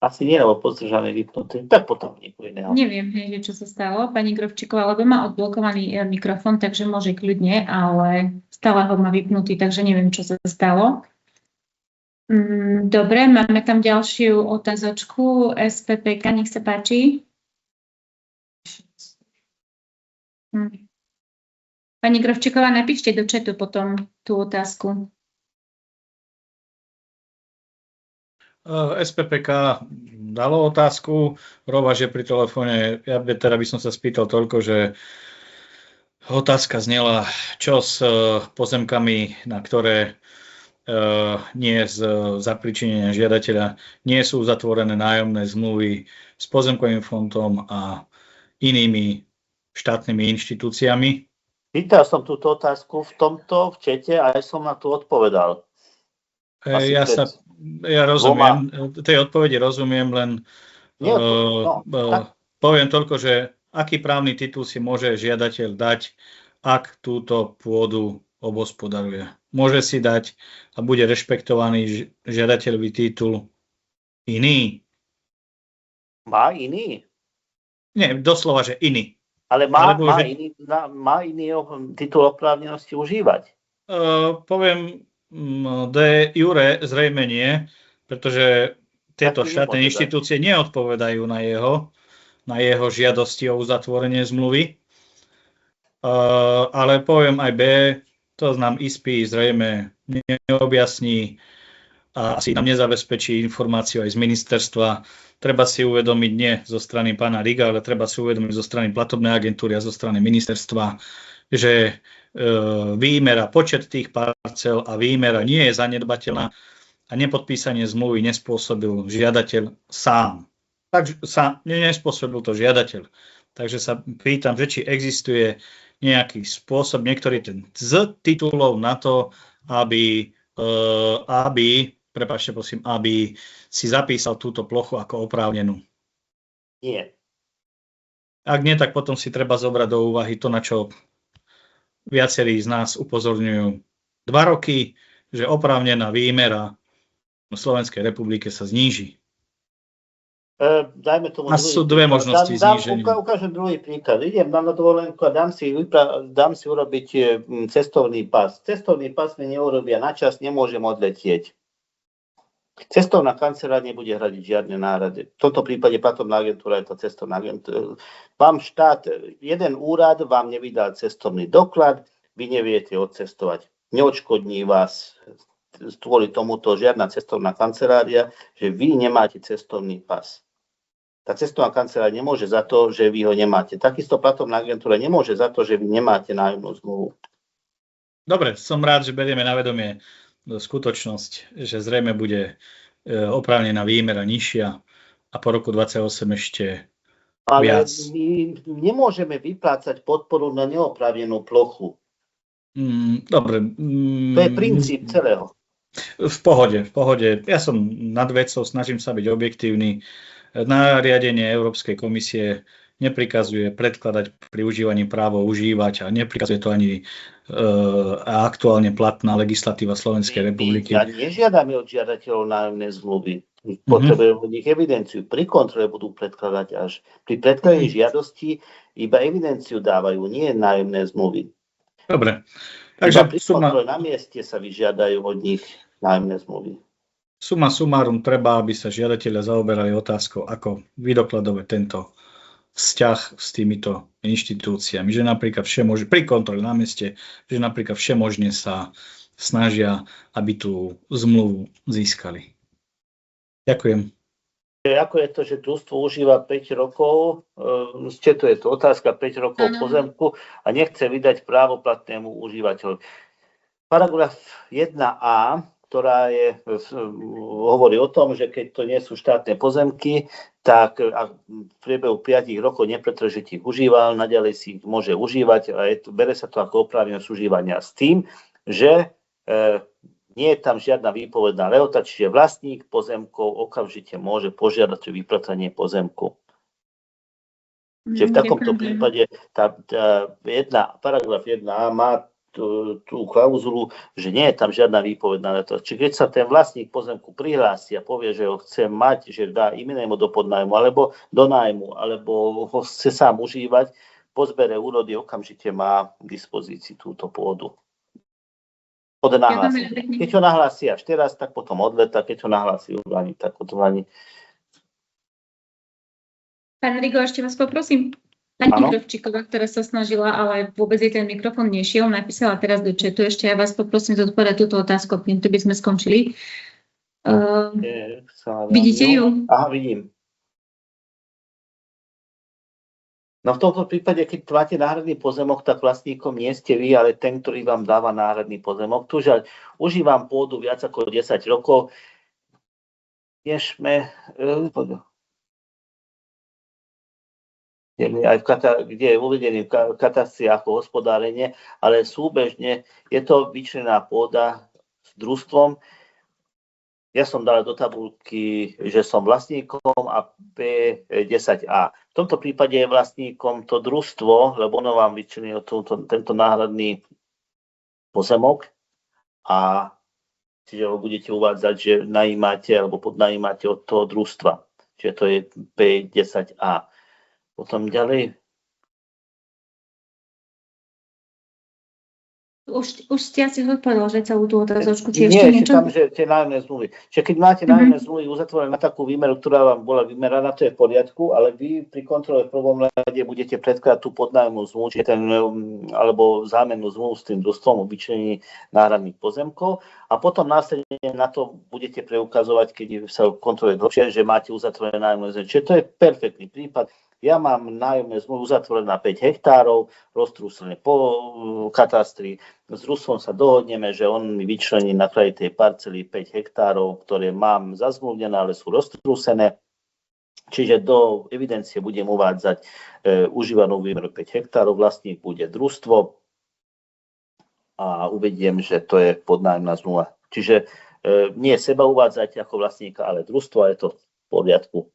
Asi nie, lebo pozdržané vypnuté. Tak potom niekoho iného. Neviem, čo sa stalo. Pani Grovčíková, lebo má odblokovaný mikrofón, takže môže kľudne, ale stále ho má vypnutý, takže neviem, čo sa stalo. Dobre, máme tam ďalšiu otázočku. SPPK, nech sa páči. Pani Grovčíková, napíšte do chatu potom tú otázku. SPPK dalo otázku, Rovaš je pri telefóne, ja teda by som sa spýtal toľko, že otázka znela, čo s pozemkami, na ktoré nie z zapričinenia žiadateľa nie sú zatvorené nájomné zmluvy s pozemkovým fondom a inými štátnymi inštitúciami. Pýtal som túto otázku v tomto, v čete a aj som na to odpovedal. Ja rozumiem, tej odpovedi rozumiem, len poviem toľko, že aký právny titul si môže žiadateľ dať, ak túto pôdu obhospodaruje. Môže si dať a bude rešpektovaný žiadateľový titul iný. Má iný? Nie, doslova, že iný. Ale má iný titul oprávnenosti užívať? Poviem, de jure zrejme nie, pretože tieto štátne inštitúcie neodpovedajú na jeho žiadosti o uzatvorenie zmluvy. Ale poviem aj B, to nám ISPI zrejme neobjasní a asi nám nezabezpečí informáciu aj z ministerstva. Treba si uvedomiť nie zo strany pána Riga, ale treba si uvedomiť zo strany platobnej agentúry a zo strany ministerstva, že výmera, počet tých parcel a výmera nie je zanedbateľná a nepodpísanie zmluvy nespôsobil žiadateľ sám. Takže nespôsobil to žiadateľ. Takže sa pýtam, že či existuje nejaký spôsob, niektorý ten z titulov na to, aby si zapísal túto plochu ako oprávnenú. Nie. Ak nie, tak potom si treba zobrať do úvahy to, na čo viacerí z nás upozorňujú 2 roky, že oprávnená výmera v Slovenskej republike sa zníži. Dajme tomu A sú dve možnosti zníženia. Ukážem druhý príklad. Idem na dovolenku a dám si urobiť cestovný pas. Cestovný pas mi neurobia na čas, nemôžem odletieť. Cestovná kancelária nebude hradiť žiadne náhrady. V tomto prípade platobná agentúra je to cestovná agentúra. Vám štát, jeden úrad vám nevydá cestovný doklad, vy neviete odcestovať. Neodškodní vás kvôli tomuto žiadna cestovná kancelária, že vy nemáte cestovný pas. Tá cestovná kancelária nemôže za to, že vy ho nemáte. Takisto platobná agentúra nemôže za to, že vy nemáte nájomnú zmluvu. Dobre, som rád, že berieme na vedomie skutočnosť, že zrejme bude oprávnená výmera nižšia a po roku 2028 ešte viac. Ale my nemôžeme vyplácať podporu na neoprávnenú plochu. Dobre. To je princíp celého. V pohode. Ja som nad vecou, snažím sa byť objektívny. Nariadenie Európskej komisie neprikazuje predkladať pri užívaní právo užívať a neprikazuje to ani aktuálne platná legislatíva Slovenskej republiky. Ja nežiadame od žiadateľov nájomné zmluvy. Potrebujeme od nich evidenciu. Pri kontrole budú predkladať až. Pri predkladaní žiadosti iba evidenciu dávajú, nie nájomné zmluvy. Dobre. Takže pri kontrole na mieste sa vyžiadajú od nich nájomné zmluvy. Suma sumárum treba, aby sa žiadatelia zaoberali otázkou, ako vydokladovať tento vzťah s týmito inštitúciami. Že napríklad pri kontrole na mieste, že napríklad všemožne sa snažia, aby tú zmluvu získali. Ďakujem. Ako je to, že družstvo užíva 5 rokov, to je to otázka 5 rokov pozemku a nechce vydať právoplatnému užívateľovi. Paragraf 1a, ktorá hovorí o tom, že keď to nie sú štátne pozemky, tak v priebehu 5 rokov nepretržite ich užíval, naďalej si ich môže užívať a bere sa to ako oprávnenosť užívania s tým, že nie je tam žiadna výpovedná lehota, čiže vlastník pozemkov okamžite môže požiadať o vypratanie pozemku. Čiže v takomto prípade paragraf 1a má tú klauzulu, že nie je tam žiadna výpovedná lehota. Čiže keď sa ten vlastník pozemku prihlási a povie, že ho chce mať, že dá im inému do podnájmu, alebo do nájmu, alebo ho chce sám užívať, po zbere úrody okamžite má k dispozícii túto pôdu. Keď ho nahlási až teraz, tak potom odleta, keď ho nahlási urváni, tak odváni. Pán Rigo, ešte vás poprosím. Pani Krovčíková, ktorá sa snažila, ale vôbec jej ten mikrofón nešiel, napísala teraz do chatu. Ešte ja vás poprosím zodpovedať túto otázku, týmto by sme skončili. Vidíte ju? Aha, vidím. No v tomto prípade, keď máte náhradný pozemok, tak vlastníkom nie ste vy, ale ten, ktorý vám dáva náhradný pozemok. Tu žiaľ, užívam pôdu viac ako 10 rokov. Kde je uvedený v katastri ako hospodárenie, ale súbežne je to vyčlenená pôda s družstvom. Ja som dal do tabuľky, že som vlastníkom a P10A. V tomto prípade je vlastníkom to družstvo, lebo ono vám vyčlenilo tento náhradný pozemok a čiže ho budete uvádzať, že najímate alebo podnajímate od toho družstva. Čiže to je P10A. Potom ďalej. Už ste asi odpovedal, že celú tú otázočku, či ešte niečo? Nie, že tie nájomné zmluvy. Čiže keď máte nájomné zmluvy uzatvorené na takú výmeru, ktorá vám bola vymeraná, to je v poriadku, ale vy pri kontrole v prvom rade budete predkladať tú podnájomnú zmluvu, alebo zámennú zmluvu s tým družstvom o vyčlenení náhradných pozemkov a potom následne na to budete preukazovať, keď sa kontroluje dlhšie, že máte uzatvorené nájomné zmluvy. Čiže to je perfektný prípad. Ja mám nájomné zmluvy uzatvorené na 5 hektárov, roztrúsené po katastri. S družstvom sa dohodneme, že on mi vyčlení na kraji tej parcely 5 hektárov, ktoré mám zazmluvnené, ale sú roztrúsené. Čiže do evidencie budem uvádzať užívanú výmeru 5 hektárov, vlastník bude družstvo a uvediem, že to je podnájomná zmluva. Čiže nie seba uvádzať ako vlastníka, ale družstvo a je to v poriadku.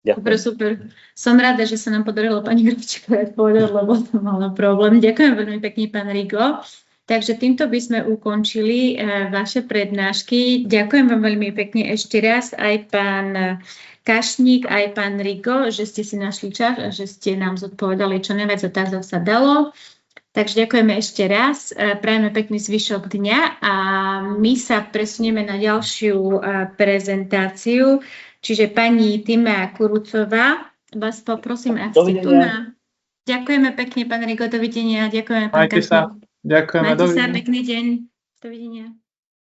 Ďakujem. Super. Som rada, že sa nám podarilo pani Krovčíková povedať, lebo to malo problém. Ďakujem veľmi pekne, pán Rigo. Takže týmto by sme ukončili vaše prednášky. Ďakujem vám veľmi pekne ešte raz, aj pán Kašník, aj pán Rigo, že ste si našli čas a že ste nám zodpovedali čo najviac otázok sa dalo. Takže ďakujeme ešte raz, prajeme pekný zvyšok dňa a my sa presunieme na ďalšiu prezentáciu. Čiže pani Tima Kurucová, vás poprosím, ak ste tu na... Ďakujeme pekne, pán Rigo, dovidenia. Ďakujeme, pán Kašník. Ďakujeme, Majte sa, pekný deň. Dovidenia.